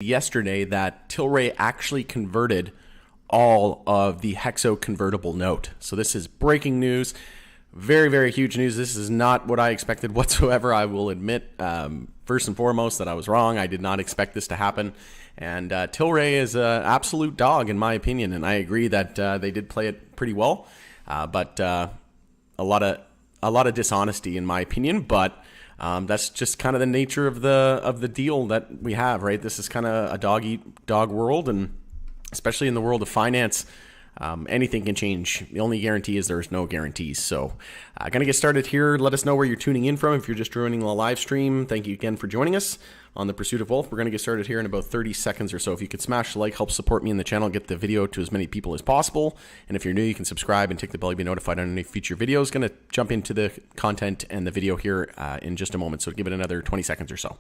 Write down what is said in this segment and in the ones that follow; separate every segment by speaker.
Speaker 1: yesterday that Tilray actually converted all of the HEXO convertible note. So this is breaking news. Very, very huge news. This is not what I expected whatsoever. I will admit, first and foremost, that I was wrong. I did not expect this to happen. And Tilray is an absolute dog, in my opinion. And I agree that they did play it pretty well, but a lot of dishonesty, in my opinion. But that's just kind of the nature of the deal that we have, right? This is kind of a dog eat dog world, and especially in the world of finance. Anything can change. The only guarantee is there's no guarantees. So going to get started here. Let us know where you're tuning in from. If you're just joining the live stream, thank you again for joining us on The Pursuit of Wealth. We're going to get started here in about 30 seconds or so. If you could smash the like, help support me in the channel, get the video to as many people as possible. And if you're new, you can subscribe and tick the bell to be notified on any future videos. Going to jump into the content and the video here in just a moment. So give it another 20 seconds or so.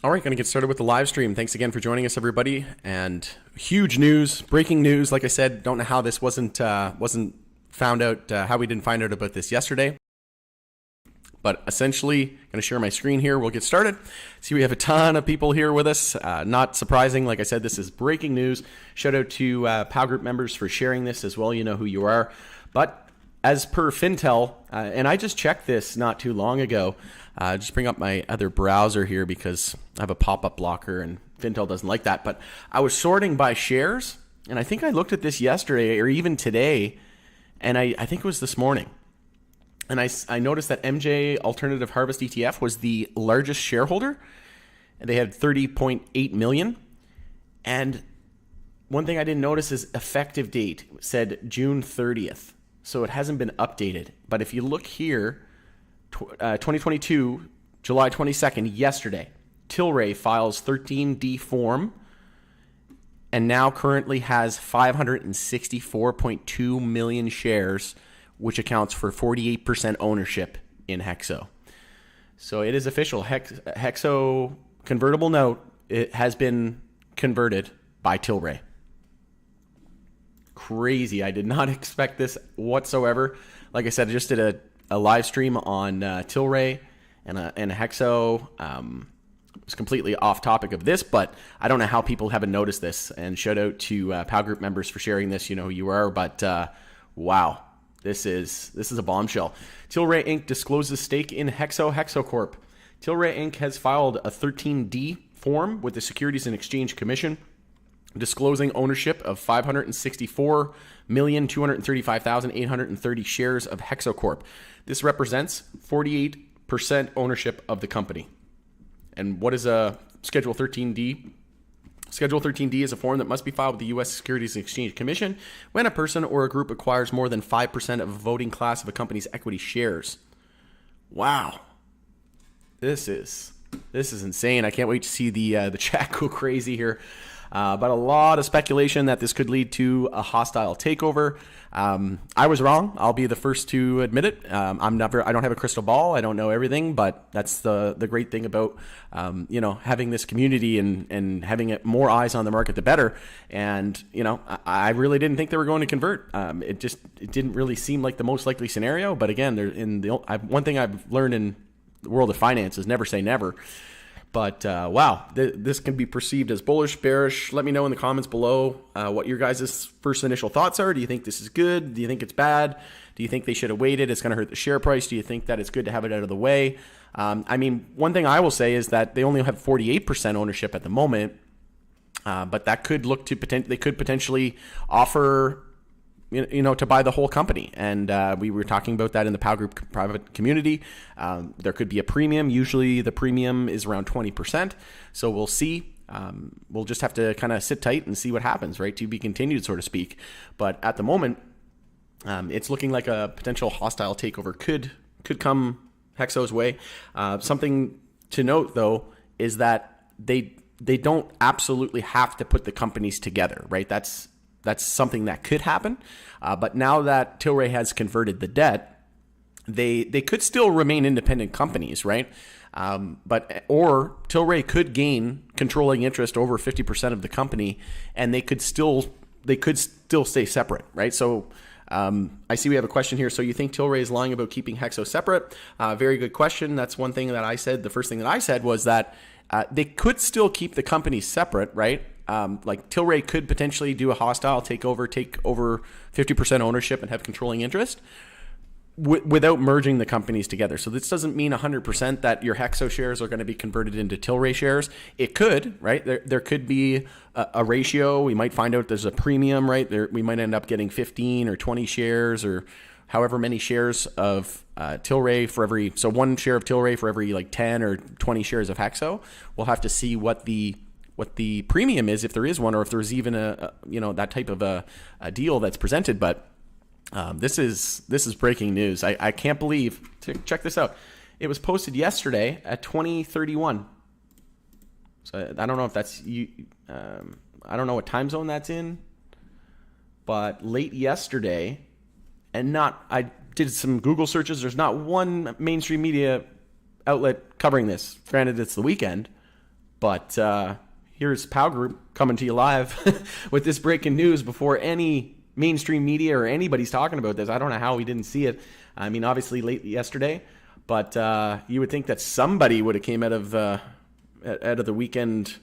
Speaker 1: All right, going to get started with the live stream. Thanks again for joining us, everybody. And huge news, breaking news. Like I said, don't know how this wasn't found out, how we didn't find out about this yesterday. But essentially, going to share my screen here. We'll get started. See, we have a ton of people here with us. Not surprising. Like I said, this is breaking news. Shout out to POW Group members for sharing this as well. You know who you are. But as per Fintel, and I just checked this not too long ago. Just bring up my other browser here because I have a pop-up blocker and Fintel doesn't like that. But I was sorting by shares, and I think I looked at this yesterday or even today, and I think it was this morning. And I noticed that MJ Alternative Harvest ETF was the largest shareholder. And they had 30.8 million. And one thing I didn't notice is effective date. It said June 30th. So it hasn't been updated. But if you look here, 2022, July 22nd, yesterday, Tilray files 13D form and now currently has 564.2 million shares, which accounts for 48% ownership in HEXO. So it is official. HEXO convertible note, it has been converted by Tilray. Crazy. I did not expect this whatsoever. Like I said, I just did a live stream on Tilray and HEXO. It's completely off topic of this, but I don't know how people haven't noticed this. And shout out to POW Group members for sharing this. You know who you are, but wow. This is a bombshell. Tilray Inc. discloses stake in HEXO Corp. Tilray Inc. has filed a 13D form with the Securities and Exchange Commission, disclosing ownership of 564,235,830 shares of HEXO Corp. This represents 48% ownership of the company. And what is a Schedule 13D? Schedule 13D is a form that must be filed with the U.S. Securities and Exchange Commission when a person or a group acquires more than 5% of a voting class of a company's equity shares. Wow. This is insane. I can't wait to see the chat go crazy here. But a lot of speculation that this could lead to a hostile takeover. I was wrong. I'll be the first to admit it. I don't have a crystal ball. I don't know everything, but that's the great thing about, having this community and having more eyes on the market, the better. And, I really didn't think they were going to convert. It didn't really seem like the most likely scenario. But again, one thing I've learned in the world of finance is never say never. But wow, this can be perceived as bullish, bearish. Let me know in the comments below what your guys' first initial thoughts are. Do you think this is good? Do you think it's bad? Do you think they should have waited? It's going to hurt the share price. Do you think that it's good to have it out of the way? One thing I will say is that they only have 48% ownership at the moment, but that could look to they could potentially offer to buy the whole company. And we were talking about that in the POW Group private community. There could be a premium. Usually the premium is around 20%. So we'll see. We'll just have to kind of sit tight and see what happens, right? To be continued, so to speak. But at the moment, it's looking like a potential hostile takeover could come HEXO's way. Something to note, though, is that they don't absolutely have to put the companies together, right? That's that's something that could happen. But now that Tilray has converted the debt, they could still remain independent companies, right? Or Tilray could gain controlling interest over 50% of the company, and they could still stay separate, right? So I see we have a question here. So you think Tilray is lying about keeping HEXO separate? Very good question. That's one thing that I said. The first thing that I said was that they could still keep the company separate, right? Like Tilray could potentially do a hostile takeover, take over 50% ownership and have controlling interest without merging the companies together. So this doesn't mean 100% that your HEXO shares are going to be converted into Tilray shares. It could, right? There could be a ratio. We might find out there's a premium, right? We might end up getting 15 or 20 shares or however many shares of Tilray for every, so one share of Tilray for every like 10 or 20 shares of HEXO. We'll have to see what the premium is, if there is one, or if there's even a that type of a deal that's presented. But this is breaking news. I can't believe. Check this out. It was posted yesterday at 20:31. So I don't know if that's you. I don't know what time zone that's in, but late yesterday, and I did some Google searches. There's not one mainstream media outlet covering this. Granted, it's the weekend, but here's POW Group coming to you live with this breaking news before any mainstream media or anybody's talking about this. I don't know how we didn't see it. I mean, obviously late yesterday, but you would think that somebody would have came out of the weekend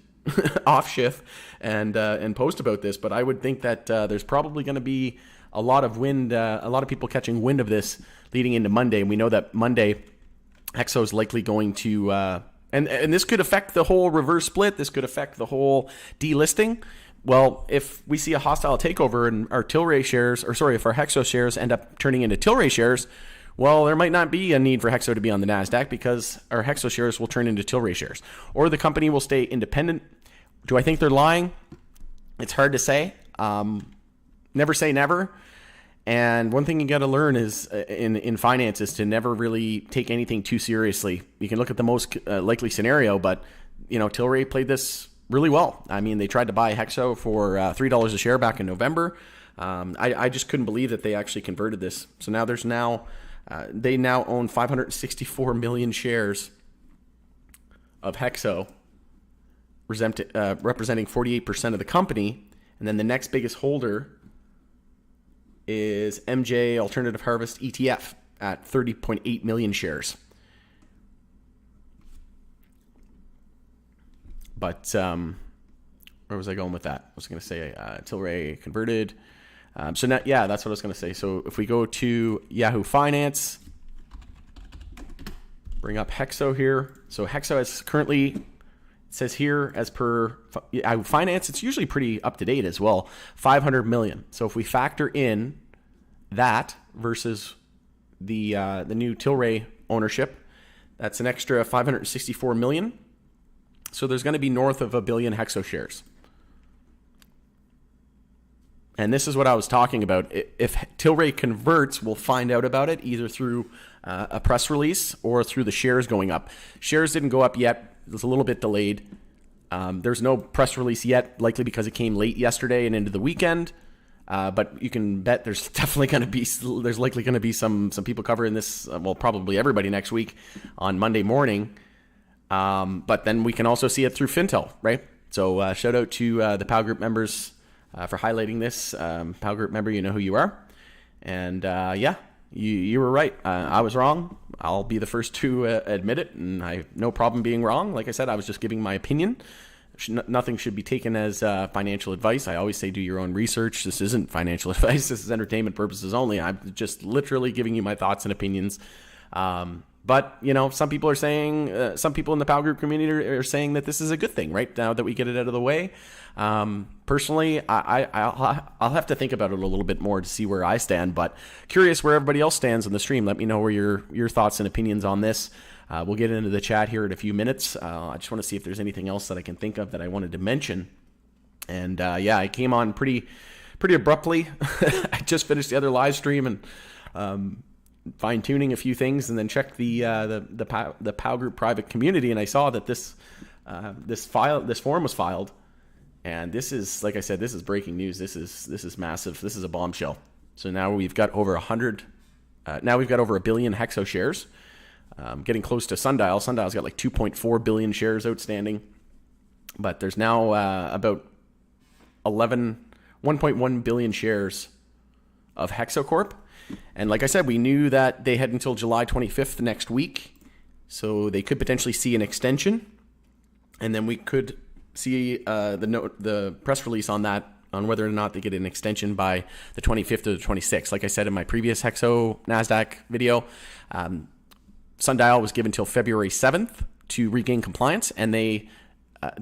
Speaker 1: off shift and post about this. But I would think that there's probably going to be a lot of wind, a lot of people catching wind of this leading into Monday. And we know that Monday, HEXO is likely going to, and this could affect the whole reverse split. This could affect the whole delisting. Well, if we see a hostile takeover and our Tilray shares, if our HEXO shares end up turning into Tilray shares, well, there might not be a need for HEXO to be on the Nasdaq because our HEXO shares will turn into Tilray shares, or the company will stay independent. Do I think they're lying? It's hard to say. Never say never. And one thing you got to learn is in finance is to never really take anything too seriously. You can look at the most likely scenario, but Tilray played this really well. I mean, they tried to buy HEXO for $3 a share back in November. I just couldn't believe that they actually converted this. So now they now own 564 million shares of HEXO, representing 48% of the company. And then the next biggest holder is MJ Alternative Harvest ETF at 30.8 million shares. But where was I going with that? I was going to say Tilray converted. So now, yeah, that's what I was going to say. So if we go to Yahoo Finance, bring up HEXO here. So HEXO is currently, it says here, as per Yahoo Finance, it's usually pretty up to date as well, 500 million. So if we factor in that versus the new Tilray ownership, that's an extra 564 million. So there's going to be north of 1 billion HEXO shares. And this is what I was talking about. If Tilray converts, we'll find out about it either through a press release or through the shares going up. Shares didn't go up yet. It was a little bit delayed. There's no press release yet, likely because it came late yesterday and into the weekend. But you can bet there's likely going to be some people covering this, probably everybody next week on Monday morning. But then we can also see it through Fintel, right? So shout out to the POW Group members for highlighting this. POW Group member, you know who you are. And you were right. I was wrong. I'll be the first to admit it, and I have no problem being wrong. Like I said, I was just giving my opinion. Nothing should be taken as financial advice. I always say do your own research. This isn't financial advice. This is entertainment purposes only. I'm just literally giving you my thoughts and opinions. But, some people are saying, some people in the POW Group community are saying that this is a good thing, right? Now that we get it out of the way. Personally, I'll have to think about it a little bit more to see where I stand, but curious where everybody else stands on the stream. Let me know where your thoughts and opinions on this. We'll get into the chat here in a few minutes. I just want to see if there's anything else that I can think of that I wanted to mention. And I came on pretty abruptly. I just finished the other live stream and fine tuning a few things, and then checked the POW Group private community, and I saw that this form was filed, And this is, like I said, this is breaking news. This is massive. This is a bombshell. So now we've got over 100. Now we've got over 1 billion HEXO shares, getting close to Sundial. Sundial's got like 2.4 billion shares outstanding, but there's now about 1.1 billion shares of HEXO Corp. And like I said, we knew that they had until July 25th next week, so they could potentially see an extension, and then we could see the press release on that, on whether or not they get an extension by the 25th or the 26th. Like I said in my previous HEXO Nasdaq video, Sundial was given till February 7th to regain compliance, and they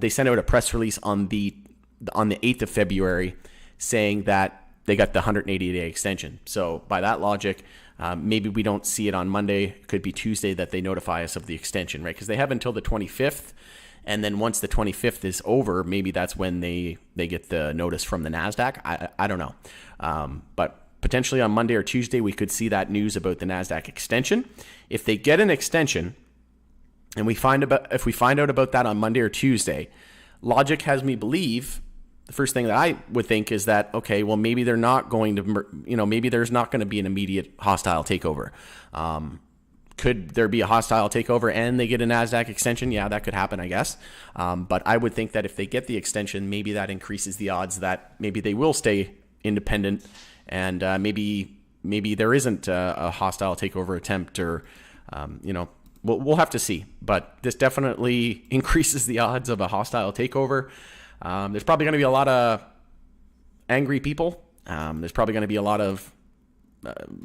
Speaker 1: sent out a press release on the 8th of February saying that they got the 180-day extension. So by that logic, maybe we don't see it on Monday. It could be Tuesday that they notify us of the extension, right? Because they have until the 25th. And then once the 25th is over, maybe that's when they get the notice from the Nasdaq. I don't know. But potentially on Monday or Tuesday, we could see that news about the Nasdaq extension. If they get an extension, and if we find out about that on Monday or Tuesday, logic has me believe, the first thing that I would think is that, okay, well, maybe they're not going to, maybe there's not going to be an immediate hostile takeover. Could there be a hostile takeover and they get a NASDAQ extension? Yeah, that could happen, I guess. But I would think that if they get the extension, maybe that increases the odds that maybe they will stay independent, and maybe there isn't a hostile takeover attempt, or, we'll have to see. But this definitely increases the odds of a hostile takeover. There's probably going to be a lot of angry people. There's probably going to be a lot of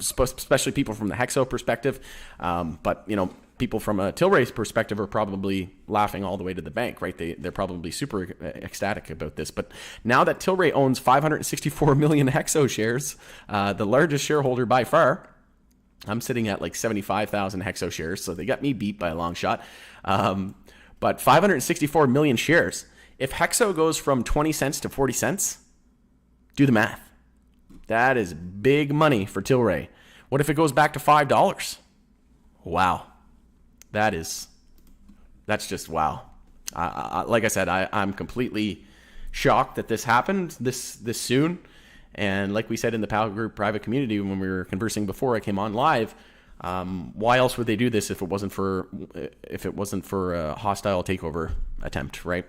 Speaker 1: especially people from the HEXO perspective. But, people from a Tilray perspective are probably laughing all the way to the bank, right? They're probably super ecstatic about this. But now that Tilray owns 564 million HEXO shares, the largest shareholder by far, I'm sitting at like 75,000 HEXO shares. So they got me beat by a long shot. But 564 million shares. If HEXO goes from 20 cents to 40 cents, do the math. That is big money for Tilray. What if it goes back to $5? Wow. That's just wow. Like I said, I'm completely shocked that this happened this soon. And like we said in the Power Group private community when we were conversing before I came on live, why else would they do this if it wasn't for a hostile takeover attempt, right?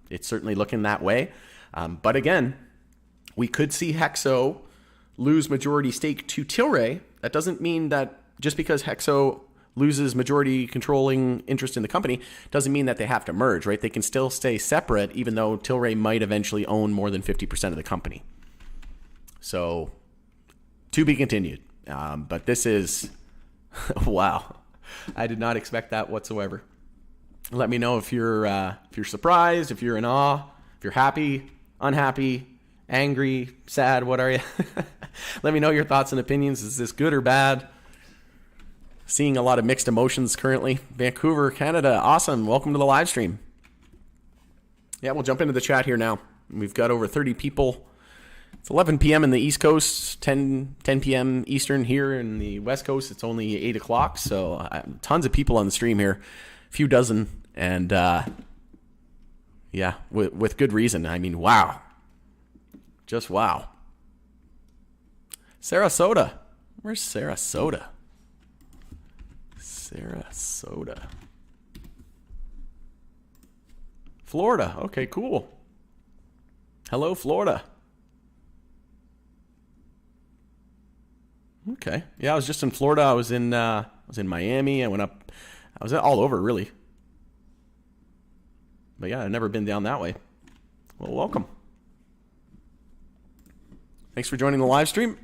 Speaker 1: It's certainly looking that way. But again, we could see HEXO lose majority stake to Tilray. That doesn't mean that just because HEXO loses majority controlling interest in the company doesn't mean that they have to merge, right? They can still stay separate, even though Tilray might eventually own more than 50% of the company. So, to be continued. But this is, wow. I did not expect that whatsoever. Let me know if you're surprised, if you're in awe, if you're happy, unhappy, angry, sad, what are you? Let me know your thoughts and opinions. Is this good or bad? Seeing a lot of mixed emotions currently. Vancouver, Canada, awesome. Welcome to the live stream. Yeah, we'll jump into the chat here now. We've got over 30 people. It's 11 p.m. in the East Coast, 10 p.m. Eastern here in the West Coast. It's only 8 o'clock, so tons of people on the stream here. A few dozen, and yeah, with good reason. I mean, wow. Just wow. Sarasota. Where's Sarasota? Sarasota. Florida. Okay, cool. Hello, Florida. Okay. Yeah, I was just in Florida. I was in Miami. I went up. I was all over, really. But yeah, I've never been down that way. Well, welcome. Thanks for joining the live stream.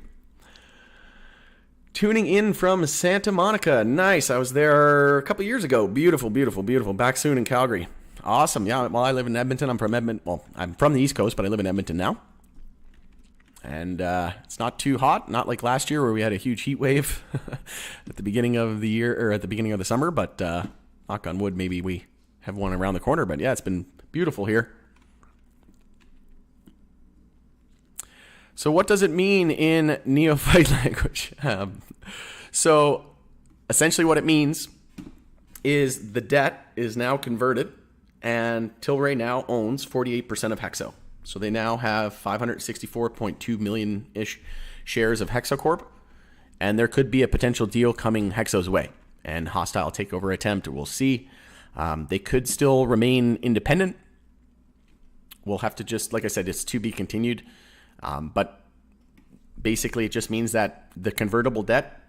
Speaker 1: Tuning in from Santa Monica. Nice. I was there a couple years ago. Beautiful, beautiful, beautiful. Back soon in Calgary. Awesome. Yeah, well, I live in Edmonton. I'm from Edmonton. Well, I'm from the East Coast, but I live in Edmonton now. And it's not too hot. Not like last year where we had a huge heat wave at the beginning of the year, or at the beginning of the summer. But knock on wood, maybe we have one around the corner. But yeah, it's been beautiful here. So what does it mean in neophyte language? So essentially what it means is the debt is now converted, and Tilray now owns 48% of HEXO. So they now have 564.2 million-ish shares of HEXO Corp, and there could be a potential deal coming HEXO's way and hostile takeover attempt. We'll see. They could still remain independent. We'll have to just, like I said, it's to be continued. But basically, it just means that the convertible debt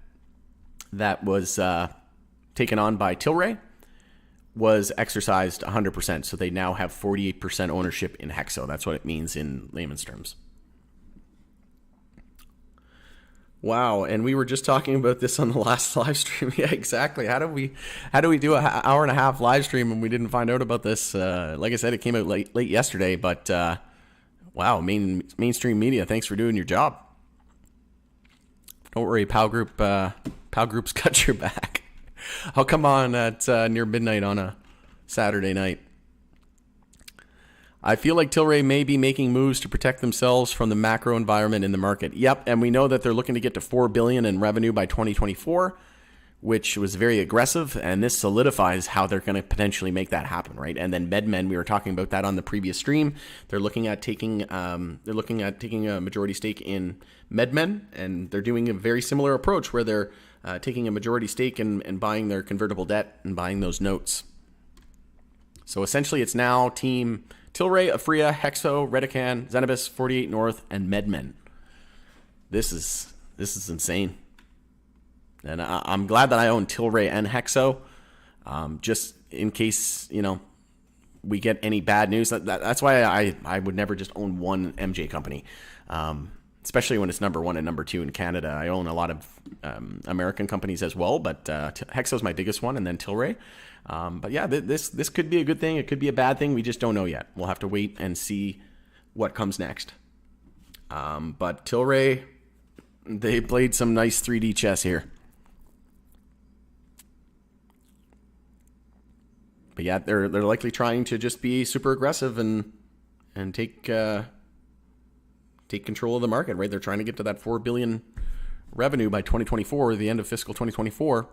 Speaker 1: that was taken on by Tilray was exercised 100%. So they now have 48% ownership in HEXO. That's what it means in layman's terms. Wow, and we were just talking about this on the last live stream. Yeah, exactly. How do we do an hour and a half live stream and we didn't find out about this? Like I said, it came out late yesterday, but wow, mainstream media, thanks for doing your job. Don't worry, Pal Group's got your back. I'll come on at near midnight on a Saturday night. I feel like Tilray may be making moves to protect themselves from the macro environment in the market. Yep, and we know that they're looking to get to $4 billion in revenue by 2024, which was very aggressive, and this solidifies how they're going to potentially make that happen, right? And then MedMen, we were talking about that on the previous stream. They're looking at taking a majority stake in MedMen, and they're doing a very similar approach where they're taking a majority stake and buying their convertible debt and buying those notes. So essentially, it's now Team Tilray, Aphria, HEXO, Redecan, Zenabis, 48 North, and MedMen. This is insane. And I'm glad that I own Tilray and HEXO, just in case, we get any bad news. That's why I would never just own one MJ company, especially when it's number one and number two in Canada. I own a lot of American companies as well, but HEXO is my biggest one, and then Tilray. But yeah, this could be a good thing. It could be a bad thing. We just don't know yet. We'll have to wait and see what comes next. But Tilray, they played some nice 3D chess here. But yeah, they're likely trying to just be super aggressive and take control of the market, right? They're trying to get to that $4 billion revenue by 2024, the end of fiscal 2024.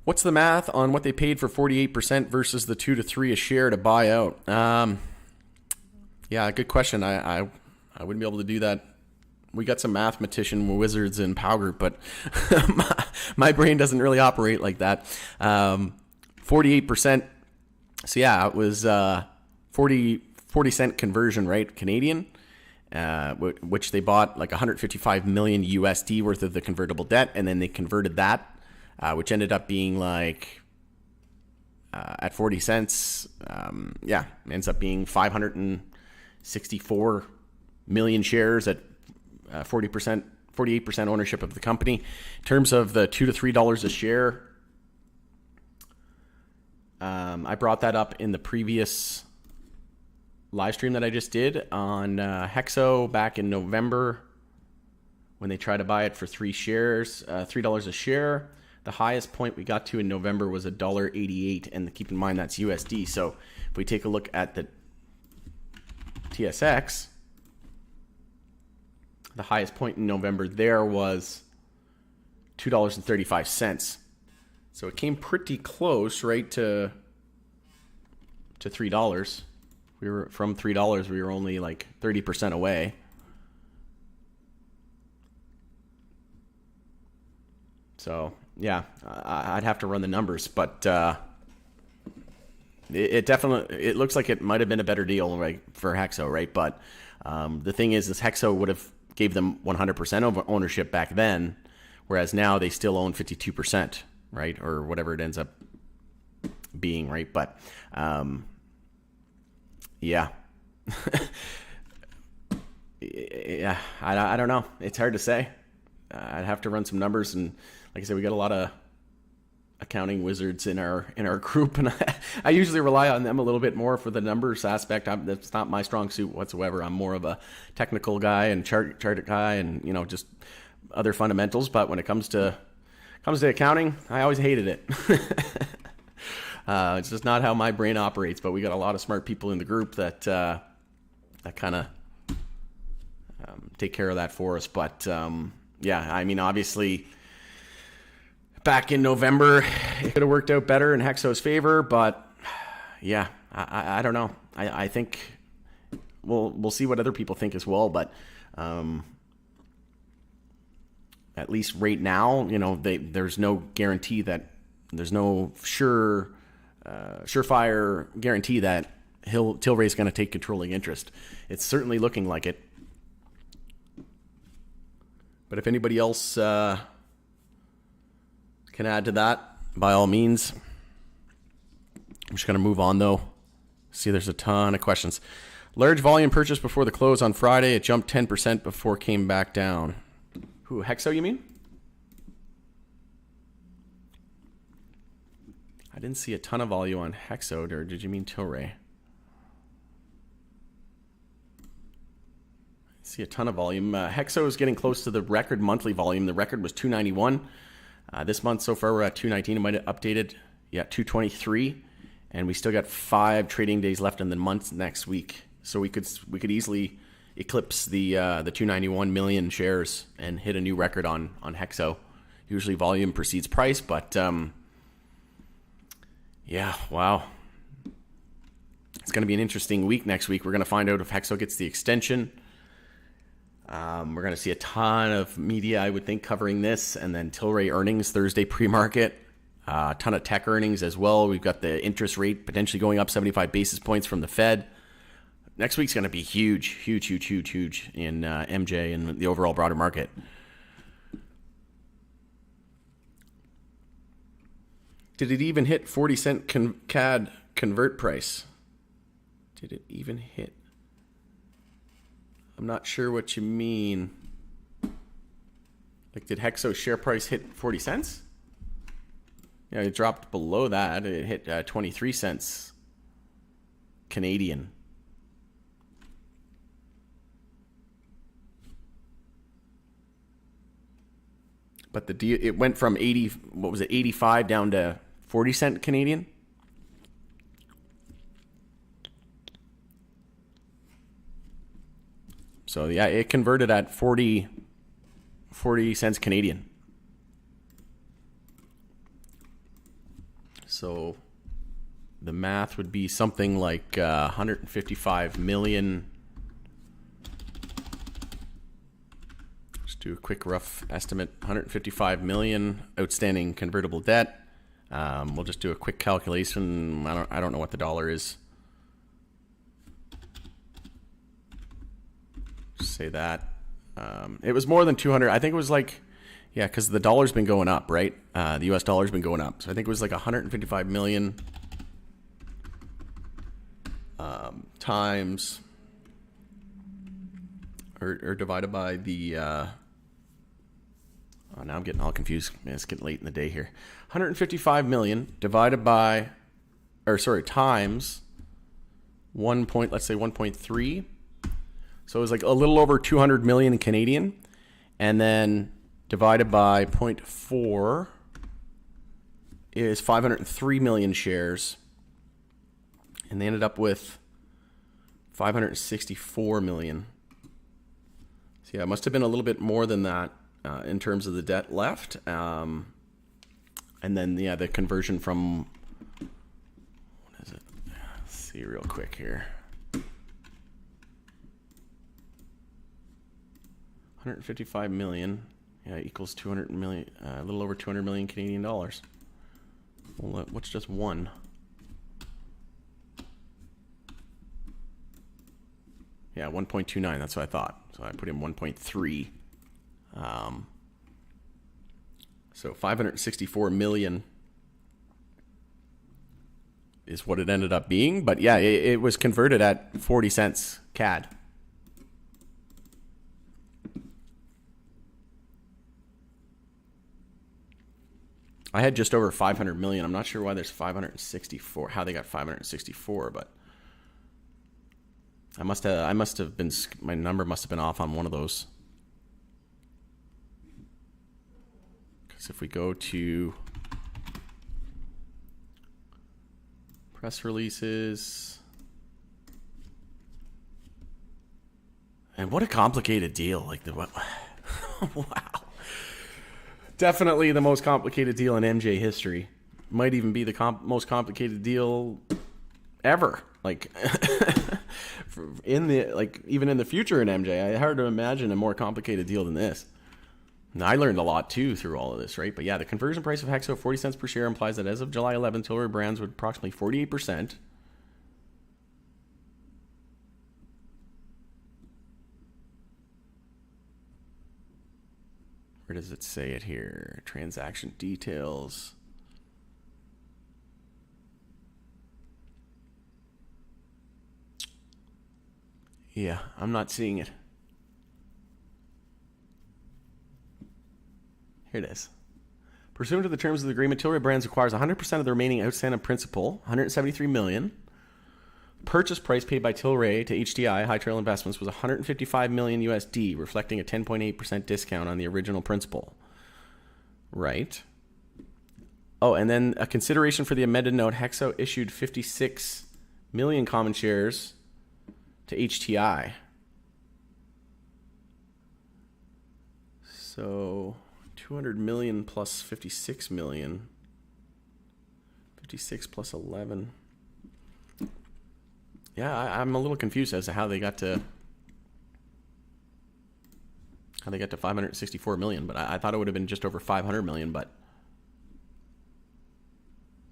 Speaker 1: What's the math on what they paid for 48% versus the 2 to 3 a share to buy out? Yeah, good question. I wouldn't be able to do that. We got some mathematician wizards in Power Group, but my brain doesn't really operate like that. 48%. So yeah, it was 40 cent conversion, right? Canadian, which they bought like 155 million USD worth of the convertible debt, and then they converted that. Which ended up being like at 40 cents. Ends up being 564 million shares at 48% ownership of the company. In terms of the $2 to $3 a share, I brought that up in the previous live stream that I just did on HEXO back in November when they tried to buy it for $3 a share. The highest point we got to in November was $1.88, and keep in mind that's USD. So if we take a look at the TSX, the highest point in November there was $2.35. So it came pretty close, right, to $3. We were from $3. We were only like 30% away. So yeah, I'd have to run the numbers, but it looks like it might have been a better deal, right, for HEXO, right? But the thing is HEXO would have gave them 100% of ownership back then, whereas now they still own 52%, right, or whatever it ends up being, right? But yeah. Yeah, I don't know. It's hard to say. I'd have to run some numbers, and like I said, we got a lot of accounting wizards in our group, and I usually rely on them a little bit more for the numbers aspect. That's not my strong suit whatsoever. I'm more of a technical guy and chart guy, and just other fundamentals. But when it comes to accounting, I always hated it. It's just not how my brain operates. But we got a lot of smart people in the group that kind of take care of that for us. But yeah, I mean, obviously, back in November, it could have worked out better in HEXO's favor, but yeah, I don't know. I think we'll see what other people think as well, but at least right now, there's no guarantee that there's no surefire guarantee that Tilray is going to take controlling interest. It's certainly looking like it. But if anybody else can add to that, by all means. I'm just going to move on, though. See, there's a ton of questions. Large volume purchase before the close on Friday. It jumped 10% before it came back down. Who, HEXO, you mean? I didn't see a ton of volume on HEXO, or did you mean Tilray? See a ton of volume. HEXO is getting close to the record monthly volume. The record was 291. This month so far we're at 219. It might have updated. Yeah, 223, and we still got 5 trading days left in the month next week. So we could easily eclipse the 291 million shares and hit a new record on HEXO. Usually volume precedes price, but yeah, wow. It's going to be an interesting week next week. We're going to find out if HEXO gets the extension. We're going to see a ton of media, I would think, covering this, and then Tilray earnings Thursday pre-market. A ton of tech earnings as well. We've got the interest rate potentially going up 75 basis points from the Fed. Next week's going to be huge in MJ and the overall broader market. Did it even hit 40-cent CAD convert price? Did it even hit? I'm not sure what you mean. Like, did HEXO's share price hit 40 cents? Yeah, it dropped below that. It hit 23 cents Canadian. But it went from 85 down to 40 cent Canadian. So yeah, it converted at 40 cents Canadian. So the math would be something like 155 million. Just do a quick rough estimate. 155 million outstanding convertible debt. We'll just do a quick calculation. I don't know what the dollar is. Just say that. It was more than 200. I think it was like, yeah, because the dollar's been going up, right? The U.S. dollar's been going up. So I think it was like 155 million times or divided by the now I'm getting all confused. Man, it's getting late in the day here. 155 million divided by, times 1.3. So it was like a little over 200 million Canadian, and then divided by 0.4 is 503 million shares, and they ended up with 564 million. So yeah, it must have been a little bit more than that in terms of the debt left, and then yeah, the conversion from, what is it? Let's see real quick here. 155 million, yeah, equals 200 million, a little over 200 million Canadian dollars. Well, what's just one? Yeah, 1.29. That's what I thought. So I put in 1.3. So 564 million is what it ended up being. But yeah, it was converted at 40 cents CAD. I had just over 500 million. I'm not sure why there's 564, how they got 564, but I must have been, my number must have been off on one of those. Because if we go to press releases, and what a complicated deal. Like wow. Definitely the most complicated deal in MJ history. Might even be the most complicated deal ever. Like even in the future in MJ, I hard to imagine a more complicated deal than this. And I learned a lot too through all of this, right? But yeah, the conversion price of HEXO, 40 cents per share, implies that as of July 11th, Tilray Brands would approximately 48%. Where does it say it here? Transaction details. Yeah, I'm not seeing it. Here it is. Pursuant to the terms of the agreement, Tilray Brands acquires 100% of the remaining outstanding principal, $173 million. Purchase price paid by Tilray to HDI, High Trail Investments, was $155 million USD, reflecting a 10.8% discount on the original principal. Right. Oh, and then a consideration for the amended note, HEXO issued 56 million common shares to HTI. So 200 million plus 56 million. 56 plus 11. Yeah, I'm a little confused as to how they got to 564 million, but I thought it would have been just over 500 million, but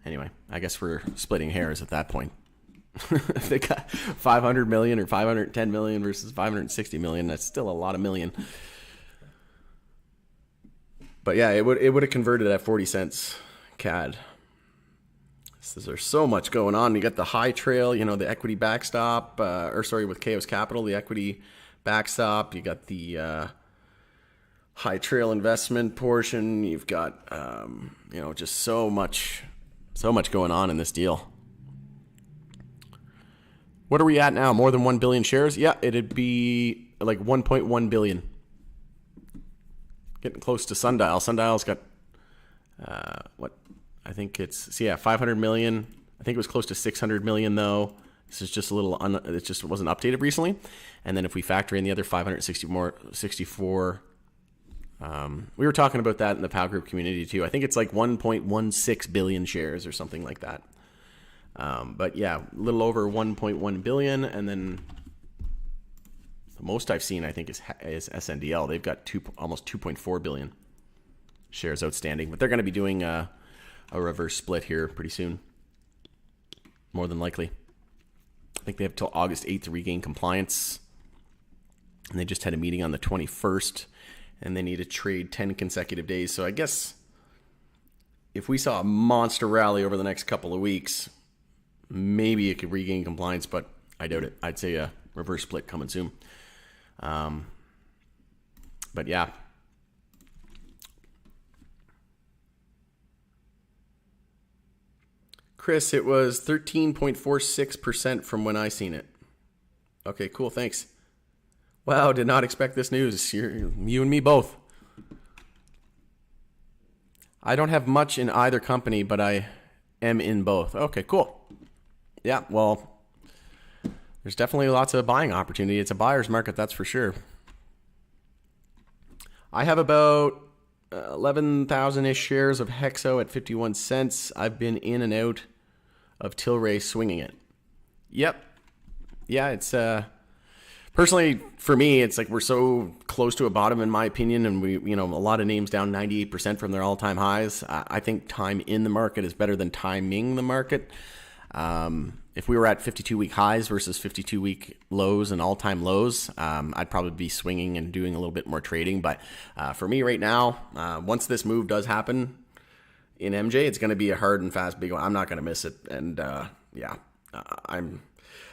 Speaker 1: anyway, I guess we're splitting hairs at that point. If they got 500 million or 510 million versus 560 million, that's still a lot of million. But yeah, it would have converted at 40 cents CAD. There's so much going on. You got the High Trail, the equity backstop, with Chaos Capital, the equity backstop. You got the High Trail investment portion. You've got, just so much going on in this deal. What are we at now? More than 1 billion shares? Yeah, it'd be like 1.1 billion. Getting close to Sundial. Sundial's got, I think it's 500 million. I think it was close to 600 million though. This is just a little, it just wasn't updated recently. And then if we factor in the other 564, we were talking about that in the POW group community too. I think it's like 1.16 billion shares or something like that. But yeah, a little over 1.1 billion. And then the most I've seen, I think, is SNDL. They've got almost 2.4 billion shares outstanding, but they're going to be doing a reverse split here pretty soon, more than likely. I think they have till August 8th to regain compliance, and they just had a meeting on the 21st, and they need to trade 10 consecutive days. So I guess if we saw a monster rally over the next couple of weeks, maybe it could regain compliance, but I doubt it. I'd say a reverse split coming soon. But yeah. Chris, it was 13.46% from when I seen it. Okay, cool, thanks. Wow, did not expect this news. You and me both. I don't have much in either company, but I am in both. Okay, cool. Yeah, well, there's definitely lots of buying opportunity. It's a buyer's market, that's for sure. I have about 11,000-ish shares of HEXO at 51 cents. I've been in and out of Tilray swinging it. Yep. Yeah, it's personally for me, it's like we're so close to a bottom in my opinion, and we, a lot of names down 98% from their all-time highs. I think time in the market is better than timing the market. If we were at 52-week highs versus 52-week lows and all-time lows, I'd probably be swinging and doing a little bit more trading. But for me right now, once this move does happen in MJ, it's going to be a hard and fast big one. I'm not going to miss it. And I got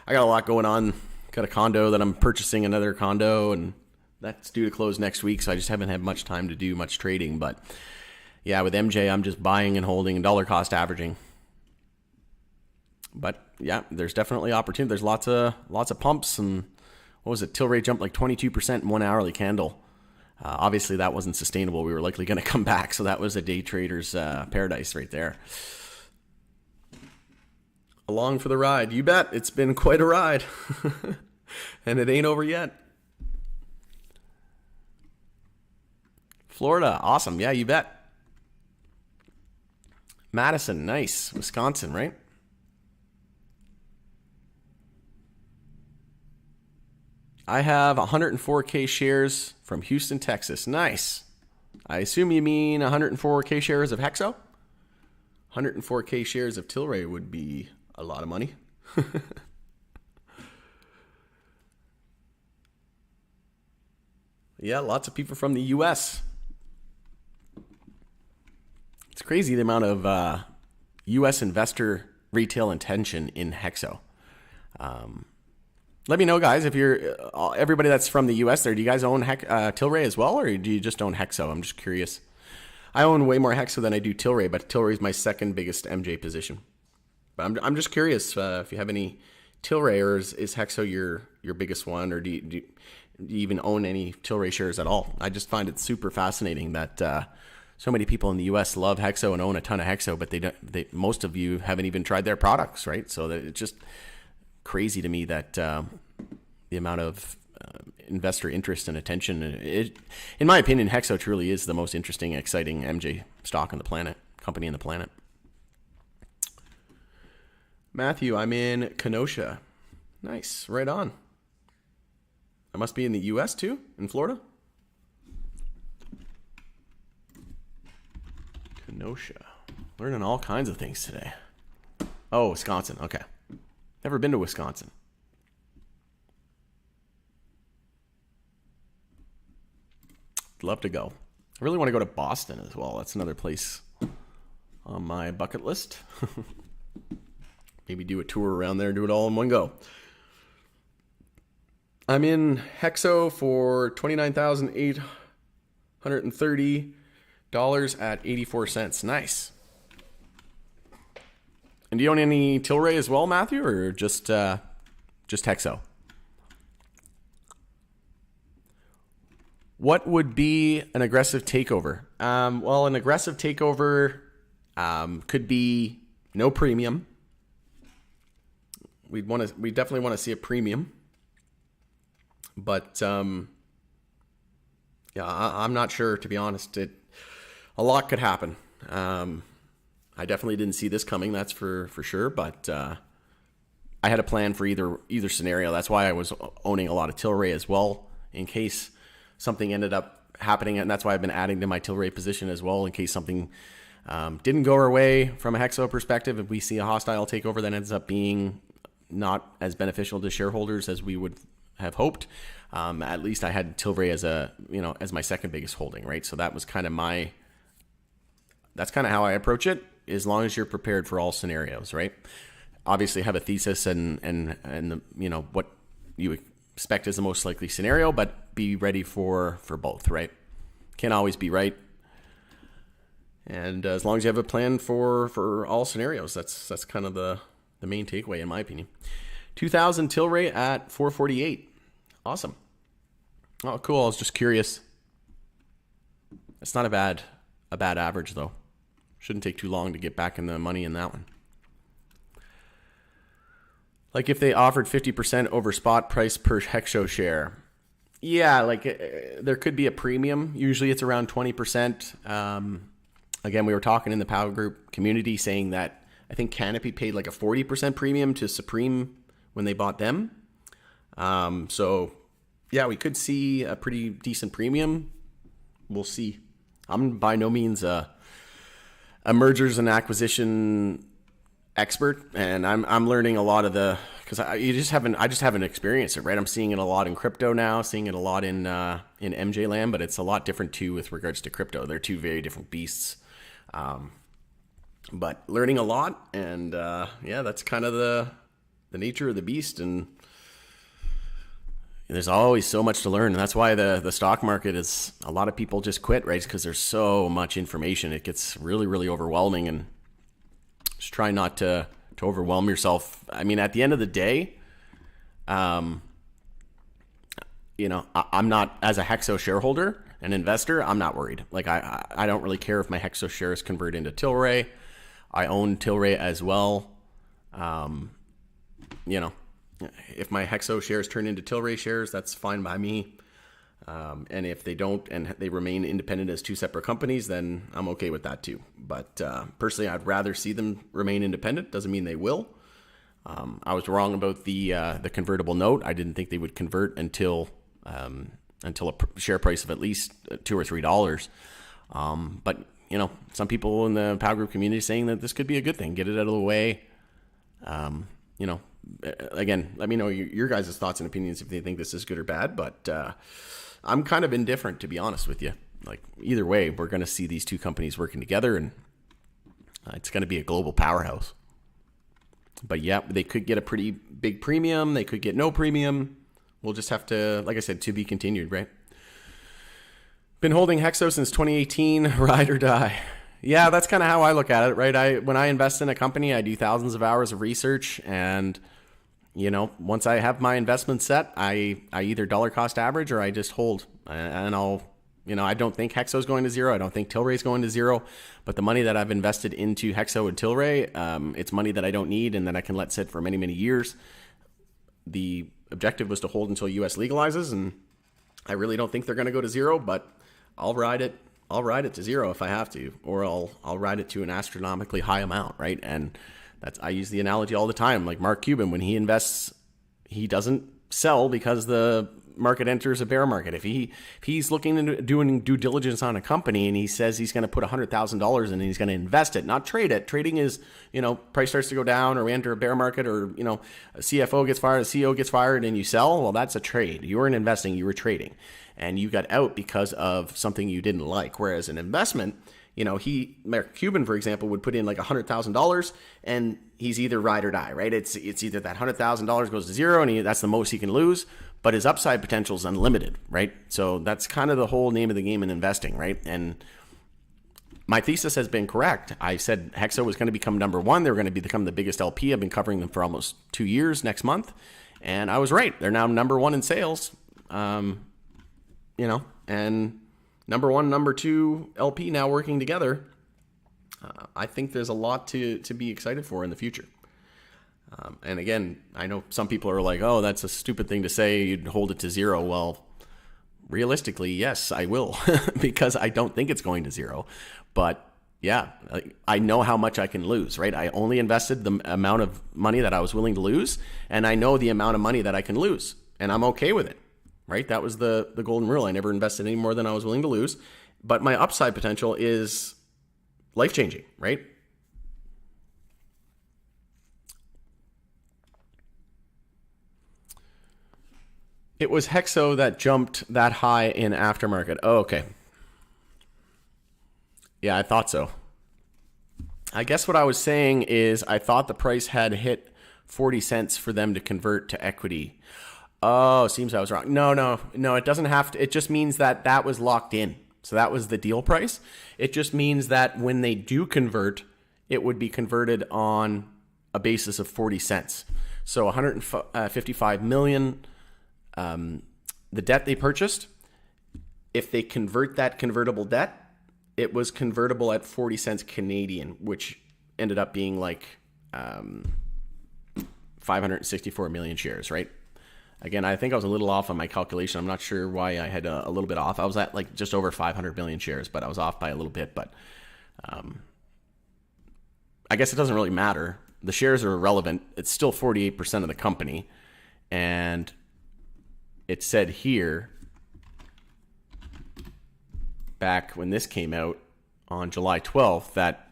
Speaker 1: a lot going on. Got a condo that I'm purchasing, another condo, and that's due to close next week. So I just haven't had much time to do much trading. But yeah, with MJ, I'm just buying and holding and dollar cost averaging. But yeah, there's definitely opportunity. There's lots of pumps, and what was it? Tilray jumped like 22% in 1 hourly candle. Obviously, that wasn't sustainable. We were likely going to come back, so that was a day trader's paradise right there. Along for the ride, you bet. It's been quite a ride, and it ain't over yet. Florida, awesome. Yeah, you bet. Madison, nice. Wisconsin, right? I have 104K shares from Houston, Texas. Nice. I assume you mean 104K shares of HEXO? 104K shares of Tilray would be a lot of money. Yeah, lots of people from the U.S. It's crazy the amount of U.S. investor retail intention in HEXO. Let me know, guys, if you're everybody that's from the U.S. there, do you guys own Tilray as well, or do you just own HEXO? I'm just curious. I own way more HEXO than I do Tilray, but Tilray is my second biggest MJ position. But I'm just curious if you have any Tilray, or is HEXO your biggest one, or do you even own any Tilray shares at all? I just find it super fascinating that so many people in the U.S. love HEXO and own a ton of HEXO, but most of you haven't even tried their products, right? So that it's just crazy to me that the amount of investor interest and attention. In my opinion, HEXO truly is the most interesting, exciting MJ stock on the planet, company in the planet. Matthew, I'm in Kenosha. Nice, right on. I must be in the U.S. too, in Florida. Kenosha. Learning all kinds of things today. Oh, Wisconsin. Okay. Never been to Wisconsin. Love to go. I really want to go to Boston as well. That's another place on my bucket list. Maybe do a tour around there, do it all in one go. I'm in HEXO for $29,830 at 84 cents. Nice. And do you own any Tilray as well, Matthew, or just HEXO? What would be an aggressive takeover? Well, an aggressive takeover could be no premium. We definitely want to see a premium, but yeah, I'm not sure, to be honest. A lot could happen. I definitely didn't see this coming, that's for sure. But I had a plan for either scenario. That's why I was owning a lot of Tilray as well, in case something ended up happening, and that's why I've been adding to my Tilray position as well, in case something didn't go our way from a HEXO perspective. If we see a hostile takeover that ends up being not as beneficial to shareholders as we would have hoped, at least I had Tilray as my second biggest holding, right? So that was that's kind of how I approach it. As long as you're prepared for all scenarios, right? Obviously have a thesis and what you expect is the most likely scenario, but be ready for both, right? Can't always be right. And as long as you have a plan for all scenarios, that's kind of the main takeaway, in my opinion. 2000 Tilray at 448. Awesome. Oh, cool. I was just curious. It's not a bad average, though. Shouldn't take too long to get back in the money in that one. Like if they offered 50% over spot price per HEXO share. Yeah, there could be a premium. Usually it's around 20%. Again, we were talking in the Power Group community saying that I think Canopy paid like a 40% premium to Supreme when they bought them. So yeah, we could see a pretty decent premium. We'll see. I'm by no means a mergers and acquisition expert, and I'm learning a lot of because I just haven't experienced it, right? I'm seeing it a lot in crypto now, seeing it a lot in MJ land, but it's a lot different too with regards to crypto. They're two very different beasts. But learning a lot, and yeah, that's kind of the nature of the beast, and there's always so much to learn, and that's why the stock market is, a lot of people just quit, right? Because there's so much information. It gets really, really overwhelming, and just try not to overwhelm yourself. I mean, at the end of the day, I'm not, as a HEXO shareholder and investor, I'm not worried. Like I don't really care if my HEXO shares convert into Tilray. I own Tilray as well. If my HEXO shares turn into Tilray shares, that's fine by me. And if they don't, and they remain independent as two separate companies, then I'm okay with that too. But personally, I'd rather see them remain independent. Doesn't mean they will. I was wrong about the convertible note. I didn't think they would convert until a share price of at least $2 or $3. But you know, some people in the Power Group community saying that this could be a good thing. Get it out of the way. You know, again, let me know your guys' thoughts and opinions if they think this is good or bad. But I'm kind of indifferent, to be honest with you. Like either way, we're going to see these two companies working together, and it's going to be a global powerhouse. But yeah, they could get a pretty big premium. They could get no premium. We'll just have to, like I said, to be continued, right? Been holding HEXO since 2018, ride or die. Yeah, that's kind of how I look at it, right? When I invest in a company, I do thousands of hours of research, and you know, once I have my investment set, I either dollar cost average or I just hold, and I don't think HEXO is going to zero. I don't think Tilray is going to zero, but the money that I've invested into HEXO and Tilray, it's money that I don't need and that I can let sit for many, many years. The objective was to hold until US legalizes, and I really don't think they're going to go to zero, but I'll ride it to zero if I have to, or I'll ride it to an astronomically high amount, right? And I use the analogy all the time. Like Mark Cuban, when he invests, he doesn't sell because the market enters a bear market. If he's looking into doing due diligence on a company and he says he's going to put $100,000 in and he's going to invest it, not trade it. Trading is, price starts to go down, or we enter a bear market, or, a CFO gets fired, a CEO gets fired, and you sell. Well, that's a trade. You weren't investing, you were trading, and you got out because of something you didn't like. Whereas an investment, Mark Cuban, for example, would put in like $100,000, and he's either ride or die, right? It's either that $100,000 goes to zero and that's the most he can lose, but his upside potential is unlimited, right? So that's kind of the whole name of the game in investing, right? And my thesis has been correct. I said HEXO was going to become number one. They were going to become the biggest LP. I've been covering them for almost 2 years next month, and I was right. They're now number one in sales, and number one, number two LP now working together. I think there's a lot to be excited for in the future. And again, I know some people are like, oh, that's a stupid thing to say. You'd hold it to zero. Well, realistically, yes, I will, because I don't think it's going to zero. But yeah, I know how much I can lose, right? I only invested the amount of money that I was willing to lose, and I know the amount of money that I can lose, and I'm okay with it, right? That was the golden rule. I never invested any more than I was willing to lose, but my upside potential is life-changing, right? It was HEXO that jumped that high in aftermarket. Oh, okay. Yeah, I thought so. I guess what I was saying is I thought the price had hit 40 cents for them to convert to equity. Oh, seems I was wrong. No, it doesn't have to. It just means that was locked in. So that was the deal price. It just means that when they do convert, it would be converted on a basis of 40 cents. So 155 million. The debt they purchased, if they convert that convertible debt, it was convertible at 40 cents Canadian, which ended up being like 564 million shares, right? Again, I think I was a little off on my calculation. I'm not sure why I had a little bit off. I was at like just over 500 million shares, but I was off by a little bit. But I guess it doesn't really matter. The shares are irrelevant. It's still 48% of the company. And it said here, back when this came out on July 12th, that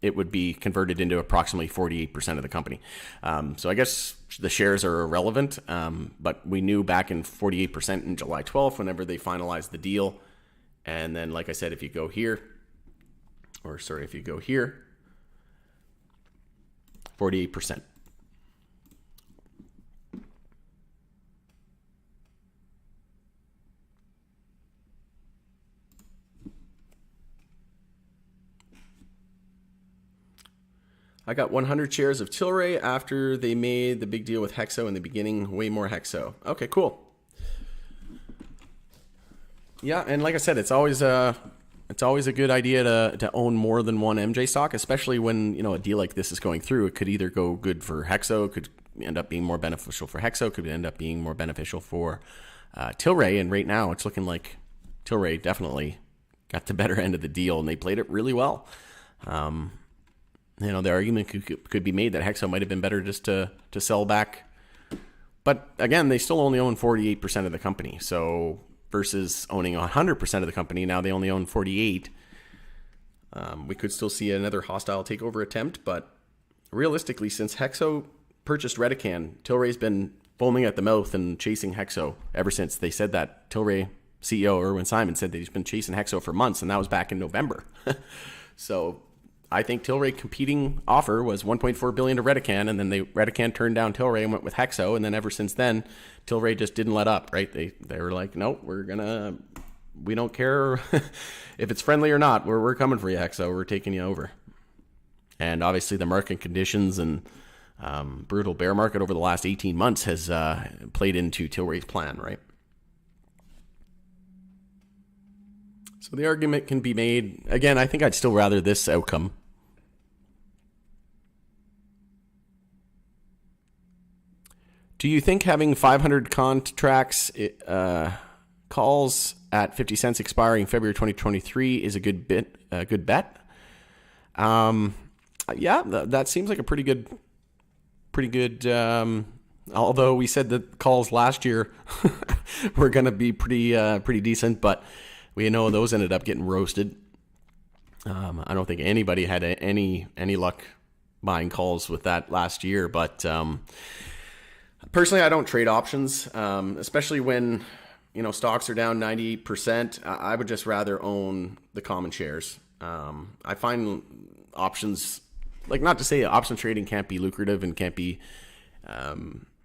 Speaker 1: it would be converted into approximately 48% of the company. So I guess the shares are irrelevant, but we knew back in 48% in July 12th, whenever they finalized the deal. And then, like I said, if you go here, 48%. I got 100 shares of Tilray after they made the big deal with HEXO in the beginning. Way more HEXO. Okay, cool. Yeah, and like I said, it's always a good idea to own more than one MJ stock, especially when a deal like this is going through. It could either go good for HEXO, it could end up being more beneficial for HEXO, could end up being more beneficial for Tilray. And right now, it's looking like Tilray definitely got the better end of the deal, and they played it really well. the argument could be made that HEXO might have been better just to sell back. But again, they still only own 48% of the company. So versus owning 100% of the company, now they only own 48. We could still see another hostile takeover attempt, but realistically, since HEXO purchased Redecan, Tilray's been foaming at the mouth and chasing HEXO ever since. They said that Tilray CEO Irwin Simon said that he's been chasing HEXO for months, and that was back in November. So I think Tilray competing offer was $1.4 billion to Redecan, and then Redecan turned down Tilray and went with HEXO, and then ever since then, Tilray just didn't let up, right? They were like, no, we don't care if it's friendly or not. We're coming for you, HEXO. We're taking you over. And obviously the market conditions and brutal bear market over the last 18 months has played into Tilray's plan, right? So the argument can be made. Again, I think I'd still rather this outcome. Do you think having 500 contracts calls at 50 cents expiring February 2023 is a good bet? Yeah, that seems like a pretty good. Although we said that calls last year were going to be pretty decent, but we know those ended up getting roasted. I don't think anybody had any luck buying calls with that last year, but personally, I don't trade options, especially when stocks are down 98%. I would just rather own the common shares. I find options, like, not to say option trading can't be lucrative and can't be,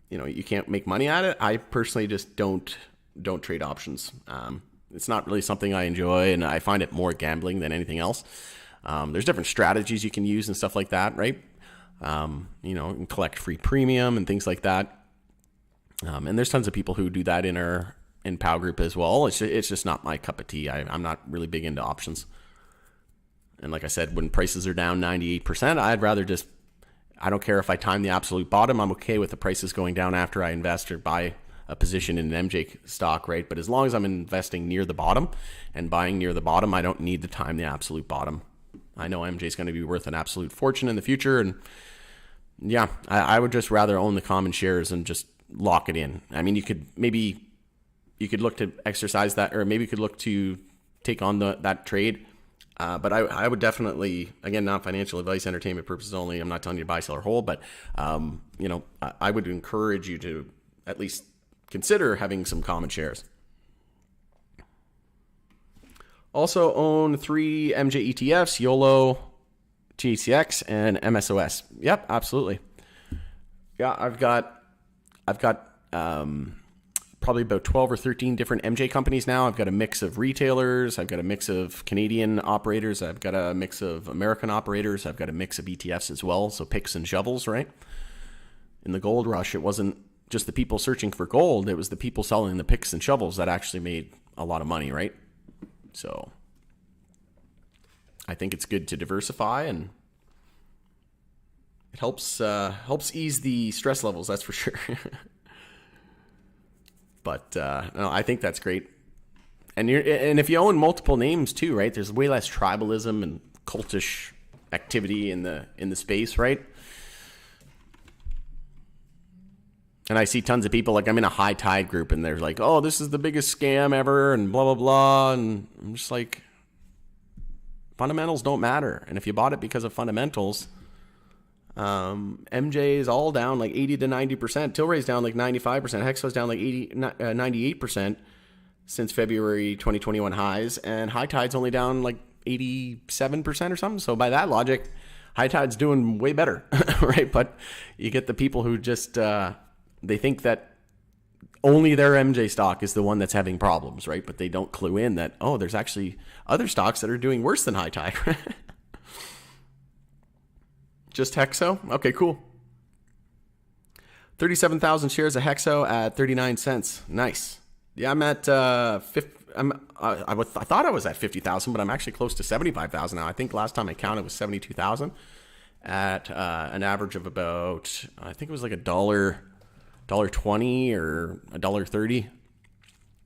Speaker 1: you can't make money at it. I personally just don't trade options. It's not really something I enjoy, and I find it more gambling than anything else. There's different strategies you can use and stuff like that, right? And collect free premium and things like that. And there's tons of people who do that in POW group as well. It's just not my cup of tea. I'm not really big into options. And like I said, when prices are down 98%, I'd rather I don't care if I time the absolute bottom. I'm okay with the prices going down after I invest or buy a position in an MJ stock, right? But as long as I'm investing near the bottom and buying near the bottom, I don't need to time the absolute bottom. I know MJ is going to be worth an absolute fortune in the future. And yeah, I would just rather own the common shares and just lock it in. I mean, you could look to exercise that, or maybe you could look to take on that trade. But I would definitely, again, not financial advice, entertainment purposes only. I'm not telling you to buy, sell, or hold, but I would encourage you to at least consider having some common shares. Also own 3 MJ ETFs: YOLO, THCX, and MSOS. Yep, absolutely. Yeah, I've got probably about 12 or 13 different MJ companies now. I've got a mix of retailers. I've got a mix of Canadian operators. I've got a mix of American operators. I've got a mix of ETFs as well. So picks and shovels, right? In the gold rush, it wasn't just the people searching for gold. It was the people selling the picks and shovels that actually made a lot of money, right? So I think it's good to diversify, and it helps ease the stress levels, that's for sure. But no, I think that's great. And if you own multiple names too, right? There's way less tribalism and cultish activity in the space, right? And I see tons of people, like, I'm in a high tide group, and they're like, oh, this is the biggest scam ever, and blah, blah, blah. And I'm just like, fundamentals don't matter. And if you bought it because of fundamentals, MJ is all down like 80 to 90%. Tilray's down like 95%. HEXO's down like 98% since February 2021 highs. And high tide's only down like 87% or something. So by that logic, high tide's doing way better, right? But you get the people who just, they think that only their MJ stock is the one that's having problems, right? But they don't clue in that, oh, there's actually other stocks that are doing worse than high tide. Just HEXO? Okay, cool. 37,000 shares of HEXO at 39 cents. Nice. Yeah, I'm at I thought I was at 50,000, but I'm actually close to 75,000 now. I think last time I counted was 72,000 at an average of about, I think it was like $1.20 or $1.30.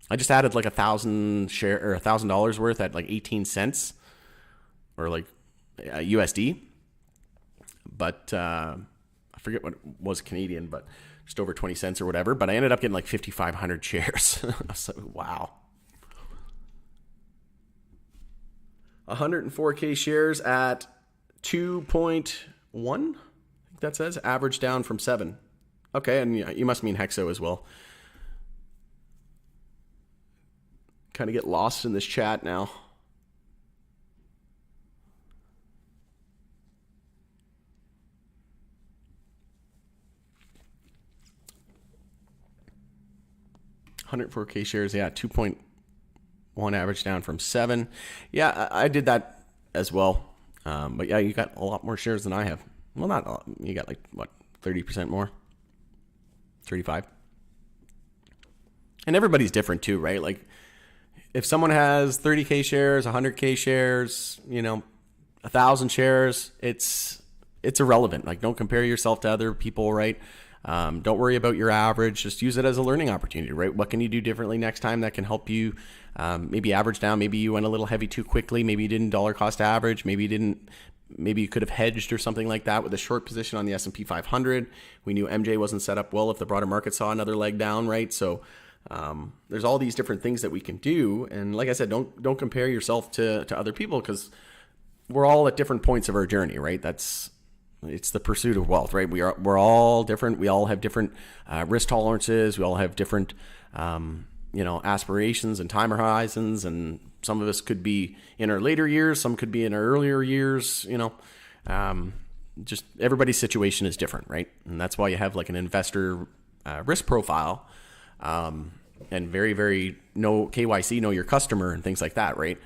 Speaker 1: I just added like $1,000 worth at like 18 cents or like USD. but I forget what it was Canadian, but just over 20 cents or whatever. But I ended up getting like 5,500 shares. So, wow. 104K shares at 2.1, I think that says, average down from 7. Okay, and you must mean HEXO as well. Kind of get lost in this chat now. $104K shares, yeah, 2.1 average down from 7. Yeah, I did that as well. But yeah, you got a lot more shares than I have. Well, not a lot. You got like, what, 30% more? 35? And everybody's different too, right? Like, if someone has 30K shares, 100K shares, 1,000 shares, it's irrelevant. Like, don't compare yourself to other people, right? Don't worry about your average. Just use it as a learning opportunity, right? What can you do differently next time that can help you maybe average down? Maybe you went a little heavy too quickly. Maybe you didn't dollar cost average. Maybe you could have hedged or something like that with a short position on the S&P 500. We knew MJ wasn't set up well if the broader market saw another leg down, right? So there's all these different things that we can do. And like I said, don't compare yourself to other people, because we're all at different points of our journey, right? It's the pursuit of wealth, right? We're all different. We all have different risk tolerances. We all have different, aspirations and time horizons. And some of us could be in our later years. Some could be in our earlier years. Just everybody's situation is different, right? And that's why you have like an investor risk profile, and very, very no KYC, know your customer, and things like that, right?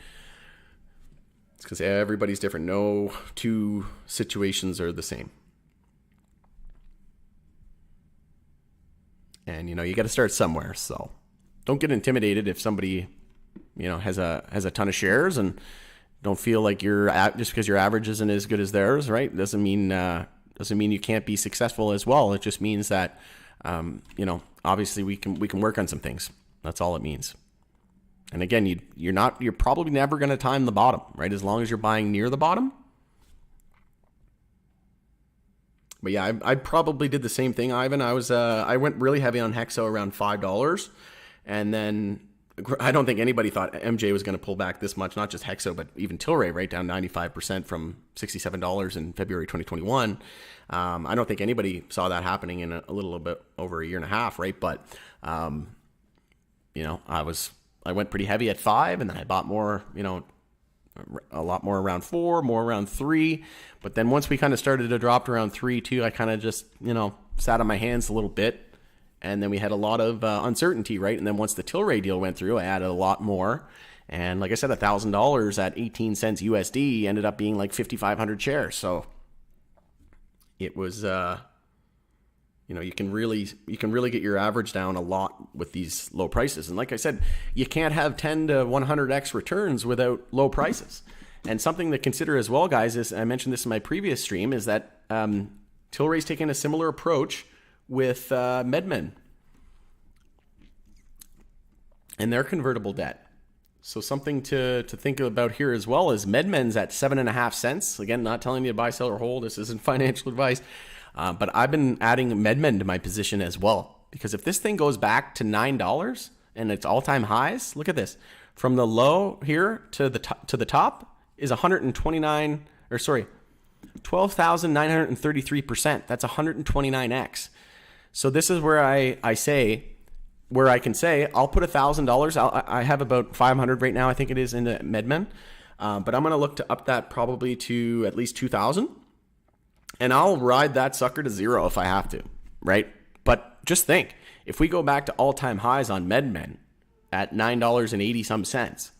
Speaker 1: Because everybody's different. No two situations are the same. And, you got to start somewhere. So don't get intimidated if somebody, has a ton of shares, and don't feel like just because your average isn't as good as theirs, right? Doesn't mean you can't be successful as well. It just means that, obviously we can work on some things. That's all it means. And again, you're probably never going to time the bottom, right? As long as you're buying near the bottom. But yeah, I probably did the same thing, Ivan. I went really heavy on HEXO around $5, and then I don't think anybody thought MJ was going to pull back this much. Not just HEXO, but even Tilray, right down 95% from $67 in February 2021. I don't think anybody saw that happening in a little bit over a year and a half, right? But I went pretty heavy at 5, and then I bought more, a lot more around 4, more around 3. But then once we kind of started to drop around 3 too, I kind of just, sat on my hands a little bit. And then we had a lot of uncertainty, right? And then once the Tilray deal went through, I added a lot more. And like I said, $1,000 at 18 cents USD ended up being like 5,500 shares. So it was, you can really get your average down a lot with these low prices. And like I said, you can't have 10 to 100x returns without low prices. And something to consider as well, guys, is I mentioned this in my previous stream, is that Tilray's taking a similar approach with MedMen and their convertible debt. So something to think about here as well is MedMen's at 7.5 cents. Again, not telling you to buy, sell, or hold. This isn't financial advice. But I've been adding MedMen to my position as well, because if this thing goes back to $9 and its all-time highs, look at this. From the low here to the top is 12,933%. That's 129x. So this is where I can say I'll put $1,000. I have about 500 right now, I think it is, into MedMen, but I'm going to look to up that probably to at least 2,000. And I'll ride that sucker to zero if I have to, right? But just think, if we go back to all-time highs on MedMen at $9.80 some cents,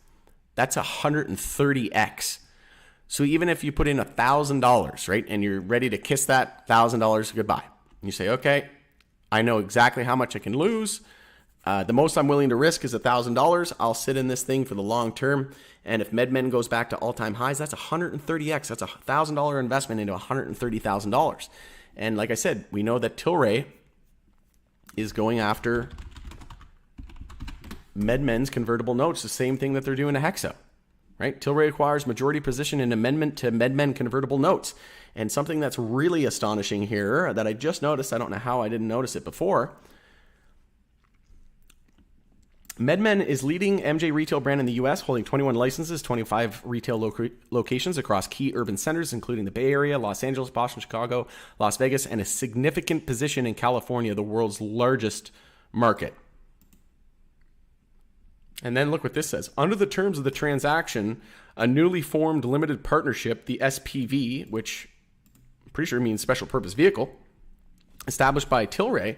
Speaker 1: that's 130x. So even if you put in $1,000, right, and you're ready to kiss that $1,000 goodbye, and you say, okay, I know exactly how much I can lose. The most I'm willing to risk is $1,000. I'll sit in this thing for the long term. And if MedMen goes back to all-time highs, that's 130x. That's a $1,000 investment into $130,000. And like I said, we know that Tilray is going after MedMen's convertible notes, the same thing that they're doing to HEXO. right? Tilray acquires majority position in amendment to MedMen convertible notes. And something that's really astonishing here that I just noticed, I don't know how I didn't notice it before. MedMen is leading MJ retail brand in the U.S., holding 21 licenses, 25 retail locations across key urban centers, including the Bay Area, Los Angeles, Boston, Chicago, Las Vegas, and a significant position in California, the world's largest market. And then look what this says. Under the terms of the transaction, a newly formed limited partnership, the SPV, which I'm pretty sure means special purpose vehicle, established by Tilray.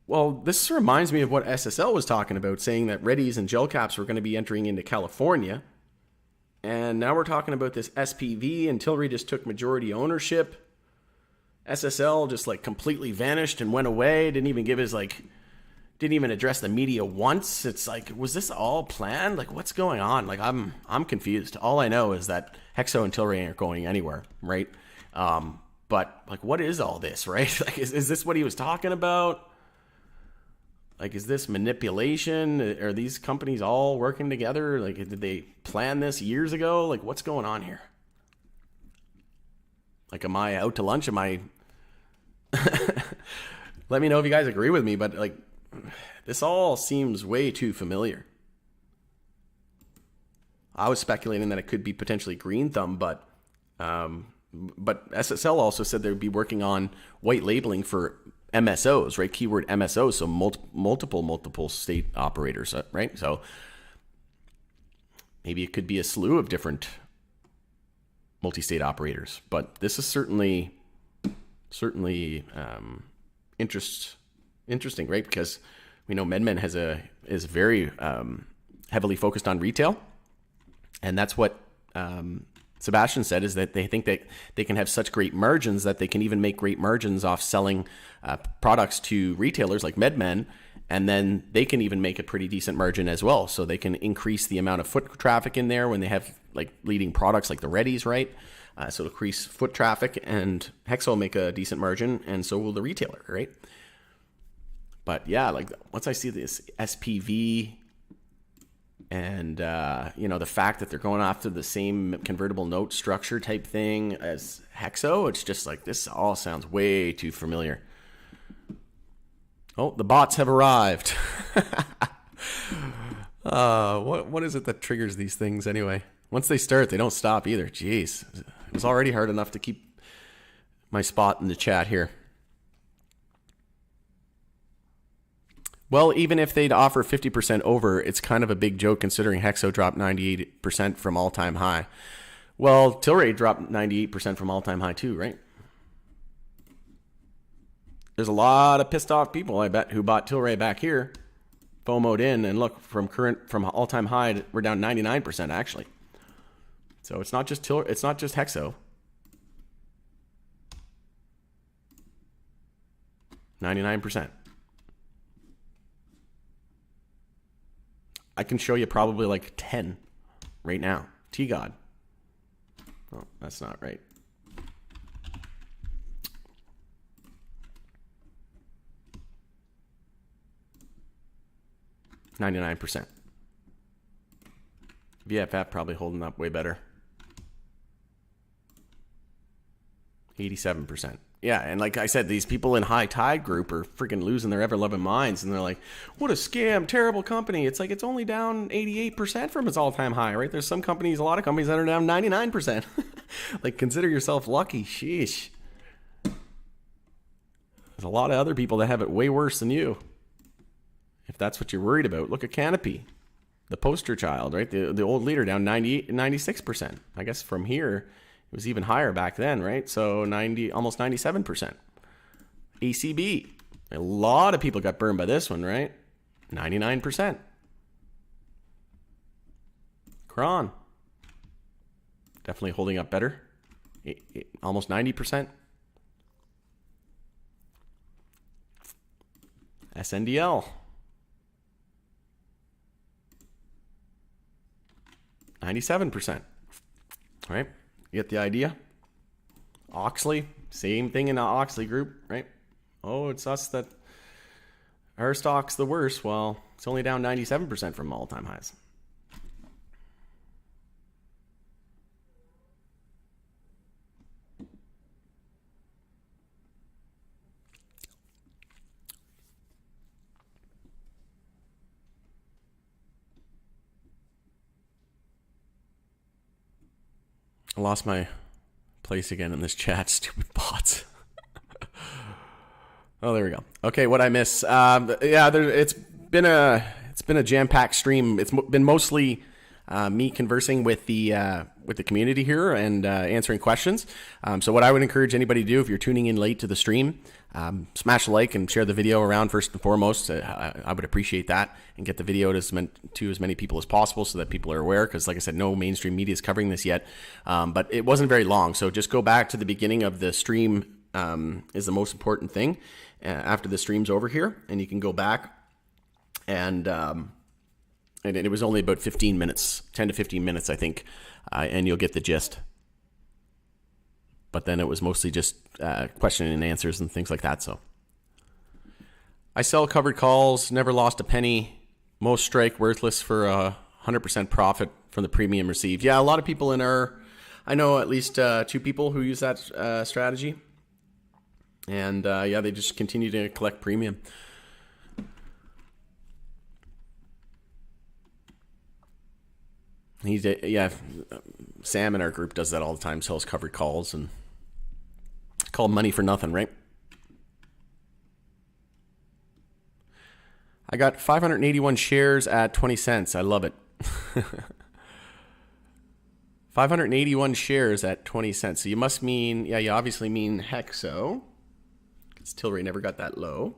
Speaker 1: Well, this reminds me of what SSL was talking about, saying that Reddies and gel caps were going to be entering into California. And now we're talking about this SPV, and Tilray just took majority ownership. SSL just like completely vanished and went away. Didn't even give his didn't even address the media once. It's like, was this all planned? Like, what's going on? Like, I'm confused. All I know is that HEXO and Tilray aren't going anywhere, right? But like, what is all this, right? Like, is this what he was talking about? Like, is this manipulation? Are these companies all working together? Like, did they plan this years ago? Like, what's going on here? Like, am I out to lunch? Am I... Let me know if you guys agree with me, but like, this all seems way too familiar. I was speculating that it could be potentially Green Thumb, but SSL also said they would be working on white labeling for MSOs, right? Keyword MSOs, so multiple state operators, right? So maybe it could be a slew of different multi-state operators, but this is certainly interesting, right? Because we know MedMen is very heavily focused on retail, and that's what Sebastian said, is that they think that they can have such great margins that they can even make great margins off selling products to retailers like MedMen, and then they can even make a pretty decent margin as well. So they can increase the amount of foot traffic in there when they have like leading products like the Reddies, right? So it'll increase foot traffic, and HEXO will make a decent margin, and so will the retailer, right? But yeah, like once I see this SPV and, the fact that they're going after the same convertible note structure type thing as HEXO, it's just like, this all sounds way too familiar. Oh, the bots have arrived. What is it that triggers these things anyway? Once they start, they don't stop either. Jeez. It was already hard enough to keep my spot in the chat here. Well, even if they'd offer 50% over, it's kind of a big joke considering HEXO dropped 98% from all-time high. Well, Tilray dropped 98% from all-time high too, right? There's a lot of pissed off people, I bet, who bought Tilray back here, FOMO'd in, and look, from all-time high, we're down 99% actually. So it's not just it's not just HEXO. 99%. I can show you probably like 10 right now. T-God. Oh, that's not right. %. VFF probably holding up way better. 87%. Yeah, and like I said, these people in High Tide Group are freaking losing their ever-loving minds, and they're like, what a scam, terrible company. It's like it's only down 88% from its all-time high, right? There's some companies, a lot of companies that are down 99%. Like, consider yourself lucky. Sheesh. There's a lot of other people that have it way worse than you. If that's what you're worried about. Look at Canopy, the poster child, right? The old leader down 96%. I guess from here, it was even higher back then, right? So almost 97%. ACB. A lot of people got burned by this one, right? 99%. Cron. Definitely holding up better. Almost 90%. SNDL. 97%. All right. You get the idea? Oxley, same thing in the Oxley group, right? Oh, it's us that our stock's the worst. Well, it's only down 97% from all-time highs. I lost my place again in this chat. Stupid bots. Oh, there we go. Okay, what I miss? It's been a jam-packed stream. It's been mostly me conversing with the community here and answering questions. So what I would encourage anybody to do if you're tuning in late to the stream, smash a like and share the video around first and foremost. I would appreciate that, and get the video to as many people as possible so that people are aware, because like I said, no mainstream media is covering this yet. But it wasn't very long, so just go back to the beginning of the stream is the most important thing after the stream's over here, and you can go back and it was only about 15 minutes, 10 to 15 minutes, I think, and you'll get the gist. But then it was mostly just question and answers and things like that. So I sell covered calls, never lost a penny, most strike worthless for 100% profit from the premium received. Yeah, a lot of people I know at least 2 people who use that strategy. And they just continue to collect premium. Sam in our group does that all the time, sells covered calls, and it's called money for nothing, right? I got 581 shares at 20 cents. I love it. 581 shares at 20 cents. So you must mean, you obviously mean HEXO, because Tilray never got that low.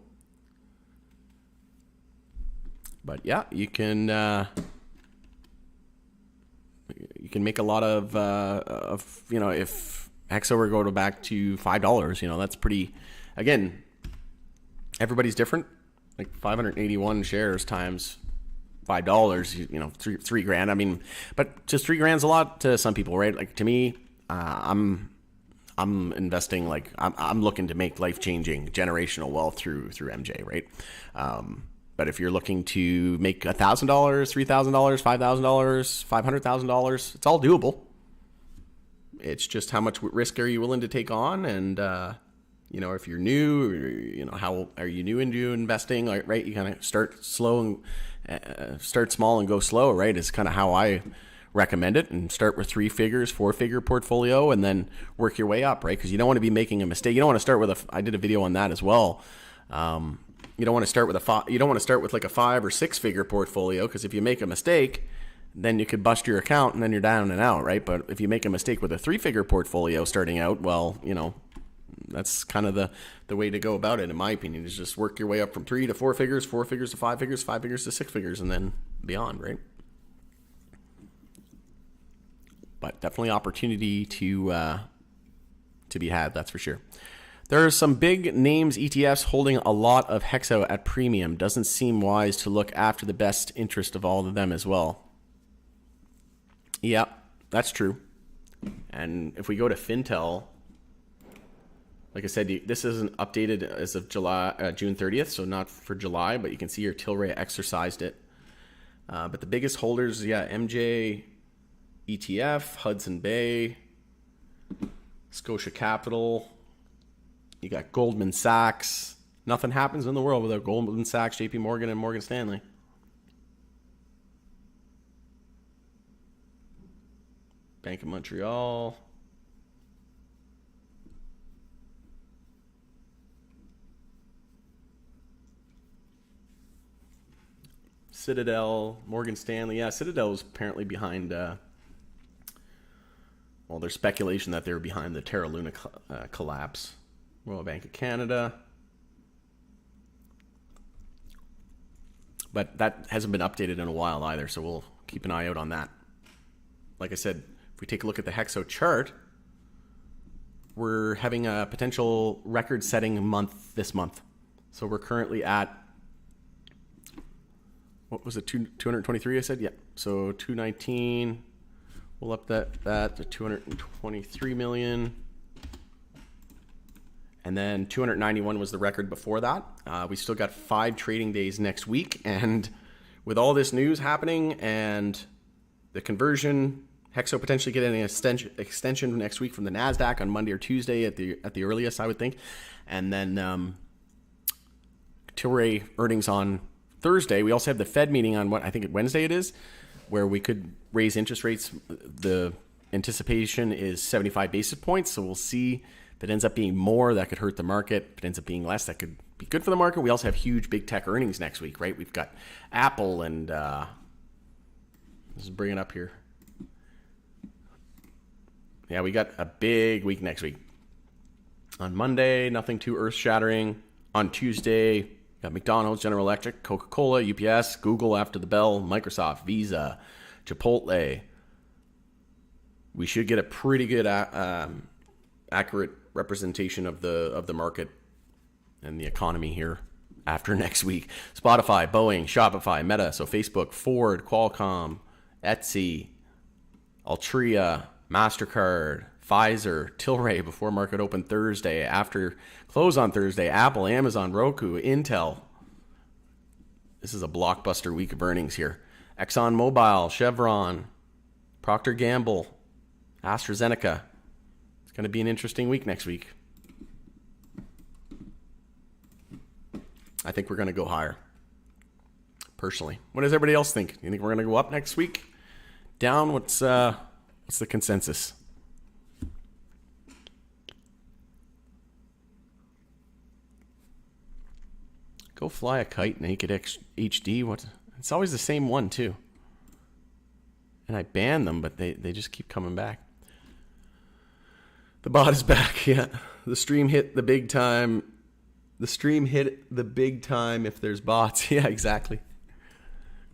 Speaker 1: But yeah, you can make a lot of if HEXO were to go back to $5, that's pretty. Again, everybody's different. Like 581 shares times $5, three grand. I mean, but just $3 is a lot to some people, right? Like to me, I'm investing, like I'm looking to make life-changing generational wealth through MJ, right? But if you're looking to make $1,000, $3,000, $5,000, $500,000, it's all doable. It's just how much risk are you willing to take on, and if you're new, how are you new into investing? Like, right, you kind of start slow and start small and go slow, right? Is kind of how I recommend it, and start with 3-figures, 4-figure portfolio, and then work your way up, right? Because you don't want to be making a mistake. You don't want to start with I did a video on that as well. You don't want to start with like a 5 or 6-figure portfolio, because if you make a mistake, then you could bust your account and then you're down and out, right? But if you make a mistake with a 3-figure portfolio starting out, well, that's kind of the way to go about it, in my opinion, is just work your way up from 3 to 4 figures, 4 figures to 5 figures, 5 figures to 6 figures, and then beyond, right? But definitely opportunity to be had, that's for sure. There are some big names ETFs holding a lot of HEXO at premium. Doesn't seem wise to look after the best interest of all of them as well. Yeah, that's true. And if we go to Fintel, like I said, this isn't updated as of June 30th, so not for July, but you can see here Tilray exercised it. But the biggest holders, MJ ETF, Hudson Bay, Scotia Capital. You got Goldman Sachs. Nothing happens in the world without Goldman Sachs, JP Morgan, and Morgan Stanley. Bank of Montreal. Citadel, Morgan Stanley. Yeah, Citadel is apparently behind, there's speculation that they were behind the Terra Luna collapse. Royal Bank of Canada. But that hasn't been updated in a while either, so we'll keep an eye out on that. Like I said, if we take a look at the HEXO chart, we're having a potential record-setting month this month. So we're currently at, what was it, 223 I said? Yeah, so 219, we'll up that to 223 million. And then 291 was the record before that. We still got 5 trading days next week. And with all this news happening and the conversion, HEXO potentially getting an extension next week from the Nasdaq on Monday or Tuesday at the earliest, I would think. And then Tilray earnings on Thursday. We also have the Fed meeting on Wednesday it is, where we could raise interest rates. The anticipation is 75 basis points. So we'll see if it ends up being more, that could hurt the market. If it ends up being less, that could be good for the market. We also have huge big tech earnings next week, right? We've got Apple and this is bringing up here. Yeah, we got a big week next week. On Monday, nothing too earth-shattering. On Tuesday, got McDonald's, General Electric, Coca-Cola, UPS, Google after the bell, Microsoft, Visa, Chipotle. We should get a pretty good accurate representation of the market and the economy here after next week. Spotify, Boeing, Shopify, Meta, so Facebook, Ford, Qualcomm, Etsy, Altria, MasterCard, Pfizer, Tilray before market open Thursday, after close on Thursday, Apple, Amazon, Roku, Intel. This is a blockbuster week of earnings here. ExxonMobil, Chevron, Procter & Gamble, AstraZeneca. It's going to be an interesting week next week. I think we're going to go higher, personally. What does everybody else think? You think we're going to go up next week? Down? What's the consensus? Go fly a kite, Naked HD. What? It's always the same one too. And I banned them, but they just keep coming back. The bot is back. Yeah, the stream hit the big time. The stream hit the big time if there's bots. Yeah, exactly.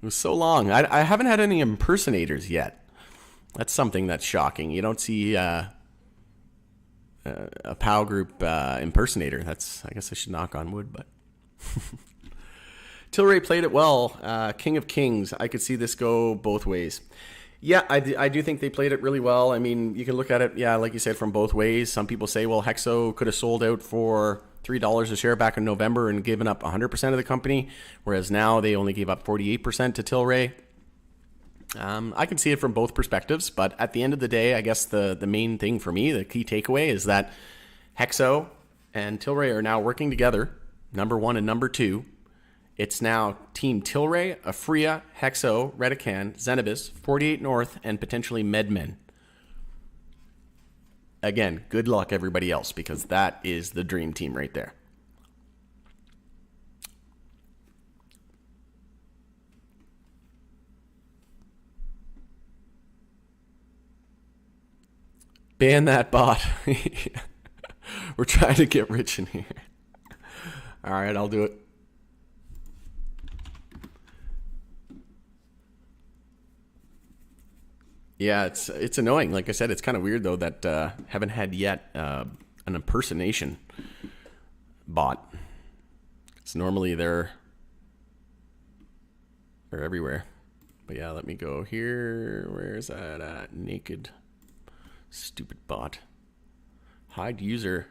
Speaker 1: It was so long. I haven't had any impersonators yet. That's something that's shocking. You don't see a POW group impersonator. I guess I should knock on wood, but Tilray played it well. King of Kings. I could see this go both ways. Yeah, I do think they played it really well. I mean, you can look at it, yeah, like you said, from both ways. Some people say, well, HEXO could have sold out for $3 a share back in November and given up 100% of the company, whereas now they only gave up 48% to Tilray. I can see it from both perspectives, but at the end of the day, I guess the main thing for me, the key takeaway, is that HEXO and Tilray are now working together, number one and number two. It's now Team Tilray, Afria, HEXO, Redecan, Zenabis, 48 North, and potentially MedMen. Again, good luck everybody else, because that is the dream team right there. Ban that bot. We're trying to get rich in here. All right, I'll do it. Yeah, it's annoying. Like I said, it's kind of weird, though, that haven't had yet an impersonation bot. It's normally they're everywhere. But yeah, let me go here. Where's that at? Naked. Stupid bot. Hide user.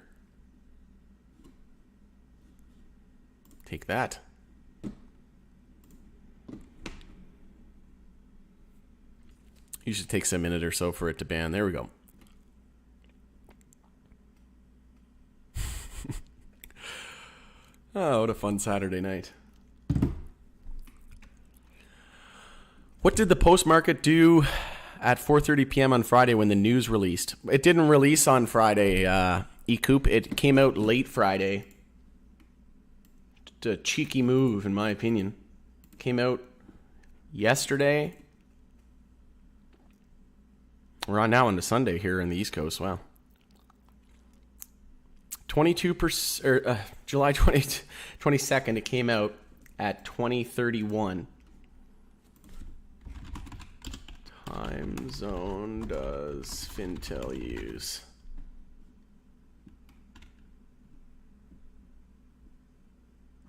Speaker 1: Take that. Usually takes a minute or so for it to ban. There we go. Oh, what a fun Saturday night. What did the post-market do at 4:30 p.m. on Friday when the news released? It didn't release on Friday, eCoop. It came out late Friday. It's a cheeky move, in my opinion. Came out yesterday. We're on now into Sunday here in the East Coast. Wow. 22%, or July 22nd, it came out at 20:31. Time zone does Fintel use?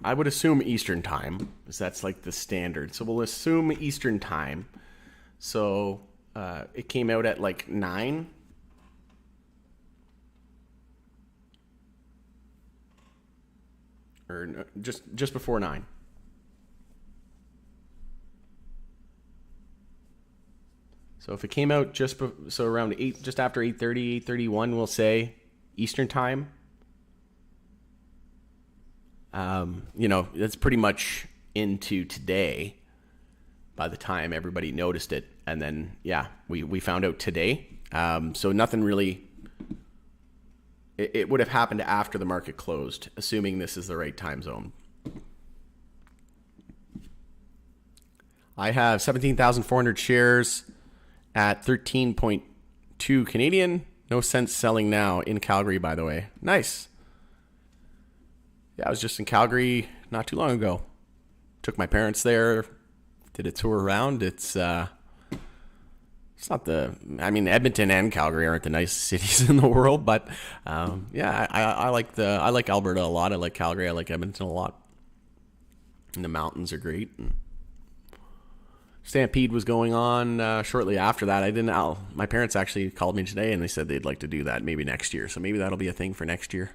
Speaker 1: I would assume Eastern time, because that's like the standard. So we'll assume Eastern time. So it came out at like 9. Or no, just before 9. So if it came out so around 8, just after 8:30, 8:31, we'll say Eastern time. That's pretty much into today by the time everybody noticed it. And then, yeah, we found out today So nothing really, it would have happened after the market closed, assuming this is the right time zone. I have 17,400 shares at 13.2 Canadian. No sense selling now in Calgary, by the way. Nice. Yeah, I was just in Calgary not too long ago. Took my parents there, did a tour around. It's not Edmonton and Calgary aren't the nicest cities in the world, but yeah, I like Alberta a lot. I like Calgary. I like Edmonton a lot. And the mountains are great. And Stampede was going on shortly after that. My parents actually called me today and they said they'd like to do that maybe next year. So maybe that'll be a thing for next year.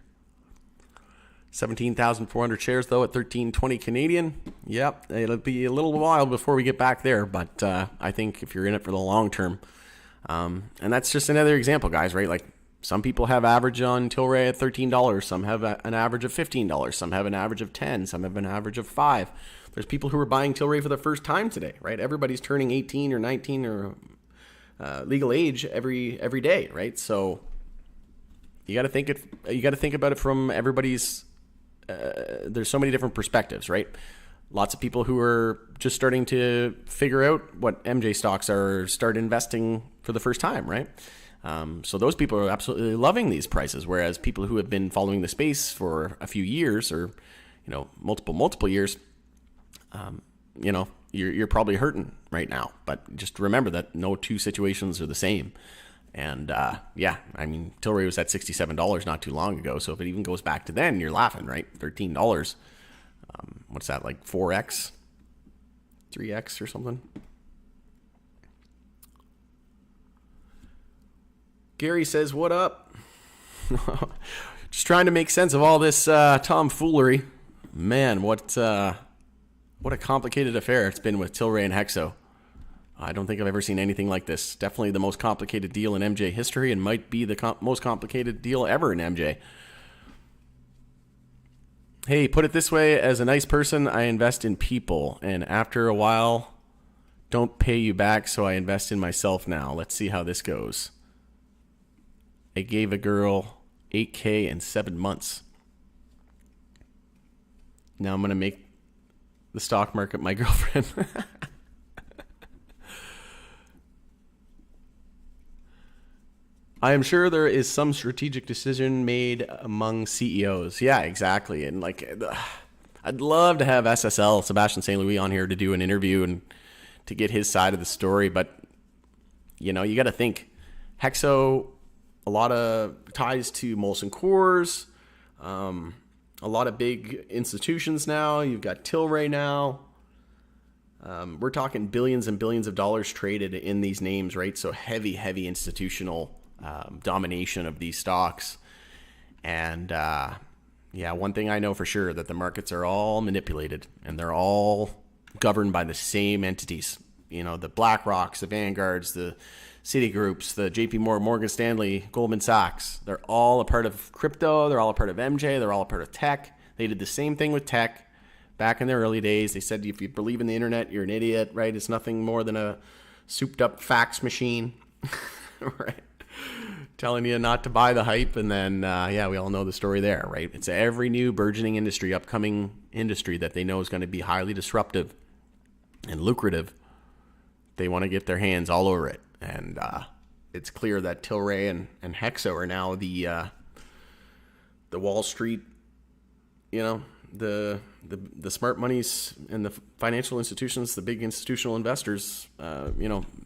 Speaker 1: 17,400 shares though at 13.20 Canadian. Yep, it'll be a little while before we get back there, but I think if you're in it for the long term, and that's just another example, guys, right? Like some people have average on Tilray at $13, some have an average of $15, some have an average of 10, some have an average of 5. There's people who are buying Tilray for the first time today, right? Everybody's turning 18 or 19 or legal age every day, right? So you got to think about it from everybody's. There's so many different perspectives, right? Lots of people who are just starting to figure out what MJ stocks are, start investing for the first time, right? So those people are absolutely loving these prices, whereas people who have been following the space for a few years or multiple years, you're probably hurting right now. But just remember that no two situations are the same. And Tilray was at $67 not too long ago. So if it even goes back to then, you're laughing, right? $13. What's that, like 4x, 3x or something? Gary says, "What up?" Just trying to make sense of all this tomfoolery. Man, what a complicated affair it's been with Tilray and HEXO. I don't think I've ever seen anything like this. Definitely the most complicated deal in MJ history and might be the most complicated deal ever in MJ. Hey, put it this way, as a nice person, I invest in people, and after a while, don't pay you back, so I invest in myself now. Let's see how this goes. I gave a girl $8K in 7 months. Now I'm going to make the stock market my girlfriend. I am sure there is some strategic decision made among CEOs. Yeah, exactly. And I'd love to have SSL, Sebastian St. Louis, on here to do an interview and to get his side of the story. But, you got to think. HEXO, a lot of ties to Molson Coors, a lot of big institutions now. You've got Tilray now. We're talking billions and billions of dollars traded in these names, right? So heavy institutional domination of these stocks. And one thing I know for sure, that the markets are all manipulated and they're all governed by the same entities. The BlackRocks, the Vanguards, the Citigroups, the JP Morgan Stanley, Goldman Sachs. They're all a part of crypto. They're all a part of MJ. They're all a part of tech. They did the same thing with tech back in their early days. They said, if you believe in the internet, you're an idiot, right? It's nothing more than a souped up fax machine, right? Telling you not to buy the hype. And then, we all know the story there, right? It's every new burgeoning industry, upcoming industry that they know is going to be highly disruptive and lucrative. They want to get their hands all over it. And it's clear that Tilray and HEXO are now the Wall Street, the smart monies and the financial institutions, the big institutional investors,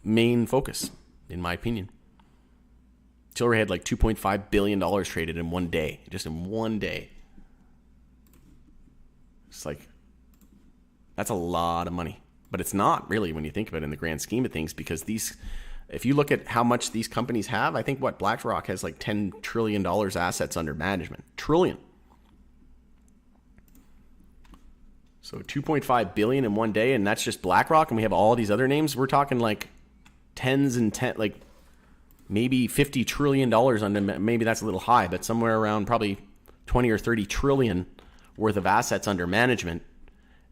Speaker 1: main focus, in my opinion. Tilray had like $2.5 billion traded in one day, just in one day. It's like, that's a lot of money. But it's not really when you think about it in the grand scheme of things, because if you look at how much these companies have, I think BlackRock has like $10 trillion assets under management. Trillion. So 2.5 billion in one day, and that's just BlackRock, and we have all these other names. We're talking like maybe $50 trillion under, maybe that's a little high, but somewhere around probably 20 or 30 trillion worth of assets under management.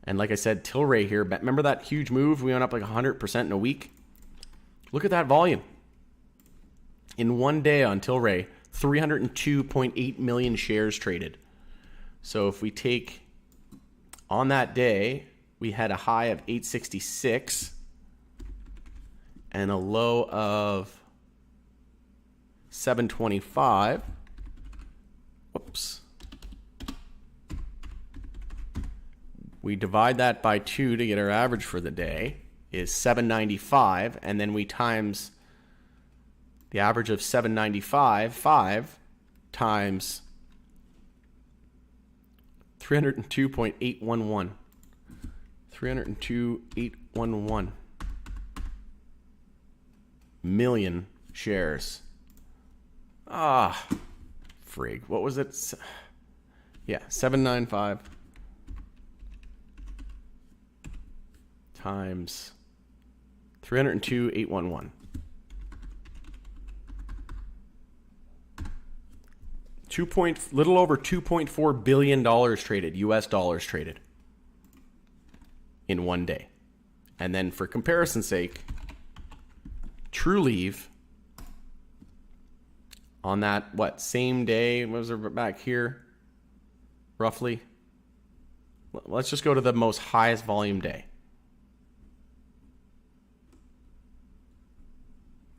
Speaker 1: And like I said, Tilray here, remember that huge move? We went up like 100% in a week. Look at that volume. In one day on Tilray, 302.8 million shares traded. So if we take on that day, we had a high of 866 and a low of 725. Whoops. We divide that by 2 to get our average for the day is 795, and then we times the average of 795, 5 times 302.811. 302.811 million shares. Frig. What was it? Yeah, 795 times 302.811. Little over $2.4 billion traded, US dollars traded in one day. And then for comparison's sake, TrueLeave on that, same day, what was it back here, roughly? Let's just go to the most highest volume day.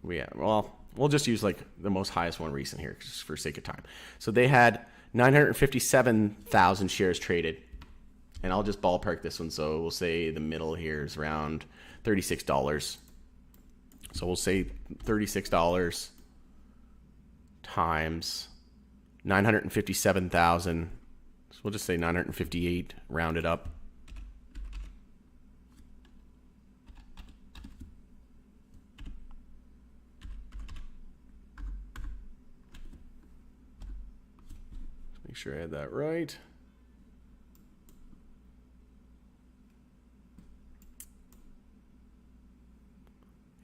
Speaker 1: We'll just use like the most highest one recent here, just for sake of time. So they had 957,000 shares traded, and I'll just ballpark this one. So we'll say the middle here is around $36. So we'll say $36 times 957,000. So we'll just say 958, round it up. Make sure I had that right.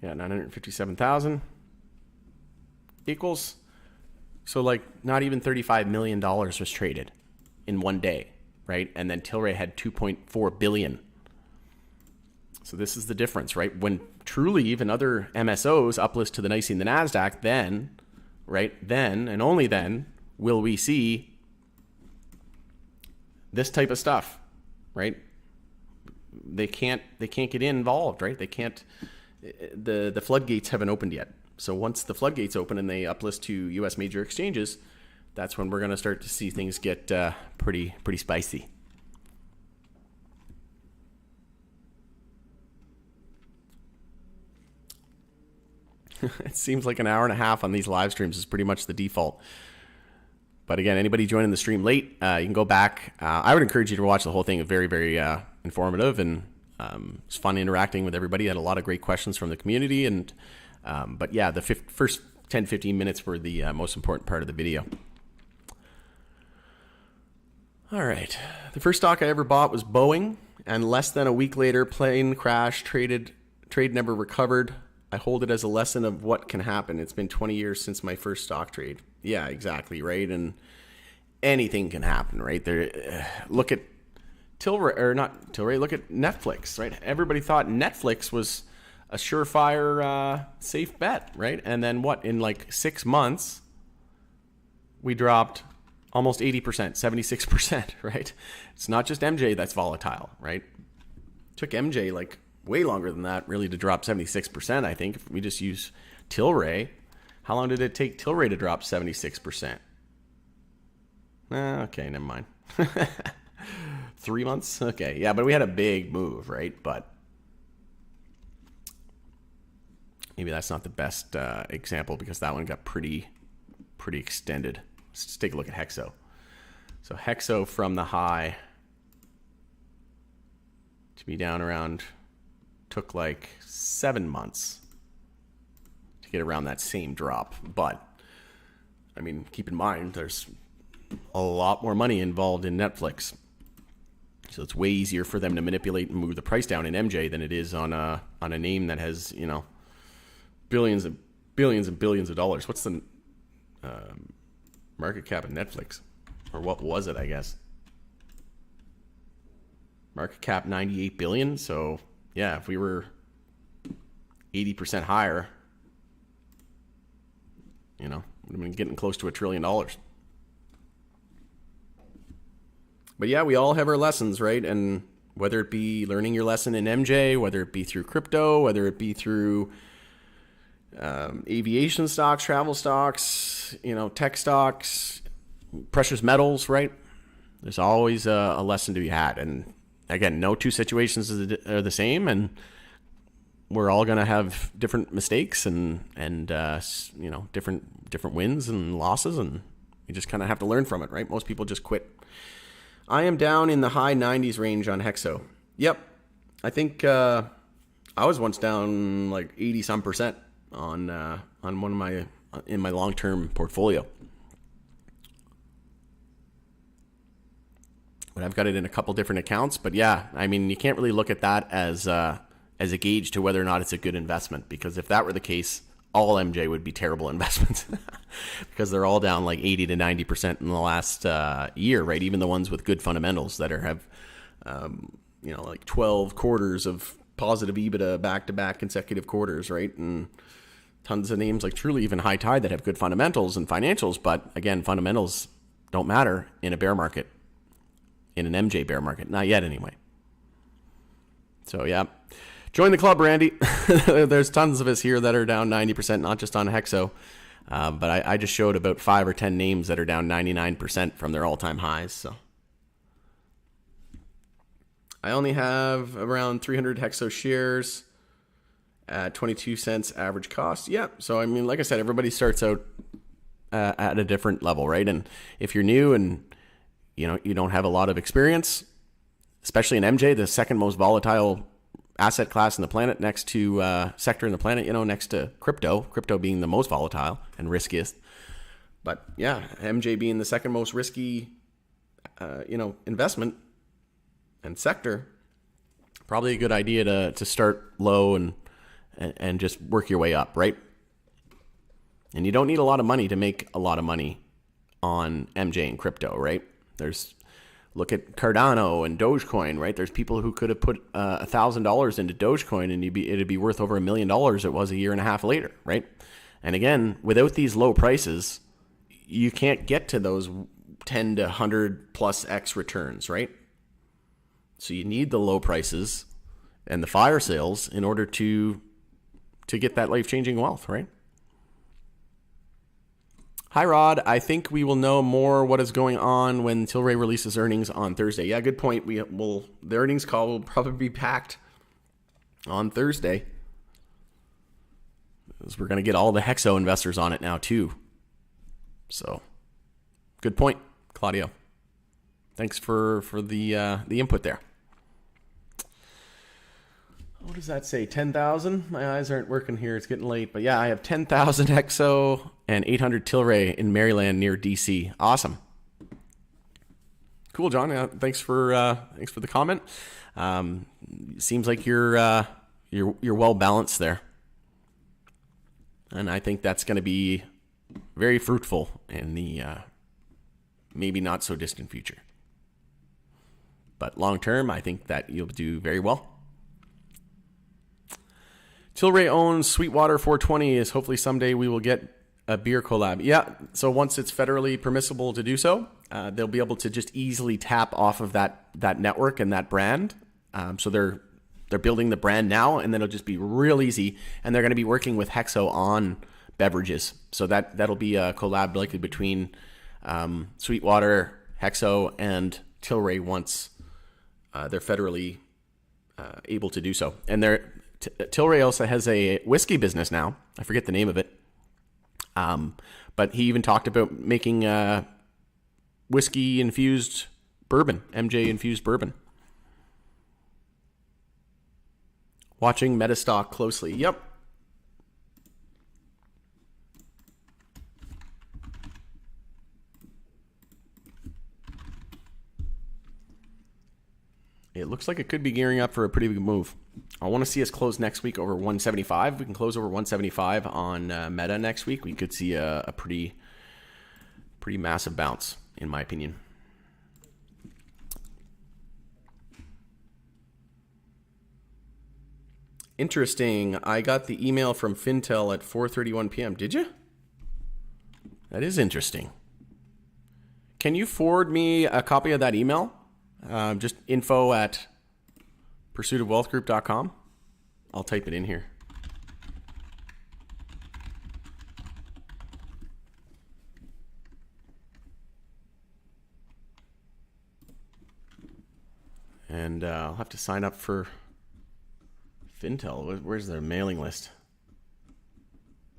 Speaker 1: Yeah, 957,000 equals, so like not even $35 million was traded in one day, right? And then Tilray had 2.4 billion. So this is the difference, right? When TrueLeave and other MSOs uplist to the NYSE and the Nasdaq, then, right, then and only then will we see this type of stuff, right? They can't get involved, right? They can't. The floodgates haven't opened yet. So once the floodgates open and they uplist to U.S. major exchanges, that's when we're going to start to see things get pretty spicy. It seems like an hour and a half on these live streams is pretty much the default. But again, anybody joining the stream late, you can go back. I would encourage you to watch the whole thing. It's very, very informative, and it's fun interacting with everybody. I had a lot of great questions from the community. But yeah, the first 10, 15 minutes were the most important part of the video. All right. The first stock I ever bought was Boeing, and less than a week later, plane crash, trade never recovered. I hold it as a lesson of what can happen. It's been 20 years since my first stock trade. Yeah, exactly, right? And anything can happen, right? Look at Tilray, or not Tilray, look at Netflix, right? Everybody thought Netflix was a surefire, safe bet, right? And then what? In like 6 months, we dropped almost 80%, 76%, right? It's not just MJ that's volatile, right? It took MJ like way longer than that really to drop 76%, I think. If we just use Tilray, how long did it take Tilray to drop 76%? Okay, never mind. 3 months? Okay, yeah, but we had a big move, right? But maybe that's not the best example, because that one got pretty extended. Let's just take a look at HEXO. So HEXO from the high to be down around, took like 7 months to get around that same drop. But I mean, keep in mind, there's a lot more money involved in Netflix. So it's way easier for them to manipulate and move the price down in MJ than it is on a name that has, billions and billions and billions of dollars. What's the market cap of Netflix? Or what was it, I guess? Market cap 98 billion. So yeah, if we were 80% higher, Would have been getting close to $1 trillion. But yeah, we all have our lessons, right? And whether it be learning your lesson in MJ, whether it be through crypto, whether it be through aviation stocks, travel stocks, tech stocks, precious metals, right? There's always a lesson to be had. And again, no two situations are the same, and we're all going to have different mistakes and different wins and losses, and you just kind of have to learn from it, right? Most people just quit. I am down in the high 90s range on HEXO. Yep. I think I was once down like 80 some percent on one of my in my long-term portfolio. But I've got it in a couple different accounts. But yeah, I mean, you can't really look at that as a gauge to whether or not it's a good investment, because if that were the case, all MJ would be terrible investments because they're all down like 80 to 90% in the last year, right? Even the ones with good fundamentals that have like 12 quarters of positive EBITDA back-to-back consecutive quarters, right? And tons of names like Truly, even High Tide, that have good fundamentals and financials. But again, fundamentals don't matter in a bear market, in an MJ bear market. Not yet, anyway. So, yeah. Join the club, Randy. There's tons of us here that are down 90%, not just on HEXO. But I just showed about 5 or 10 names that are down 99% from their all-time highs. So I only have around 300 HEXO shares at 22 cents average cost. Yeah. So, I mean, like I said, everybody starts out at a different level, right? And if you're new and you don't have a lot of experience, especially in MJ, the second most volatile asset class in the planet, next to sector in the planet, next to crypto being the most volatile and riskiest. But yeah, MJ being the second most risky, investment and sector, probably a good idea to start low and just work your way up, right? And you don't need a lot of money to make a lot of money on MJ and crypto, right? Look at Cardano and Dogecoin, right? There's people who could have put $1,000 into Dogecoin and it'd be worth over $1 million. It was a year and a half later, right? And again, without these low prices, you can't get to those 10 to 100 plus X returns, right? So you need the low prices and the fire sales in order to get that life-changing wealth, right? Hi, Rod. I think we will know more what is going on when Tilray releases earnings on Thursday. Yeah, good point. The earnings call will probably be packed on Thursday, because we're going to get all the HEXO investors on it now too. So, good point, Claudio. Thanks for the input there. What does that say? 10,000? My eyes aren't working here. It's getting late. But yeah, I have 10,000 HEXO and 800 Tilray in Maryland near DC. Awesome. Cool, John. Thanks for the comment. Seems like you're well balanced there, and I think that's going to be very fruitful in the maybe not so distant future. But long term, I think that you'll do very well. Tilray owns Sweetwater 420. Is hopefully someday we will get a beer collab. Yeah, so once it's federally permissible to do so, they'll be able to just easily tap off of that network and that brand. So they're building the brand now, and then it'll just be real easy. And they're going to be working with HEXO on beverages. So that'll be a collab likely between Sweetwater, HEXO, and Tilray once they're federally able to do so. And Tilray also has a whiskey business now. I forget the name of it. But he even talked about making whiskey-infused bourbon, MJ-infused bourbon. Watching Metastock closely. Yep. It looks like it could be gearing up for a pretty big move. I want to see us close next week over 175. If we can close over 175 on Meta next week, we could see a pretty massive bounce, in my opinion. Interesting. I got the email from Fintel at 4:31 p.m. Did you? That is interesting. Can you forward me a copy of that email? Just info@pursuitofwealthgroup.com. I'll type it in here. And I'll have to sign up for Fintel. Where's their mailing list?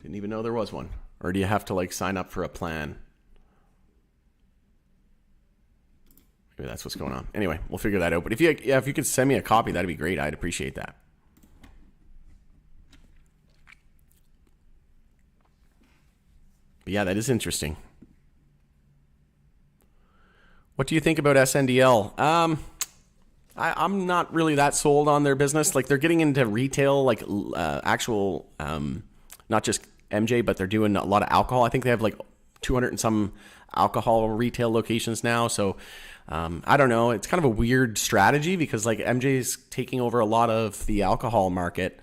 Speaker 1: Didn't even know there was one. Or do you have to like sign up for a plan? Maybe that's what's going on. Anyway, we'll figure that out. But if you could send me a copy, that'd be great. I'd appreciate that. But yeah, that is interesting. What do you think about SNDL? I'm not really that sold on their business. Like they're getting into retail, like actual, not just MJ, but they're doing a lot of alcohol. I think they have like 200 and some alcohol retail locations now. So I don't know. It's kind of a weird strategy because like MJ's taking over a lot of the alcohol market,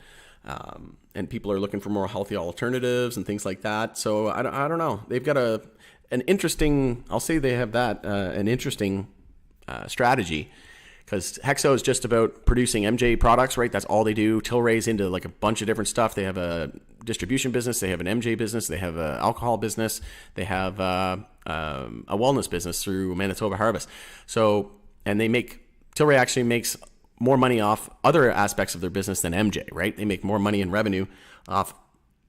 Speaker 1: and people are looking for more healthy alternatives and things like that. So I don't know. They've got an interesting, I'll say they have that, an interesting strategy. Because HEXO is just about producing MJ products, right? That's all they do. Tilray's into like a bunch of different stuff. They have a distribution business. They have an MJ business. They have an alcohol business. They have a wellness business through Manitoba Harvest. So, and Tilray actually makes more money off other aspects of their business than MJ, right? They make more money in revenue off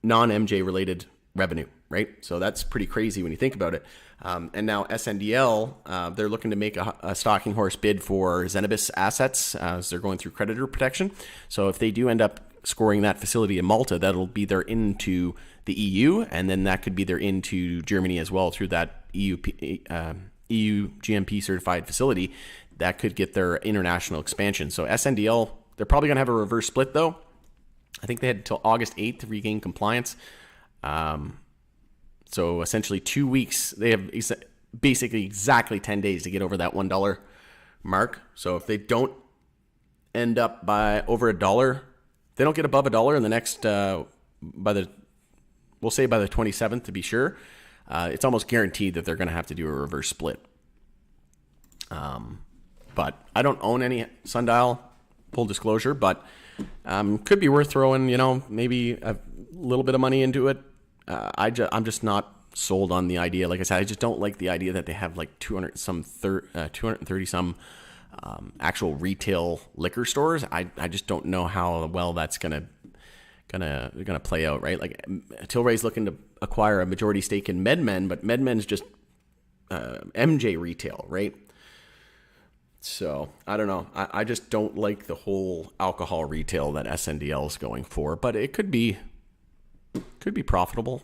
Speaker 1: non-MJ related revenue, right? So that's pretty crazy when you think about it. And now SNDL, they're looking to make a stalking horse bid for Zenabis assets as they're going through creditor protection. So if they do end up scoring that facility in Malta, that'll be their into the EU, and then that could be their into Germany as well through that EU GMP certified facility. That could get their international expansion. So SNDL, they're probably going to have a reverse split though. I think they had until August 8th to regain compliance. So essentially 2 weeks, they have basically exactly 10 days to get over that $1 mark. So if they don't end up by over $1, they don't get above $1 in the next, we'll say by the 27th to be sure, it's almost guaranteed that they're going to have to do a reverse split. But I don't own any Sundial, full disclosure, but could be worth throwing, maybe a little bit of money into it. I'm just not sold on the idea. Like I said, I just don't like the idea that they have like 230 some actual retail liquor stores. I just don't know how well that's gonna play out, right? Like Tilray's looking to acquire a majority stake in MedMen, but MedMen's just MJ retail, right? So I don't know. I just don't like the whole alcohol retail that SNDL is going for, but it could be profitable.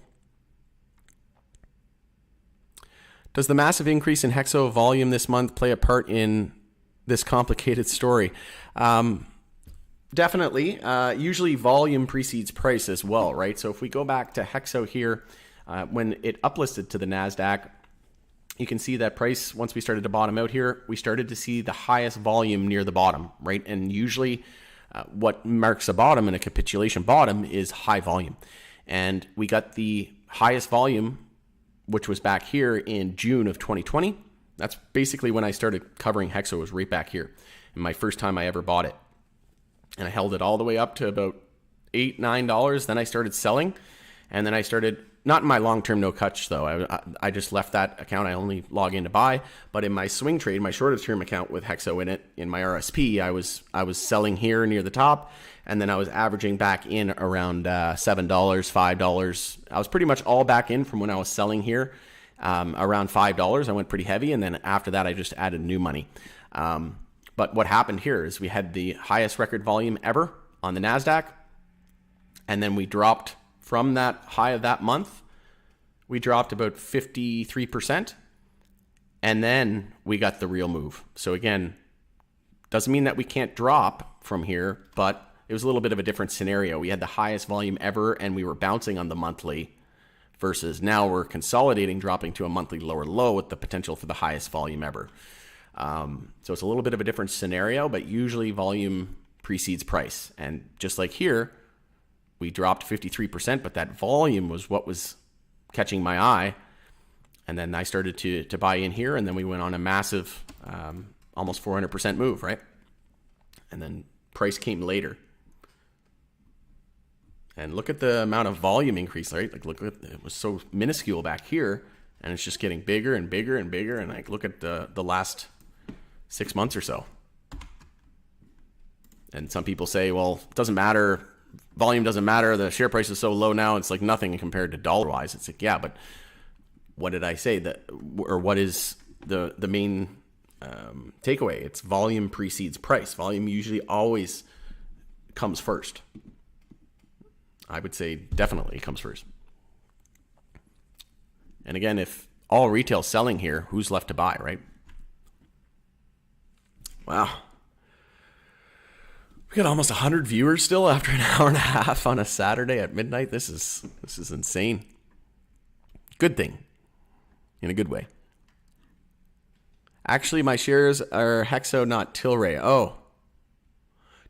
Speaker 1: Does the massive increase in HEXO volume this month play a part in this complicated story? Definitely. Usually volume precedes price as well, right? So if we go back to HEXO here, when it uplisted to the Nasdaq, you can see that price, once we started to bottom out here, we started to see the highest volume near the bottom, right? And usually what marks a bottom and a capitulation bottom is high volume. And we got the highest volume, which was back here in June of 2020. That's basically when I started covering HEXO, was right back here. And my first time I ever bought it. And I held it all the way up to about $8, $9. Then I started selling. And then I started, not in my long-term no-cuts though. I just left that account. I only log in to buy. But in my swing trade, my shorter-term account with HEXO in it, in my RSP, I was selling here near the top. And then I was averaging back in around $7, $5. I was pretty much all back in from when I was selling here, around $5. I went pretty heavy. And then after that, I just added new money. But what happened here is we had the highest record volume ever on the Nasdaq. And then we dropped from that high of that month. We dropped about 53%. And then we got the real move. So again, doesn't mean that we can't drop from here, but it was a little bit of a different scenario. We had the highest volume ever, and we were bouncing on the monthly, versus now we're consolidating, dropping to a monthly lower low with the potential for the highest volume ever. So it's a little bit of a different scenario, but usually volume precedes price. And just like here, we dropped 53%, but that volume was what was catching my eye. And then I started to buy in here, and then we went on a massive, almost 400% move, right? And then price came later. And look at the amount of volume increase, right? Like, look at it was so minuscule back here, and it's just getting bigger and bigger and bigger. And like, look at the last 6 months or so. And some people say, well, it doesn't matter. Volume doesn't matter. The share price is so low now. It's like nothing compared to dollar-wise. It's like, yeah, but what did I say? What is the main takeaway? It's volume precedes price. Volume usually always comes first. I would say definitely comes first. And again, if all retail selling here, who's left to buy, right? Wow. We got almost 100 viewers still after an hour and a half on a Saturday at midnight. This is insane. Good thing. In a good way. Actually, my shares are HEXO, not Tilray. Oh.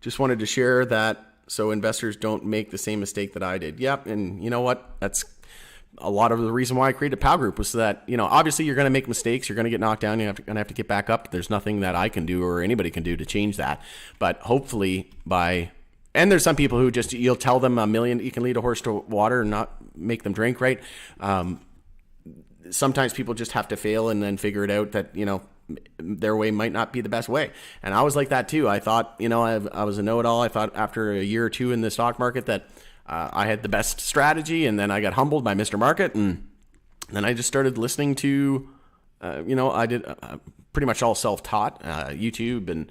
Speaker 1: Just wanted to share that so investors don't make the same mistake that I did. Yep, and you know what? That's a lot of the reason why I created a PAL group was so that, obviously you're going to make mistakes. You're going to get knocked down. You're going to have to get back up. There's nothing that I can do or anybody can do to change that. But hopefully and there's some people who just, you'll tell them you can lead a horse to water and not make them drink, right? Sometimes people just have to fail and then figure it out that, their way might not be the best way. And I was like that too. I thought, I was a know-it-all. I thought after a year or two in the stock market that I had the best strategy, and then I got humbled by Mr. Market, and then I just started listening to, I did pretty much all self-taught, YouTube, and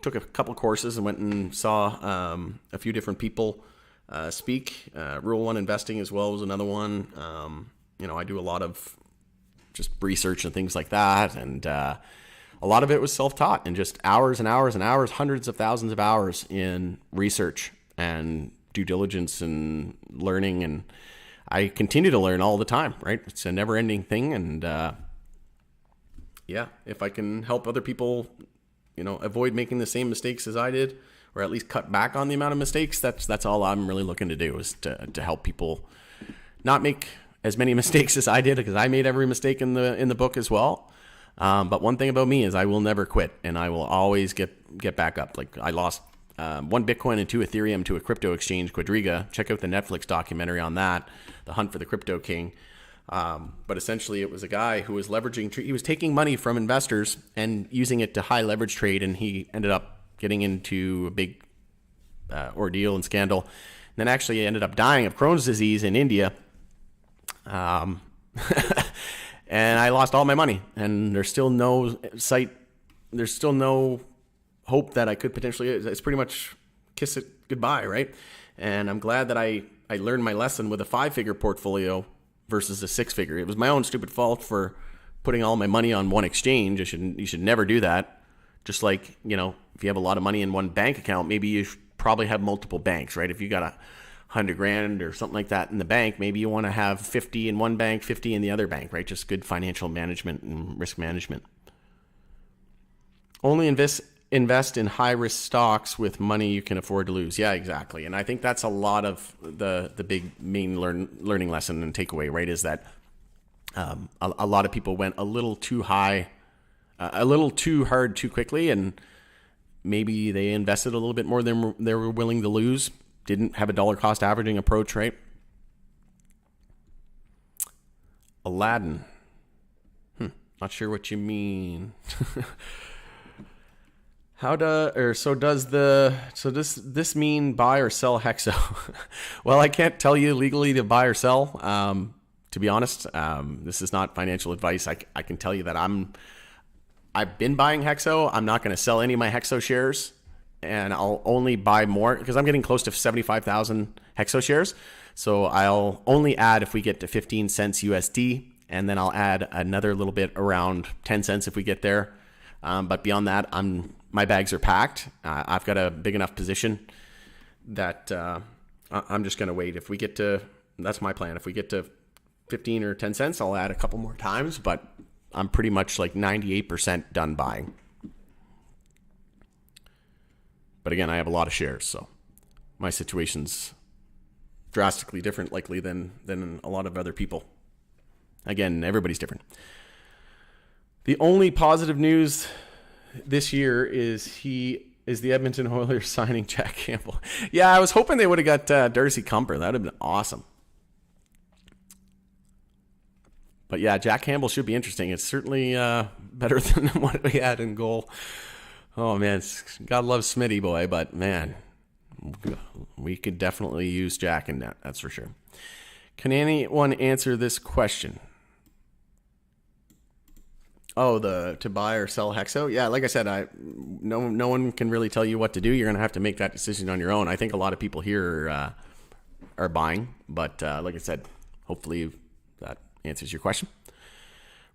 Speaker 1: took a couple courses and went and saw a few different people speak. Rule 1 investing as well was another one. I do a lot of just research and things like that, and a lot of it was self-taught and just hours and hours and hours, hundreds of thousands of hours in research and due diligence and learning, and I continue to learn all the time, right? It's a never-ending thing, and if I can help other people, avoid making the same mistakes as I did, or at least cut back on the amount of mistakes, that's all I'm really looking to do, is to help people not make as many mistakes as I did, because I made every mistake in the book as well. But one thing about me is I will never quit, and I will always get back up. Like, I lost 1 Bitcoin and 2 Ethereum to a crypto exchange, Quadriga. Check out the Netflix documentary on that, The Hunt for the Crypto King. But essentially it was a guy who was he was taking money from investors and using it to high leverage trade, and he ended up getting into a big ordeal and scandal. And then actually ended up dying of Crohn's disease in India. And I lost all my money, and there's still no hope that I could potentially, it's pretty much kiss it goodbye, right? And I'm glad that I learned my lesson with a 5-figure portfolio versus a 6-figure. It was my own stupid fault for putting all my money on one exchange. You should never do that. Just like, if you have a lot of money in one bank account, maybe you should probably have multiple banks, right? If you got $100,000 or something like that in the bank, maybe you want to have 50 in one bank, 50 in the other bank, right? Just good financial management and risk management. Only invest in high risk stocks with money you can afford to lose. Yeah, exactly. And I think that's a lot of the big main learning lesson and takeaway, right? Is that a lot of people went a little too high, a little too hard too quickly, and maybe they invested a little bit more than they were willing to lose. Didn't have a dollar cost averaging approach, right? Aladdin. Not sure what you mean. Does this mean buy or sell HEXO? Well, I can't tell you legally to buy or sell. To be honest, this is not financial advice. I can tell you that I've been buying HEXO. I'm not going to sell any of my HEXO shares, and I'll only buy more because I'm getting close to 75,000 HEXO shares. So I'll only add if we get to 15 cents USD, and then I'll add another little bit around 10 cents if we get there. But beyond that, my bags are packed. I've got a big enough position that I'm just going to wait. If we get to, that's my plan. If we get to 15 or 10 cents, I'll add a couple more times, but I'm pretty much like 98% done buying. But again, I have a lot of shares, so my situation's drastically different likely than a lot of other people. Again, everybody's different. The only positive news this year is the Edmonton Oilers signing Jack Campbell. Yeah, I was hoping they would have got Darcy Kumper. That would have been awesome. But yeah, Jack Campbell should be interesting. It's certainly better than what we had in goal. Oh, man, God loves Smitty boy, but man, we could definitely use Jack in that. That's for sure. Can anyone answer this question? Oh, to buy or sell HEXO? Yeah, like I said, no one can really tell you what to do. You're going to have to make that decision on your own. I think a lot of people here are buying, but like I said, hopefully that answers your question.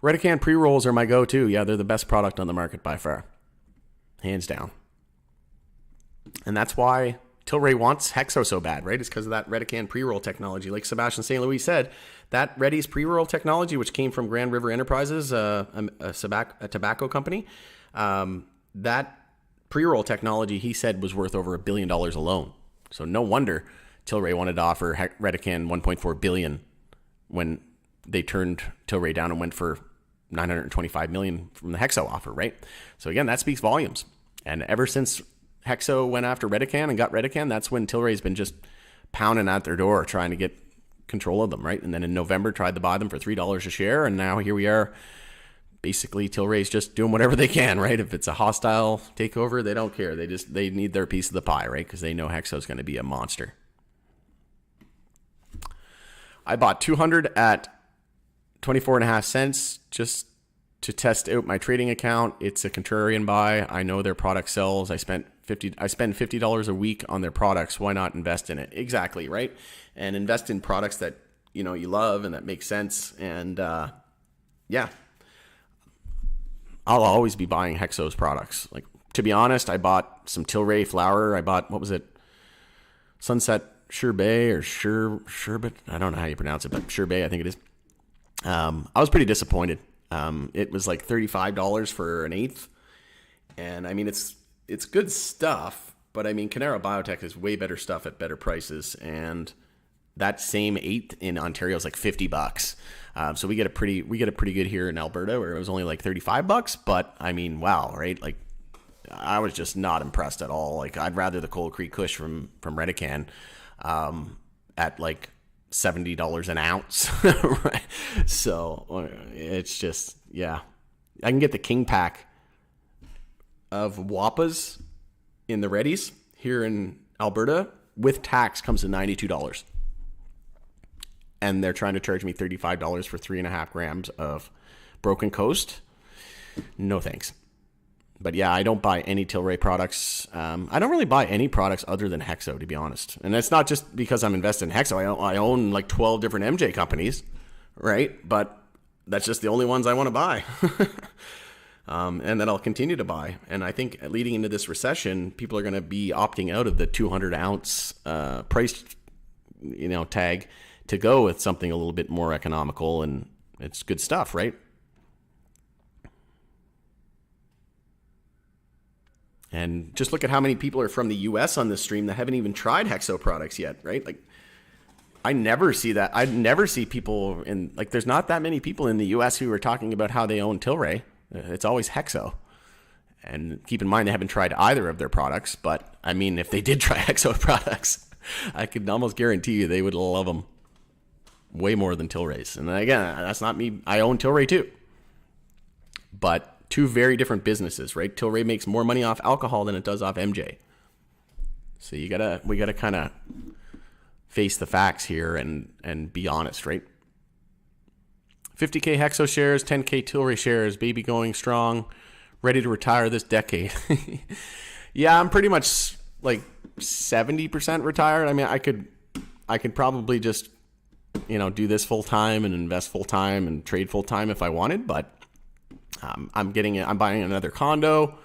Speaker 1: Redecan pre-rolls are my go-to. Yeah, they're the best product on the market by far. Hands down. And that's why Tilray wants HEXO so bad, right? It's because of that Redecan pre-roll technology. Like Sebastian St. Louis said, that Reddy's pre-roll technology, which came from Grand River Enterprises, a tobacco company, that pre-roll technology, he said, was worth over $1 billion alone. So no wonder Tilray wanted to offer Redecan $1.4 billion when they turned Tilray down and went for $925 million from the HEXO offer, right? So again, that speaks volumes. And ever since HEXO went after Redecan and got Redecan, that's when Tilray's been just pounding at their door trying to get control of them, right? And then in November tried to buy them for $3 a share, and now here we are. Basically, Tilray's just doing whatever they can, right? If it's a hostile takeover, they don't care. They need their piece of the pie, right? Because they know HEXO's going to be a monster. I bought 200 at 24.5 cents just to test out my trading account. It's a contrarian buy. I know their product sells. I spend $50 a week on their products. Why not invest in it? Exactly, right? And invest in products that you love and that make sense. And yeah, I'll always be buying HEXO's products. Like, to be honest, I bought some Tilray flour. I bought, what was it? Sunset Sherbet or Sherbet. I don't know how you pronounce it, but Sherbet, I think it is. I was pretty disappointed. It was like $35 for an eighth. And I mean, it's good stuff, but I mean, Cannara Biotech is way better stuff at better prices. And that same eighth in Ontario is like $50. So we get a pretty good here in Alberta where it was only like $35, but I mean, wow, right? Like, I was just not impressed at all. Like, I'd rather the Cold Creek Kush from Redecan, at like $70 an ounce, right? So it's just, yeah. I can get the King Pack of Wappas in the Reddies here in Alberta with tax comes to $92. And they're trying to charge me $35 for 3.5 grams of Broken Coast. No thanks. But yeah, I don't buy any Tilray products. I don't really buy any products other than HEXO, to be honest. And that's not just because I'm invested in HEXO. I own like 12 different MJ companies, right? But that's just the only ones I want to buy. And that I'll continue to buy. And I think leading into this recession, people are going to be opting out of the 200-ounce price, tag to go with something a little bit more economical. And it's good stuff, right? And just look at how many people are from the U.S. on this stream that haven't even tried HEXO products yet, right? Like, I never see that. I never see people there's not that many people in the U.S. who are talking about how they own Tilray. It's always HEXO. And keep in mind, they haven't tried either of their products. But, I mean, if they did try HEXO products, I could almost guarantee you they would love them way more than Tilray's. And again, that's not me. I own Tilray too. But two very different businesses, right? Tilray makes more money off alcohol than it does off MJ. So we gotta kind of face the facts here and be honest, right? 50K HEXO shares, 10K Tilray shares, baby going strong, ready to retire this decade. Yeah, I'm pretty much like 70% retired. I mean, I could probably just, do this full time and invest full time and trade full time if I wanted, but I'm buying another condo.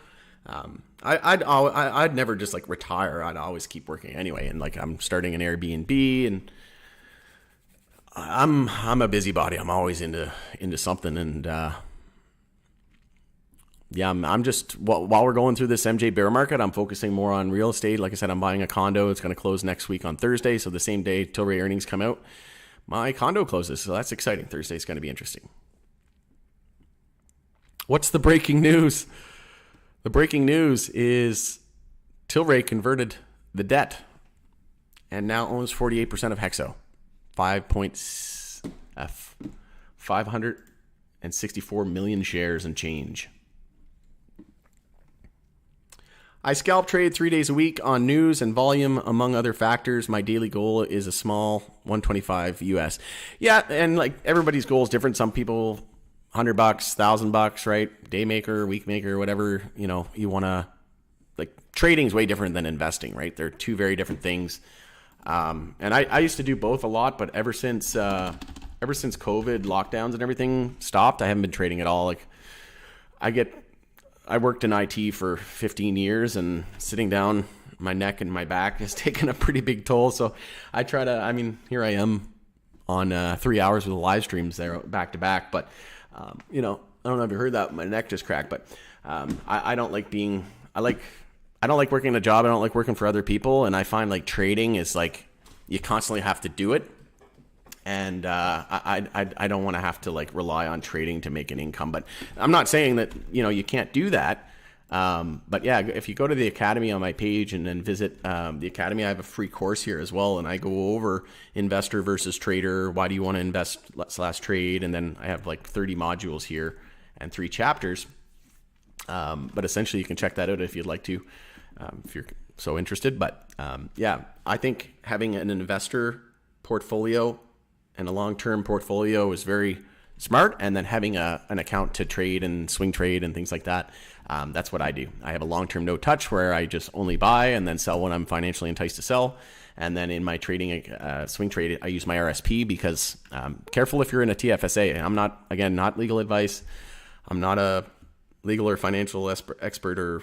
Speaker 1: I'd never just like retire. I'd always keep working anyway. And like, I'm starting an Airbnb and I'm a busybody. I'm always into something. And, yeah, I'm just, while we're going through this MJ bear market, I'm focusing more on real estate. Like I said, I'm buying a condo. It's going to close next week on Thursday. So the same day Tilray earnings come out. my condo closes. So that's exciting. Thursday's going to be interesting. What's the breaking news? The breaking news is Tilray converted the debt and now owns 48% of HEXO. 564 million shares and change. I scalp trade 3 days a week on news and volume, among other factors. My daily goal is a small 125 US. Yeah, and like everybody's goal is different. Some people $100, $1,000, right? Day maker, week maker, whatever, you want to, like, trading is way different than investing, right? They're two very different things. And I used to do both a lot, but ever since COVID lockdowns and everything stopped, I haven't been trading at all. Like, I worked in IT for 15 years, and sitting down, my neck and my back has taken a pretty big toll. So I try to, here I am on 3 hours with the live streams there back to back. But, I don't know if you heard that. My neck just cracked. But I don't like I don't like working a job. I don't like working for other people. And I find like trading is like you constantly have to do it. And I don't want to have to like rely on trading to make an income. But I'm not saying that, you can't do that. But yeah, if you go to the Academy on my page and then visit the Academy, I have a free course here as well. And I go over investor versus trader. Why do you want to invest / trade? And then I have like 30 modules here and 3 chapters. But essentially you can check that out if you'd like to, if you're so interested. But yeah, I think having an investor portfolio and a long-term portfolio is very smart. And then having an account to trade and swing trade and things like that. That's what I do. I have a long-term no touch where I just only buy and then sell when I'm financially enticed to sell. And then in my trading, swing trade, I use my RSP because careful if you're in a TFSA. I'm not, again, not legal advice. I'm not a legal or financial expert or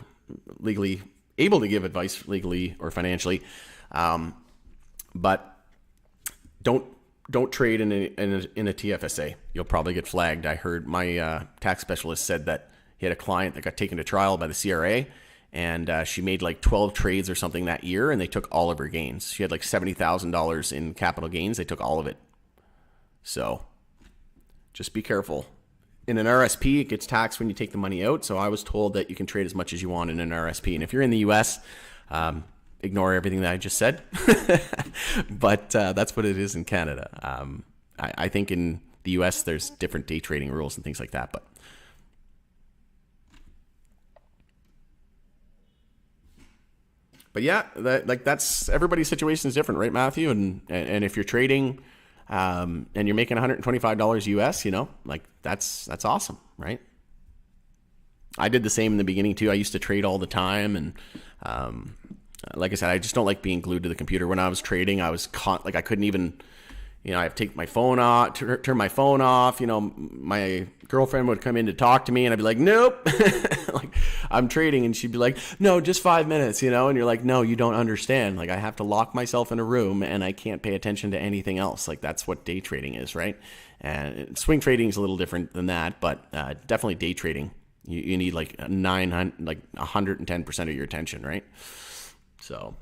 Speaker 1: legally able to give advice legally or financially. But don't trade in a TFSA. You'll probably get flagged. I heard my tax specialist said that he had a client that got taken to trial by the CRA, and she made like 12 trades or something that year, and they took all of her gains. She had like $70,000 in capital gains. They took all of it. So just be careful. In an RSP, it gets taxed when you take the money out. So I was told that you can trade as much as you want in an RSP. And if you're in the US, ignore everything that I just said. But that's what it is in Canada. I think in the US, there's different day trading rules and things like that. But yeah, that's everybody's situation is different, right, Matthew? And if you're trading and you're making $125 US, like that's awesome, right? I did the same in the beginning too. I used to trade all the time, and like I said, I just don't like being glued to the computer. When I was trading, I was I couldn't even, I have to take my phone off, turn my phone off. My girlfriend would come in to talk to me, and I'd be like, nope, like I'm trading, and she'd be like, no, just 5 minutes, and you're like, no, you don't understand. Like I have to lock myself in a room, and I can't pay attention to anything else. Like that's what day trading is, right? And swing trading is a little different than that, but definitely day trading. You need like 110% of your attention, right? So,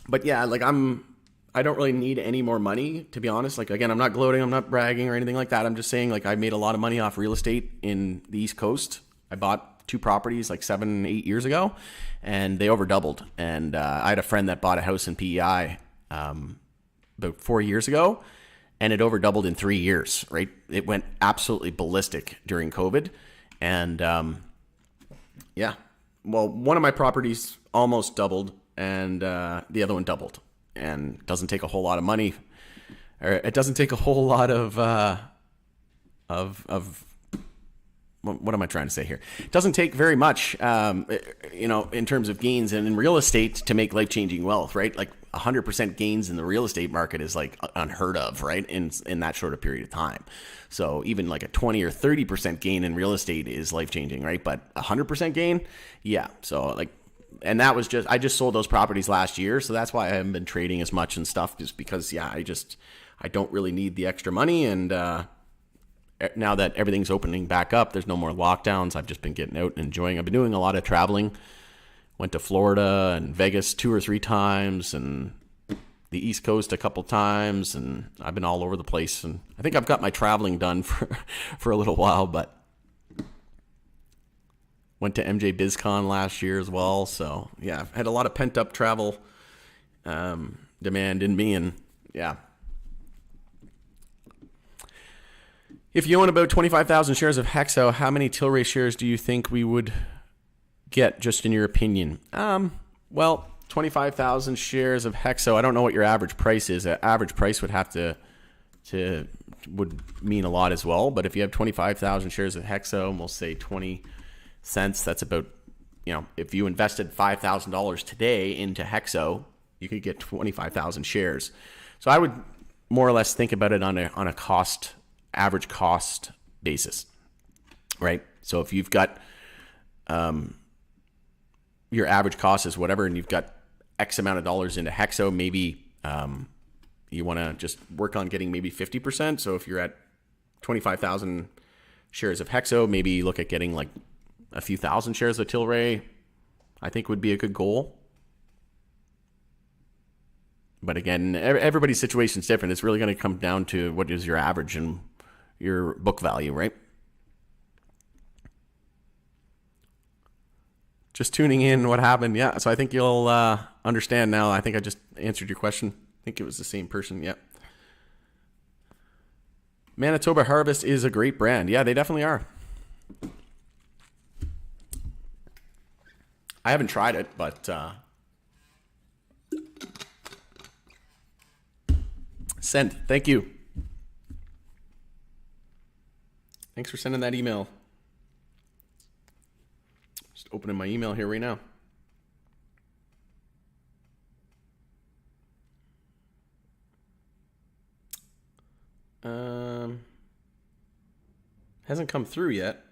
Speaker 1: but yeah, like I don't really need any more money, to be honest. Like, again, I'm not gloating, I'm not bragging or anything like that. I'm just saying, like, I made a lot of money off real estate in the East Coast. I bought 2 properties like 7-8 years ago, and they over doubled. And I had a friend that bought a house in PEI about 4 years ago, and it over doubled in 3 years, right? It went absolutely ballistic during COVID. And yeah, well, one of my properties almost doubled, and the other one doubled. And it doesn't take a whole lot of money, or it doesn't take a whole lot of what am I trying to say here? It doesn't take very much, in terms of gains and in real estate to make life-changing wealth, right? Like 100% gains in the real estate market is like unheard of, right? In that short a period of time. So even like a 20 or 30% gain in real estate is life-changing, right? But 100% gain, yeah. So like, and that was I just sold those properties last year. So that's why I haven't been trading as much and stuff, just because, yeah, I don't really need the extra money. And now that everything's opening back up, there's no more lockdowns. I've just been getting out and enjoying. I've been doing a lot of traveling. Went to Florida and Vegas 2 or 3 times, and the East Coast a couple times, and I've been all over the place. And I think I've got my traveling done for a little while, but went to MJ BizCon last year as well. So yeah, I've had a lot of pent up travel demand in me, and yeah. If you own about 25,000 shares of HEXO, how many Tilray shares do you think we would get, just in your opinion? Well, 25,000 shares of HEXO, I don't know what your average price is. Average price would have to would mean a lot as well. But if you have 25,000 shares of HEXO, and we'll say 20 cents, that's about, if you invested $5,000 today into HEXO, you could get 25,000 shares. So I would more or less think about it on a average cost basis, right? So if you've got your average cost is whatever, and you've got X amount of dollars into HEXO, maybe you want to just work on getting maybe 50%. So if you're at 25,000 shares of HEXO, maybe look at getting like a few thousand shares of Tilray, I think would be a good goal. But again, everybody's situation is different. It's really going to come down to what is your average and your book value, right? Just tuning in, what happened? Yeah, so I think you'll understand now. I think I just answered your question. I think it was the same person. Yeah. Manitoba Harvest is a great brand. Yeah, they definitely are. I haven't tried it, but sent. Thank you. Thanks for sending that email. Just opening my email here right now. Hasn't come through yet,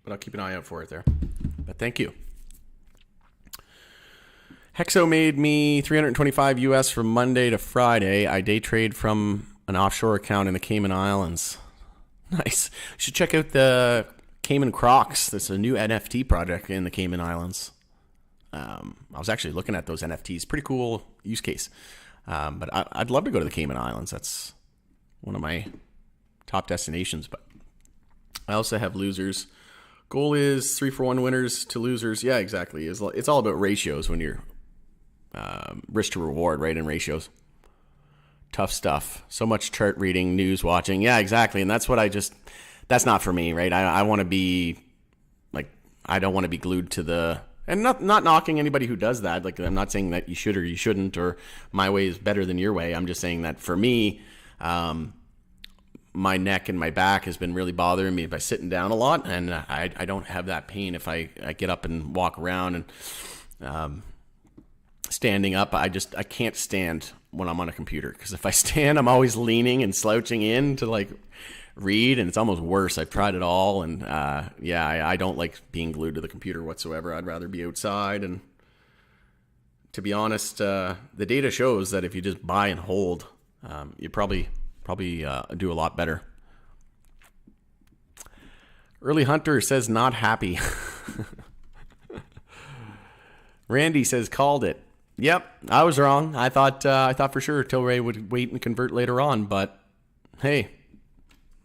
Speaker 1: but I'll keep an eye out for it there. But thank you. HEXO made me $325 US from Monday to Friday. I day trade from an offshore account in the Cayman Islands. Nice. You should check out the Cayman Crocs. There's a new NFT project in the Cayman Islands. I was actually looking at those NFTs. Pretty cool use case. But I'd love to go to the Cayman Islands. That's one of my top destinations. But I also have losers. Goal is 3-for-1 winners to losers. Yeah, exactly. It's all about ratios when you're risk to reward, right? In ratios. Tough stuff. So much chart reading, news watching. Yeah, exactly. And that's what that's not for me, right? I want to be like, I don't want to be glued to and not knocking anybody who does that. Like, I'm not saying that you should or you shouldn't, or my way is better than your way. I'm just saying that for me, my neck and my back has been really bothering me by sitting down a lot. And I don't have that pain if I get up and walk around. And standing up, I can't stand when I'm on a computer, because if I stand, I'm always leaning and slouching in to like read, and it's almost worse. I've tried it all, and I don't like being glued to the computer whatsoever. I'd rather be outside. And to be honest, the data shows that if you just buy and hold, you probably do a lot better. Early Hunter says not happy. Randy says called it. Yep, I was wrong. I thought for sure Tilray would wait and convert later on, but hey,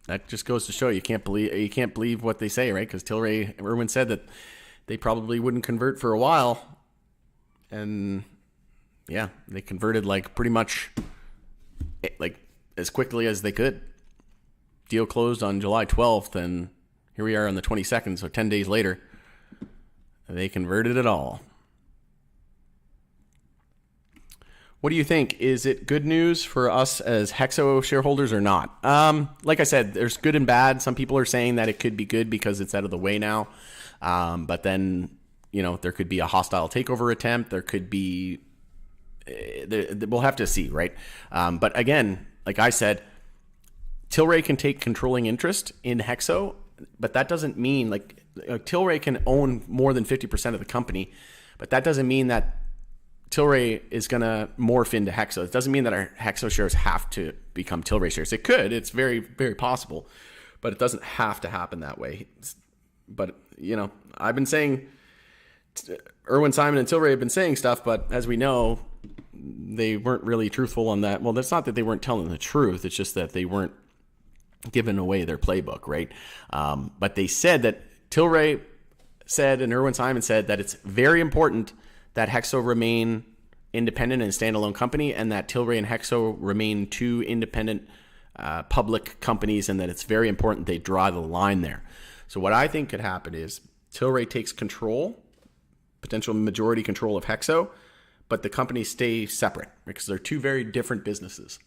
Speaker 1: that just goes to show you can't believe what they say, right? Because Tilray, Irwin said that they probably wouldn't convert for a while, and yeah, they converted like pretty much like as quickly as they could. Deal closed on July 12th, and here we are on the 22nd, so 10 days later, they converted it all. What do you think? Is it good news for us as HEXO shareholders or not? Like I said, there's good and bad. Some people are saying that it could be good because it's out of the way now. But then, there could be a hostile takeover attempt. There could be, we'll have to see, right? But again, like I said, Tilray can take controlling interest in HEXO, but that doesn't mean Tilray can own more than 50% of the company, but that doesn't mean that Tilray is going to morph into HEXO. It doesn't mean that our HEXO shares have to become Tilray shares. It could. It's very, very possible, but it doesn't have to happen that way. But, I've been saying Irwin Simon and Tilray have been saying stuff, but as we know, they weren't really truthful on that. Well, that's not that they weren't telling the truth. It's just that they weren't giving away their playbook, right? But they said that Tilray said and Irwin Simon said that it's very important that HEXO remain independent and standalone company, and that Tilray and HEXO remain two independent public companies, and that it's very important they draw the line there. So what I think could happen is Tilray takes control, potential majority control of HEXO, but the companies stay separate because they're two very different businesses.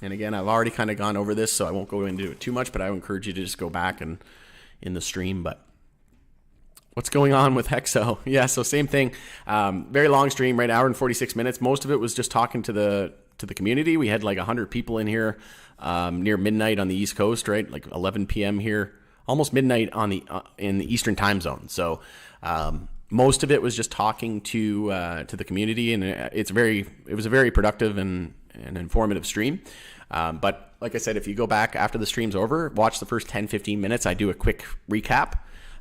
Speaker 1: And again, I've already kind of gone over this, so I won't go into it too much, but I would encourage you to just go back and in the stream. But what's going on with HEXO? Yeah, so same thing. Very long stream, right? Hour and 46 minutes. Most of it was just talking to the community. We had like 100 people in here near midnight on the East Coast, right? Like 11 p.m. here, almost midnight on in the Eastern time zone. So most of it was just talking to the community, and it was a very productive and informative stream. But like I said, if you go back after the stream's over, watch the first 10, 15 minutes, I do a quick recap.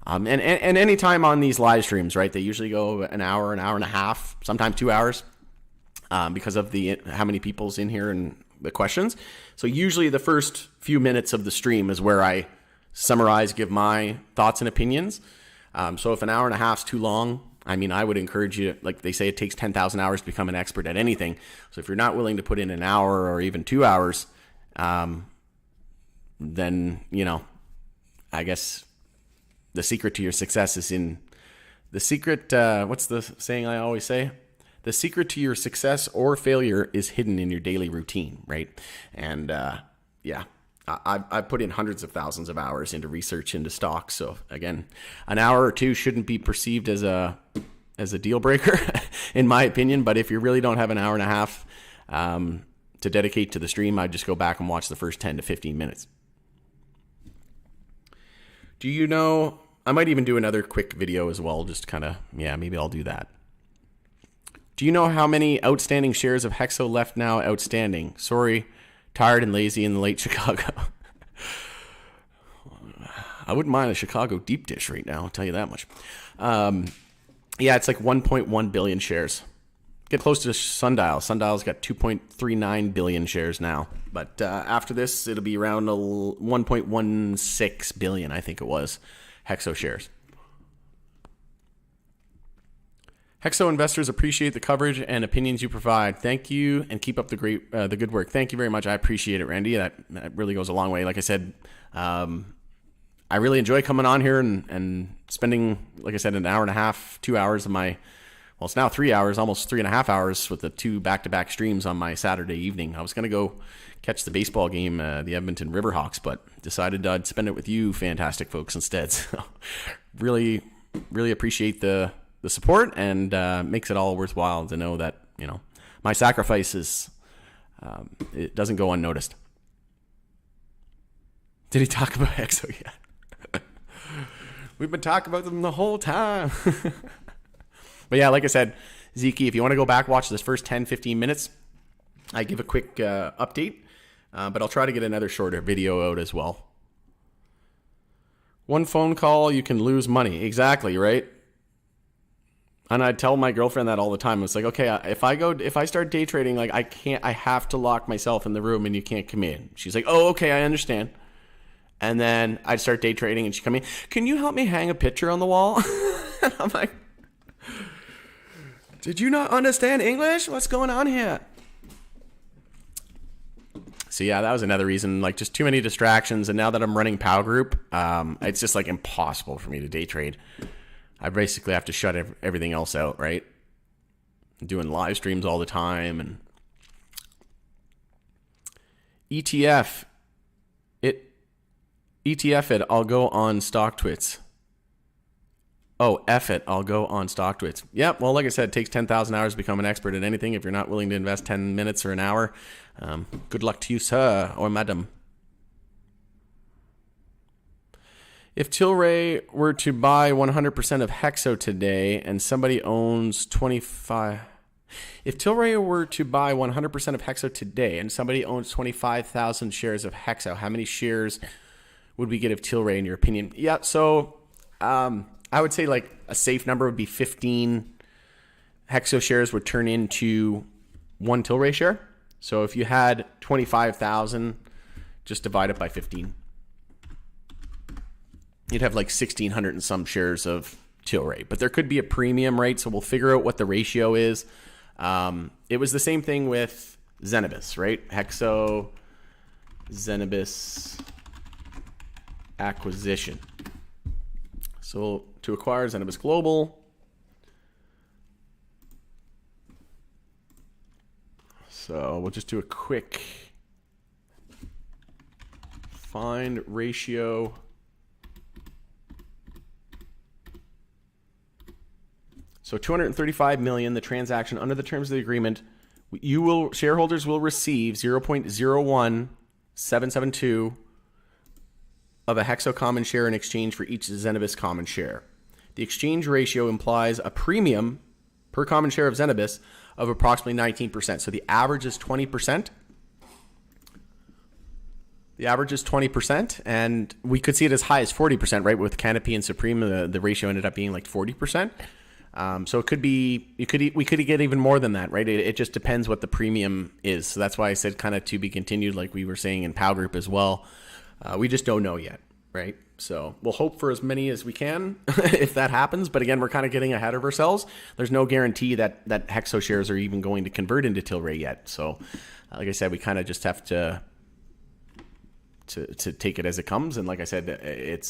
Speaker 1: And any time on these live streams, right, they usually go an hour and a half, sometimes 2 hours, because of how many people's in here and the questions. So usually the first few minutes of the stream is where I summarize, give my thoughts and opinions. So if an hour and a half is too long, I mean, I would encourage you, like they say, it takes 10,000 hours to become an expert at anything. So if you're not willing to put in an hour or even 2 hours, then, I guess the secret to your success is in the secret. What's the saying I always say? The secret to your success or failure is hidden in your daily routine, right? And I've put in hundreds of thousands of hours into research into stocks. So again, an hour or two shouldn't be perceived as a deal breaker, in my opinion. But if you really don't have an hour and a half to dedicate to the stream, I'd just go back and watch the first 10 to 15 minutes. Do you know, I might even do another quick video as well, just kind of, maybe I'll do that. Do you know how many outstanding shares of HEXO left now outstanding? Sorry, tired and lazy in the late Chicago. I wouldn't mind a Chicago deep dish right now, I'll tell you that much. It's like 1.1 billion shares. Get close to Sundial. Sundial's got 2.39 billion shares now. But after this, it'll be around 1.16 billion, I think it was, HEXO shares. HEXO investors appreciate the coverage and opinions you provide. Thank you, and keep up the good work. Thank you very much. I appreciate it, Randy. That really goes a long way. Like I said, I really enjoy coming on here and spending, like I said, an hour and a half, 2 hours of my, well, it's now 3 hours, almost 3.5 hours with the two back-to-back streams on my Saturday evening. I was going to go catch the baseball game, the Edmonton Riverhawks, but decided I'd spend it with you fantastic folks instead. So really, really appreciate the support, and makes it all worthwhile to know that, my sacrifice it doesn't go unnoticed. Did he talk about HEXO yet? We've been talking about them the whole time. But yeah, like I said, Zeke, if you want to go back, watch this first 10, 15 minutes, I give a quick update, but I'll try to get another shorter video out as well. One phone call, you can lose money. Exactly, right? And I tell my girlfriend that all the time. It's like, okay, if I start day trading, like I have to lock myself in the room and you can't come in. She's like, oh, okay, I understand. And then I'd start day trading and she'd come in, can you help me hang a picture on the wall? And I'm like, did you not understand English? What's going on here? So yeah, that was another reason, like just too many distractions. And now that I'm running POW Group, it's just like impossible for me to day trade. I basically have to shut everything else out, right? I'm doing live streams all the time, and ETF it, I'll go on StockTwits. Oh, F it, I'll go on StockTwits. Yep, well, like I said, it takes 10,000 hours to become an expert at anything. If you're not willing to invest 10 minutes or an hour, good luck to you, sir or madam. If Tilray were to buy 100% of HEXO today and somebody owns 25... If Tilray were to buy 100% of HEXO today and somebody owns 25,000 shares of HEXO, how many shares would we get of Tilray in your opinion? Yeah, so I would say like a safe number would be 15 HEXO shares would turn into one Tilray share. So if you had 25,000, just divide it by 15. You'd have like 1,600 and some shares of Tilray. But there could be a premium, right? So we'll figure out what the ratio is. It was the same thing with Zenabis, right? HEXO, Zenabis acquisition. So to acquire Zenabis Global, so we'll just do a quick find ratio. So 235 million, the transaction under the terms of the agreement, shareholders will receive 0.01772 of a HEXO common share in exchange for each Zenabis common share. The exchange ratio implies a premium per common share of Zenabis of approximately 19%. So the average is 20%. The average is 20%, and we could see it as high as 40%, right? With Canopy and Supreme, the ratio ended up being like 40%. So it could be, we could get even more than that, right? It just depends what the premium is. So that's why I said kind of to be continued, like we were saying in Pow Group as well. We just don't know yet, right? So we'll hope for as many as we can if that happens. But again, we're kind of getting ahead of ourselves. There's no guarantee that HEXO shares are even going to convert into Tilray yet. So like I said, we kind of just have to take it as it comes. And like I said, it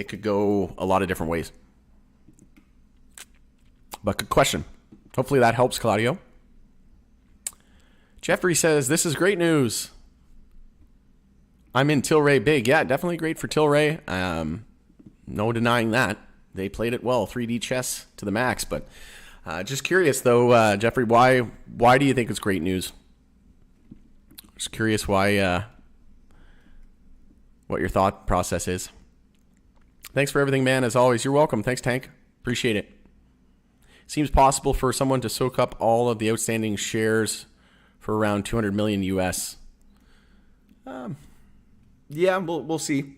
Speaker 1: could go a lot of different ways. But good question. Hopefully that helps, Claudio. Jeffrey says, this is great news. I'm in Tilray big. Yeah, definitely great for Tilray. No denying that. They played it well, 3D chess to the max. But just curious, though, Jeffrey, why do you think it's great news? Just curious why, what your thought process is. Thanks for everything, man. As always, you're welcome. Thanks, Tank. Appreciate it. Seems possible for someone to soak up all of the outstanding shares for around 200 million US. Yeah, we'll see.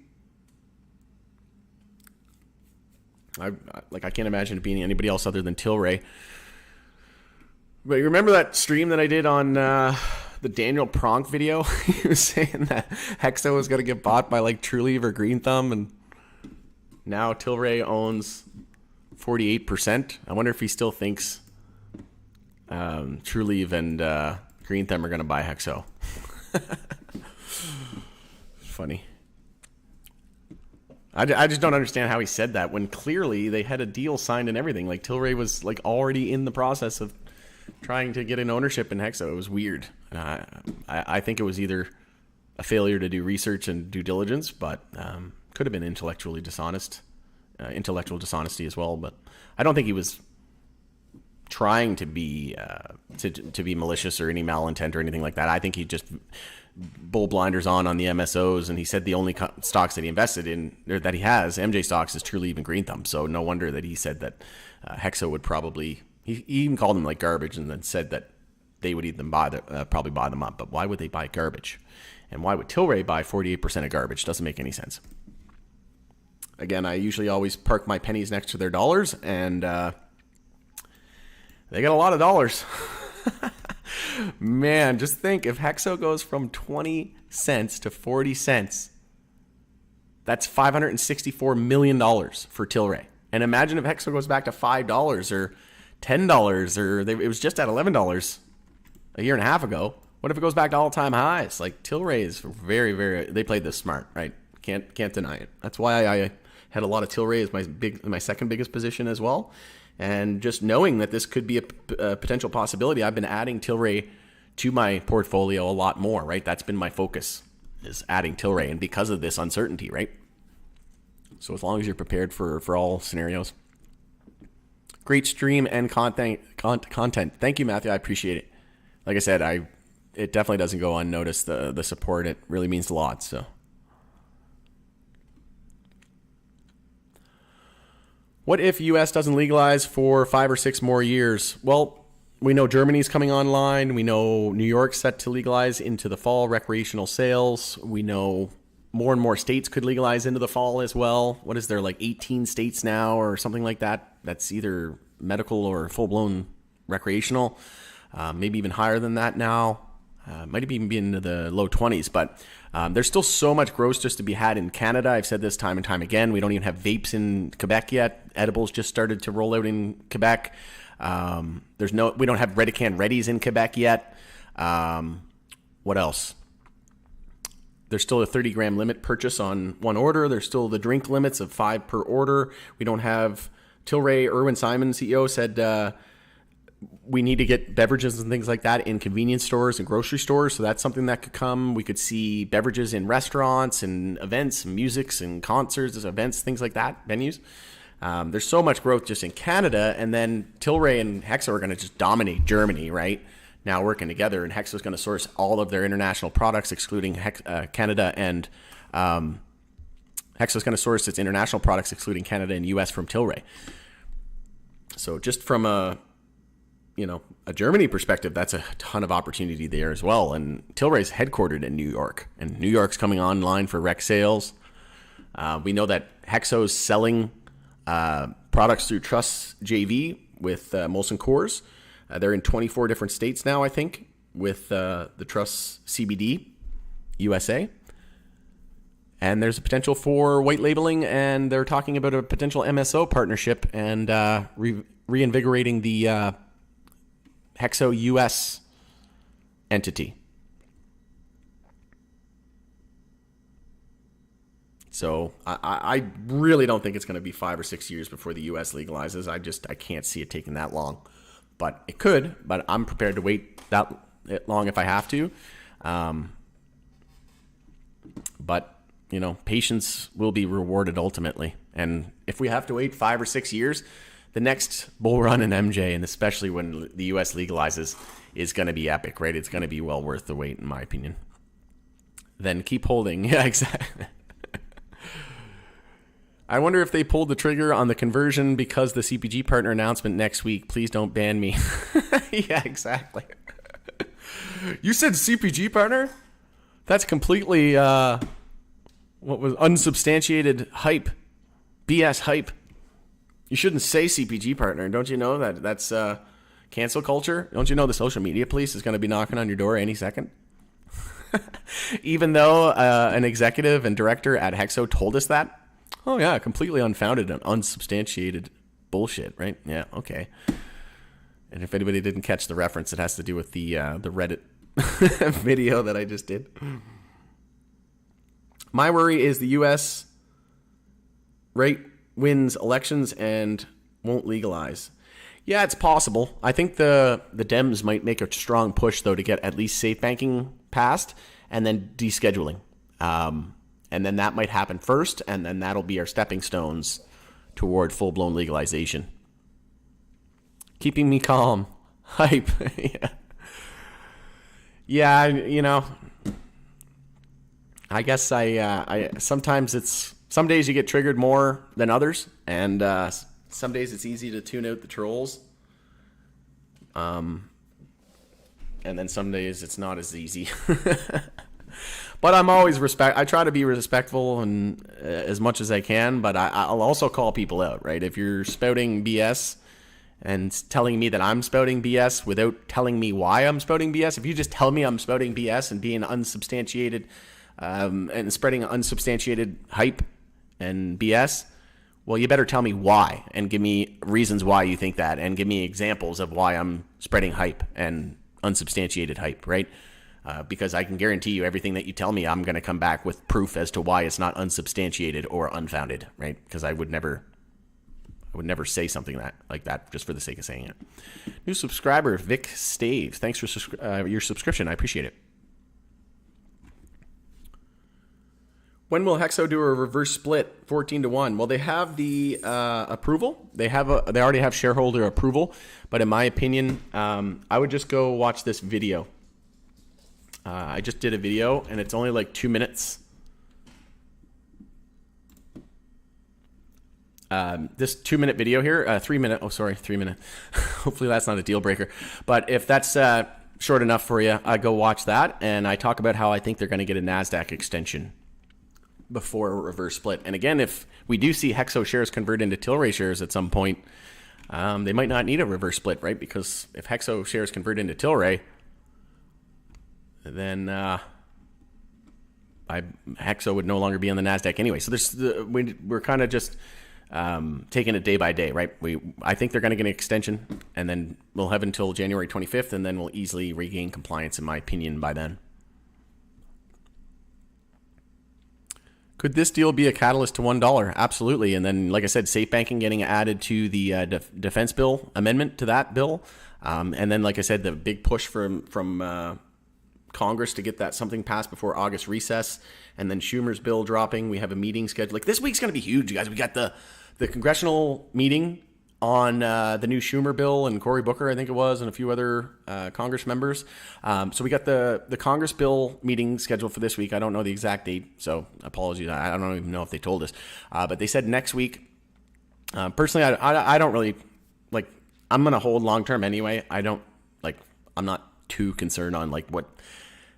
Speaker 1: I can't imagine it being anybody else other than Tilray. But you remember that stream that I did on the Daniel Pronk video? He was saying that HEXO was going to get bought by like Trulieve or Green Thumb, and now Tilray owns 48%. I wonder if he still thinks Trulieve and Green Thumb are going to buy HEXO. Funny. I just don't understand how he said that when clearly they had a deal signed and everything. Like Tilray was like already in the process of trying to get an ownership in HEXO. It was weird. I think it was either a failure to do research and due diligence, but could have been intellectual dishonesty as well. But I don't think he was trying to be to be malicious or any malintent or anything like that. I think he just bull blinders on the MSOs, and he said the only stocks that he invested in, or that he has, MJ stocks, is Trulieve and Green Thumb. So no wonder that he said that HEXO would probably, he even called them like garbage, and then said that they would even probably buy them up. But why would they buy garbage? And why would Tilray buy 48% of garbage? Doesn't make any sense. Again, I usually always park my pennies next to their dollars, and they got a lot of dollars. Man, just think, if HEXO goes from 20 cents to 40 cents, that's $564 million for Tilray. And imagine if HEXO goes back to $5 or $10, or it was just at $11 a year and a half ago. What if it goes back to all-time highs? Like, Tilray is very, very, they played this smart, right? Can't deny it. That's why I had a lot of Tilray as my second biggest position as well. And just knowing that this could be a potential possibility, I've been adding Tilray to my portfolio a lot more, right? That's been my focus, is adding Tilray, and because of this uncertainty, right? So as long as you're prepared for all scenarios. Great stream and content. Thank you, Matthew. I appreciate it. Like I said, it definitely doesn't go unnoticed, the support. It really means a lot, so. What if U.S. doesn't legalize for 5 or 6 more years? Well, we know Germany's coming online. We know New York's set to legalize into the fall, recreational sales. We know more and more states could legalize into the fall as well. What is there, like 18 states now or something like that? That's either medical or full-blown recreational. Maybe even higher than that now. Might have even been into the low 20s, but there's still so much growth just to be had in Canada. I've said this time and time again. We don't even have vapes in Quebec yet. Edibles just started to roll out in Quebec. We don't have Redecan Readies in Quebec yet. What else? There's still a 30-gram limit purchase on one order. There's still the drink limits of 5 per order. We don't have Tilray. Irwin Simon, CEO, said we need to get beverages and things like that in convenience stores and grocery stores. So that's something that could come. We could see beverages in restaurants and events, and musics and concerts, events, things like that, venues. There's so much growth just in Canada. And then Tilray and HEXO are going to just dominate Germany, right? Now working together, and HEXO is going to source all of their international products, excluding Canada, and HEXO is going to source its international products, excluding Canada and US, from Tilray. So just from a Germany perspective, that's a ton of opportunity there as well. And Tilray's headquartered in New York, and New York's coming online for rec sales. We know that HEXO's selling products through Trust JV with Molson Coors. They're in 24 different states now, I think, with the Trust CBD USA. And there's a potential for white labeling, and they're talking about a potential MSO partnership and reinvigorating the HEXO US entity. So I really don't think it's going to be 5 or 6 years before the US legalizes. I can't see it taking that long. But it could, but I'm prepared to wait that long if I have to. But, patience will be rewarded ultimately. And if we have to wait 5 or 6 years, the next bull run in MJ, and especially when the US legalizes, is going to be epic, right? It's going to be well worth the wait, in my opinion. Then keep holding. Yeah, exactly. I wonder if they pulled the trigger on the conversion because the CPG partner announcement next week. Please don't ban me. Yeah, exactly. You said CPG partner? That's completely what was unsubstantiated hype. BS hype. You shouldn't say CPG partner. Don't you know that's cancel culture? Don't you know the social media police is going to be knocking on your door any second? Even though an executive and director at HEXO told us that. Oh, yeah, completely unfounded and unsubstantiated bullshit, right? Yeah, okay. And if anybody didn't catch the reference, it has to do with the Reddit video that I just did. My worry is the U.S. wins elections and won't legalize. Yeah, it's possible. I think the Dems might make a strong push, though, to get at least safe banking passed and then descheduling. And then that might happen first, and then that'll be our stepping stones toward full-blown legalization. Keeping me calm. Hype. Yeah, I guess I sometimes some days you get triggered more than others, and some days it's easy to tune out the trolls. And then some days it's not as easy. But I'm always I try to be respectful and as much as I can, but I'll also call people out, right? If you're spouting BS and telling me that I'm spouting BS without telling me why I'm spouting BS, if you just tell me I'm spouting BS and being unsubstantiated and spreading unsubstantiated hype and BS, well, you better tell me why and give me reasons why you think that and give me examples of why I'm spreading hype and unsubstantiated hype, right? Because I can guarantee you everything that you tell me, I'm going to come back with proof as to why it's not unsubstantiated or unfounded, right? Because I would never say something like that just for the sake of saying it. New subscriber, Vic Staves. Thanks for your subscription. I appreciate it. When will HEXO do a reverse split 14-1? Well, they have the approval. They already have shareholder approval. But in my opinion, I would just go watch this video. I just did a video, and it's only like 2 minutes. This 2-minute video here, 3 minute. Oh, sorry, 3 minute. Hopefully that's not a deal breaker. But if that's short enough for you, go watch that. And I talk about how I think they're going to get a Nasdaq extension. before a reverse split. And again, if we do see HEXO shares convert into Tilray shares at some point, they might not need a reverse split, right? Because if HEXO shares convert into Tilray, then HEXO would no longer be on the Nasdaq anyway. So we're kind of just taking it day by day, right? I think they're going to get an extension, and then we'll have until January 25th, and then we'll easily regain compliance, in my opinion, by then. Could this deal be a catalyst to $1? Absolutely. And then, like I said, safe banking getting added to the defense bill amendment to that bill. And then, like I said, the big push from Congress to get that something passed before August recess. And then Schumer's bill dropping. We have a meeting scheduled. Like, this week's going to be huge, you guys. We got the congressional meeting on the new Schumer bill and Cory Booker, I think it was, and a few other Congress members. So we got the Congress bill meeting scheduled for this week. I don't know the exact date, so apologies. I don't even know if they told us. But they said next week. Personally, I don't really, like, I'm going to hold long-term anyway. I'm not too concerned on, like, what,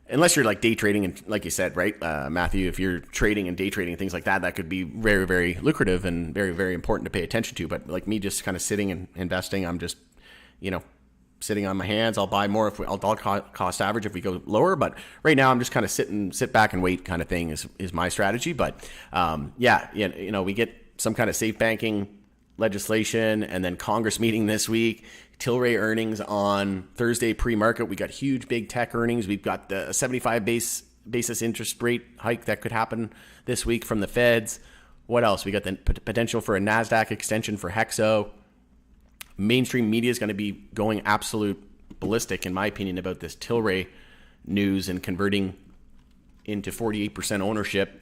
Speaker 1: unless you're like day trading and like you said, right, Matthew, if you're trading and day trading and things like that, that could be very, very lucrative and very, very important to pay attention to. But like me just kind of sitting and investing, I'm just, sitting on my hands. I'll buy more I'll cost average if we go lower. But right now I'm just kind of sit back and wait kind of thing is my strategy. But we get some kind of safe banking legislation and then Congress meeting this week. Tilray earnings on Thursday pre-market. We got huge big tech earnings. We've got the 75 basis interest rate hike that could happen this week from the feds. What else? We got the potential for a Nasdaq extension for HEXO. Mainstream media is going to be going absolute ballistic, in my opinion, about this Tilray news and converting into 48% ownership.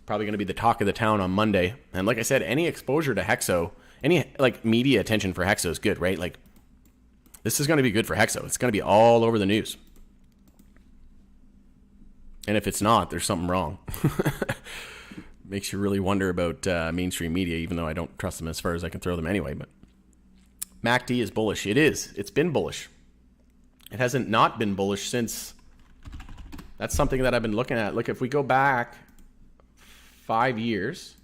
Speaker 1: Probably going to be the talk of the town on Monday. And like I said, any exposure to HEXO, any like media attention for HEXO is good, right? Like, this is going to be good for HEXO. It's going to be all over the news. And if it's not, there's something wrong. Makes you really wonder about mainstream media, even though I don't trust them as far as I can throw them anyway. But MACD is bullish. It is. It's been bullish. It hasn't not been bullish since. That's something that I've been looking at. Look, if we go back 5 years,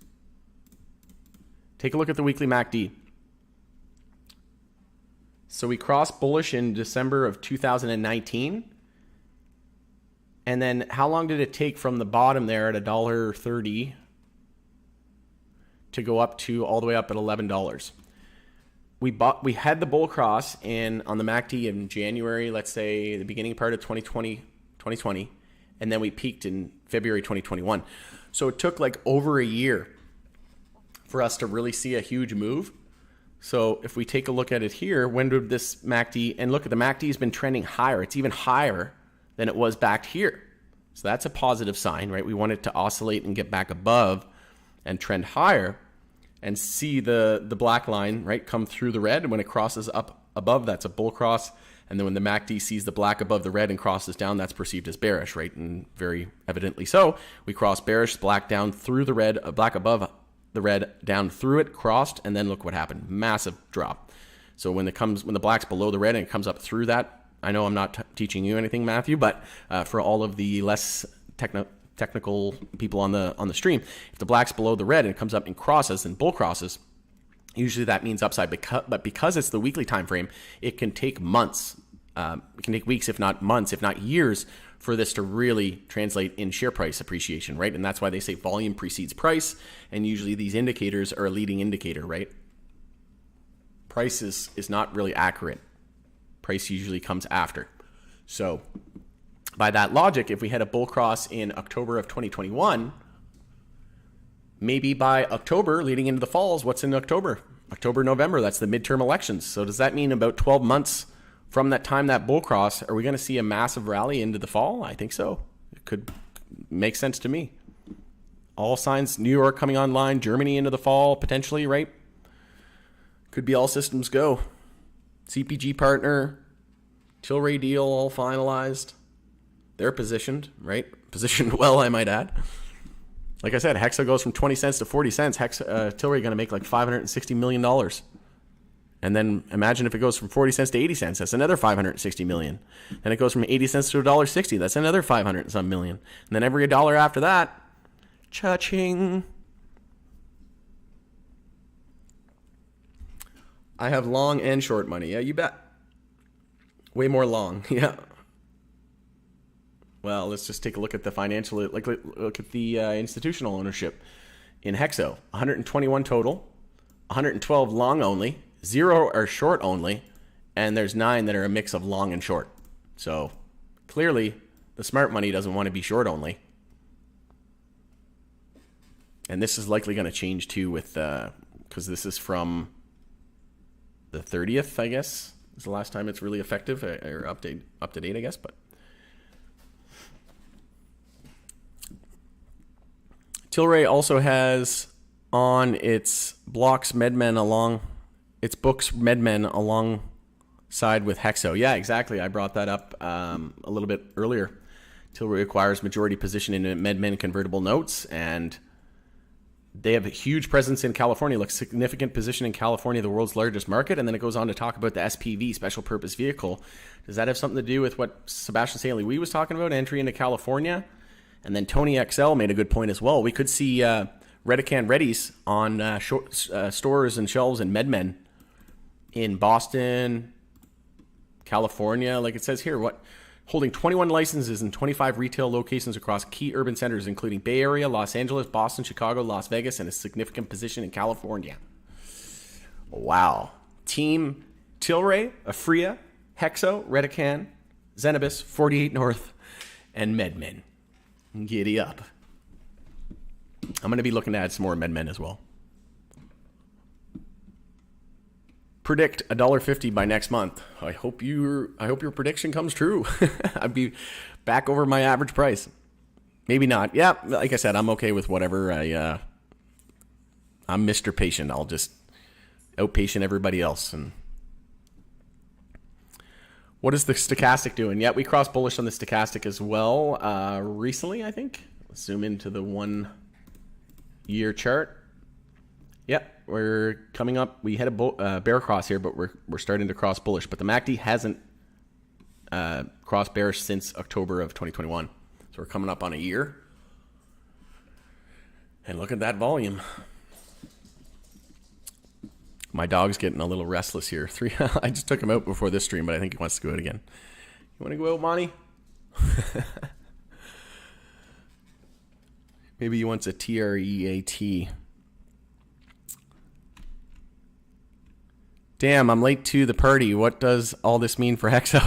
Speaker 1: take a look at the weekly MACD. So we crossed bullish in December of 2019. And then how long did it take from the bottom there at $1.30 to go up to all the way up at $11? We had the bull cross on the MACD in January, let's say the beginning part of 2020, and then we peaked in February 2021. So it took like over a year for us to really see a huge move. So if we take a look at it here, when did this MACD, and look at the MACD has been trending higher. It's even higher than it was back here. So that's a positive sign, right? We want it to oscillate and get back above and trend higher and see the black line, right, come through the red. And when it crosses up above, that's a bull cross. And then when the MACD sees the black above the red and crosses down, that's perceived as bearish, right? And very evidently so. We cross bearish, black down through the red, black above the red, down through it, crossed, and then look what happened. Massive drop. So when the black's below the red and it comes up through that, I know I'm not teaching you anything, Matthew, but for all of the less technical people on the stream, if the black's below the red and it comes up and crosses and bull crosses, usually that means upside. But because it's the weekly time frame, it can take months, it can take weeks, if not months, if not years, for this to really translate in share price appreciation, right? And that's why they say volume precedes price, and usually these indicators are a leading indicator, right? Price is not really accurate. Price usually comes after. So by that logic, if we had a bull cross in October of 2021, maybe by October leading into the falls, what's in October? October, November, that's the midterm elections. So does that mean about 12 months from that time, that bull cross, are we going to see a massive rally into the fall? I think so. It could make sense to me. All signs, New York coming online, Germany into the fall potentially, right? Could be all systems go. CPG partner, Tilray deal all finalized. They're positioned, right? Positioned well, I might add. Like I said, HEXO goes from 20 cents to 40 cents. Tilray going to make like $560 million. And then imagine if it goes from 40 cents to 80 cents. That's another $560 million. Then it goes from 80 cents to $1.60. That's another $500 and some million. And then every dollar after that, Cha-ching. I have long and short money. Yeah, you bet. Way more long. Yeah. Well, let's just take a look at the financial, look at the institutional ownership in HEXO. 121 total, 112 long only, 0 are short only, and there's 9 that are a mix of long and short. So clearly, the smart money doesn't want to be short only. And this is likely going to change too with, because this is from the 30th, I guess, is the last time it's really effective, or up to date, I guess. But Tilray also has on its blocks MedMen its books MedMen alongside with HEXO. Yeah, exactly. I brought that up a little bit earlier. Tilray acquires majority position in MedMen convertible notes, and they have a huge presence in California, like significant position in California, the world's largest market. And then it goes on to talk about the SPV, special purpose vehicle. Does that have something to do with what Sebastian St. Louis was talking about, entry into California? And then Tony XL made a good point as well. We could see Redecan Readies on stores and shelves in MedMen in Boston, California. Like it says here, holding 21 licenses in 25 retail locations across key urban centers, including Bay Area, Los Angeles, Boston, Chicago, Las Vegas, and a significant position in California. Wow. Team Tilray, Afria, HEXO, Redecan, Zenabis, 48 North, and MedMen. Giddy up. I'm going to be looking to add some more MedMen as well. Predict $1.50 by next month. I hope your prediction comes true. I'd be back over my average price. Maybe not. Yeah, like I said, I'm okay with whatever. I'm Mr. Patient. I'll just outpatient everybody else. And what is the stochastic doing? Yeah, we crossed bullish on the stochastic as well recently, I think. Let's zoom into the 1 year chart. Yep. We're coming up. We had a bear cross here, but we're starting to cross bullish. But the MACD hasn't crossed bearish since October of 2021. So we're coming up on a year. And look at that volume. My dog's getting a little restless here. I just took him out before this stream, but I think he wants to go out again. You want to go out, Monty? Maybe he wants a TREAT. Damn, I'm late to the party. What does all this mean for HEXO?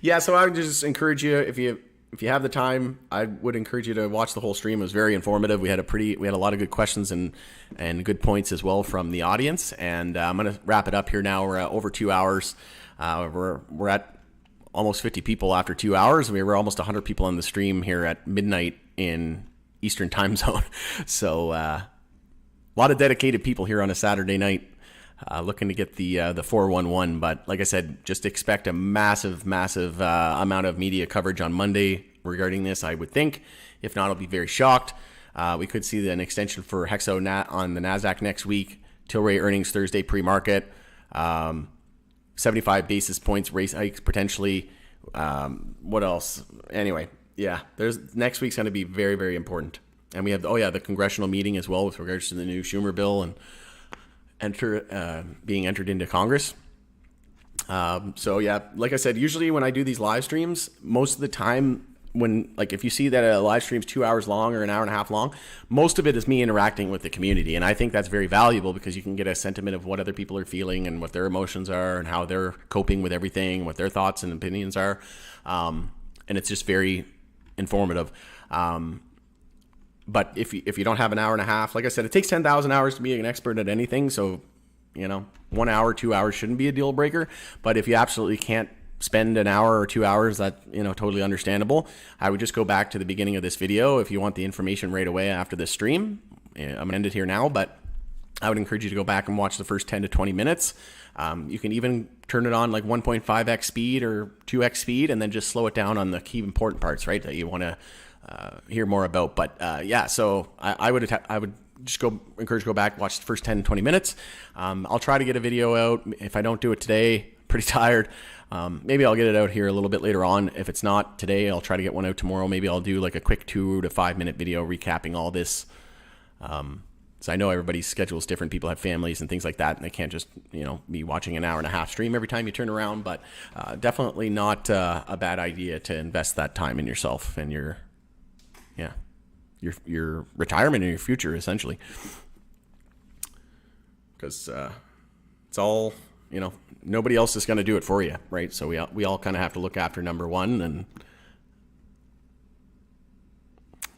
Speaker 1: Yeah, so I would just encourage you, if you have the time, I would encourage you to watch the whole stream. It was very informative. We had a lot of good questions and good points as well from the audience. And I'm going to wrap it up here now. We're over 2 hours. We're at almost 50 people after 2 hours. We were almost 100 people on the stream here at midnight in Eastern time zone. So a lot of dedicated people here on a Saturday night. Looking to get the 411, but like I said, just expect a massive amount of media coverage on Monday regarding this, I would think. If not, I'll be very shocked. We could see an extension for HEXO on the Nasdaq next week. Tilray earnings Thursday pre-market. 75 basis points rate hikes potentially. What else? Anyway, yeah, next week's going to be very, very important. And we have the congressional meeting as well with regards to the new Schumer bill and being entered into Congress. So yeah, like I said, usually when I do these live streams, most of the time if you see that a live stream's 2 hours long or an hour and a half long, most of it is me interacting with the community. And I think that's very valuable because you can get a sentiment of what other people are feeling and what their emotions are and how they're coping with everything, what their thoughts and opinions are. And it's just very informative. But if you don't have an hour and a half, like I said, it takes 10,000 hours to be an expert at anything. So, 1 hour, 2 hours shouldn't be a deal breaker. But if you absolutely can't spend an hour or 2 hours, that's, totally understandable. I would just go back to the beginning of this video if you want the information right away after this stream. I'm going to end it here now, but I would encourage you to go back and watch the first 10 to 20 minutes. You can even turn it on like 1.5x speed or 2x speed and then just slow it down on the key important parts, right, that you want to hear more about. But so I would just encourage go back, watch the first 10, 20 minutes. I'll try to get a video out. If I don't do it today, pretty tired. Maybe I'll get it out here a little bit later on. If it's not today, I'll try to get one out tomorrow. Maybe I'll do like a quick 2 to 5 minute video recapping all this. So I know everybody's schedule is different. People have families and things like that, and they can't just, be watching an hour and a half stream every time you turn around. But definitely not a bad idea to invest that time in yourself and your retirement and your future, essentially. Because it's all, nobody else is going to do it for you, right? So we all kind of have to look after number one, and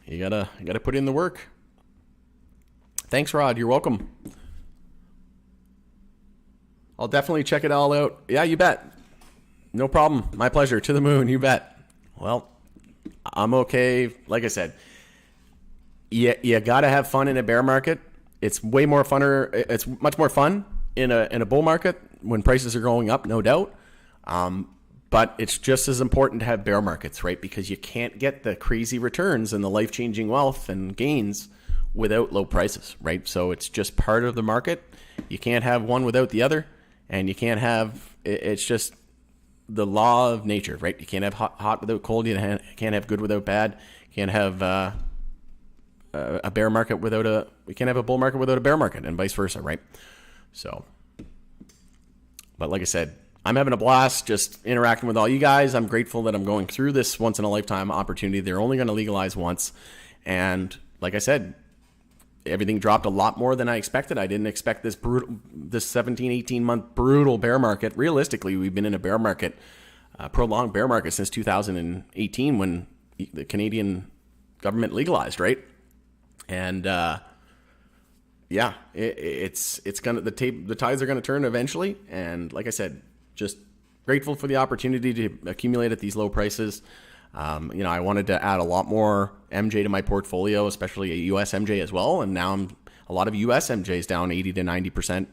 Speaker 1: you gotta put in the work. Thanks, Rod. You're welcome. I'll definitely check it all out. Yeah, you bet. No problem. My pleasure. To the moon. You bet. Well, I'm okay. Like I said, you got to have fun in a bear market. It's way more funner. It's much more fun in a bull market when prices are going up, no doubt. But it's just as important to have bear markets, right? Because you can't get the crazy returns and the life-changing wealth and gains without low prices, right? So it's just part of the market. You can't have one without the other, and you can't have, it's just the law of nature, right? You can't have hot without cold. You can't have good without bad. You can't have a bear market without we can't have a bull market without a bear market, and vice versa, right? So, but like I said, I'm having a blast just interacting with all you guys. I'm grateful that I'm going through this once in a lifetime opportunity. They're only going to legalize once. And like I said, everything dropped a lot more than I expected. I didn't expect this 17, 18 month brutal bear market. Realistically, we've been in a bear market, prolonged bear market since 2018 when the Canadian government legalized, right? And it's gonna, the tides are gonna turn eventually. And like I said, just grateful for the opportunity to accumulate at these low prices. I wanted to add a lot more MJ to my portfolio, especially a US MJ as well. And now a lot of US MJs down 80 to 90%,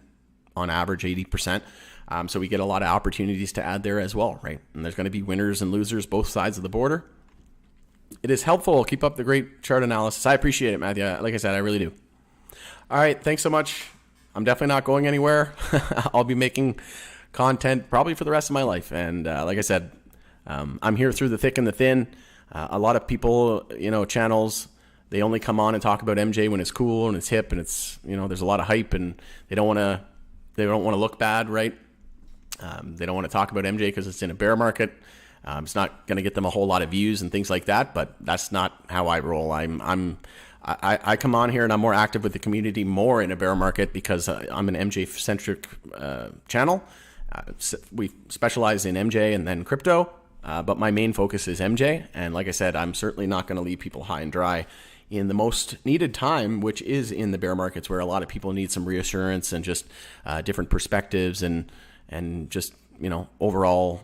Speaker 1: on average 80%. So we get a lot of opportunities to add there as well, right? And there's going to be winners and losers both sides of the border. It is helpful. Keep up the great chart analysis. I appreciate it, Matthew. Like I said, I really do. All right. Thanks so much. I'm definitely not going anywhere. I'll be making content probably for the rest of my life. And like I said, I'm here through the thick and the thin. A lot of people, channels, they only come on and talk about MJ when it's cool and it's hip and it's, there's a lot of hype, and they don't want to look bad, right? They don't want to talk about MJ because it's in a bear market. It's not going to get them a whole lot of views and things like that, but that's not how I roll. I come on here and I'm more active with the community more in a bear market because I'm an MJ centric channel. We specialize in MJ and then crypto. But my main focus is MJ. And like I said, I'm certainly not going to leave people high and dry in the most needed time, which is in the bear markets, where a lot of people need some reassurance and just different perspectives and just, overall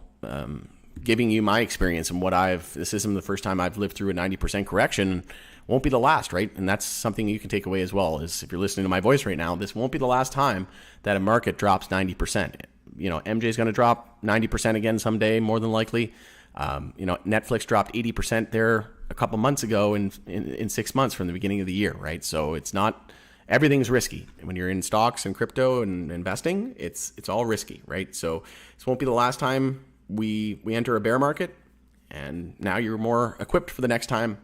Speaker 1: giving you my experience and this isn't the first time I've lived through a 90% correction. Won't be the last, right? And that's something you can take away as well, is if you're listening to my voice right now, this won't be the last time that a market drops 90%. MJ is going to drop 90% again someday, more than likely. Netflix dropped 80% there a couple months ago in 6 months from the beginning of the year, right? So it's not, everything's risky. When you're in stocks and crypto and investing, it's all risky, right? So this won't be the last time we enter a bear market, and now you're more equipped for the next time.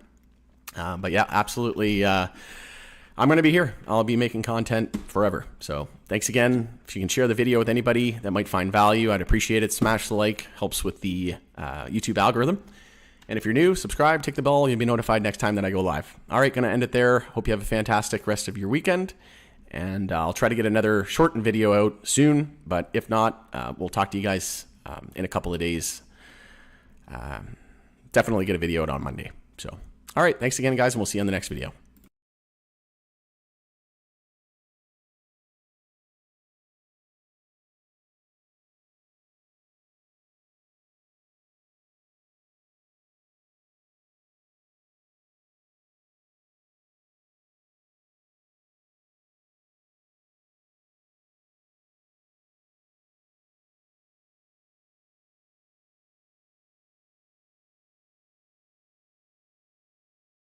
Speaker 1: But yeah, absolutely. I'm going to be here. I'll be making content forever. So thanks again. If you can share the video with anybody that might find value, I'd appreciate it. Smash the like, helps with the YouTube algorithm. And if you're new, subscribe, tick the bell. You'll be notified next time that I go live. All right, going to end it there. Hope you have a fantastic rest of your weekend. And I'll try to get another shortened video out soon. But if not, we'll talk to you guys in a couple of days. Definitely get a video out on Monday. So, all right, thanks again, guys, and we'll see you on the next video.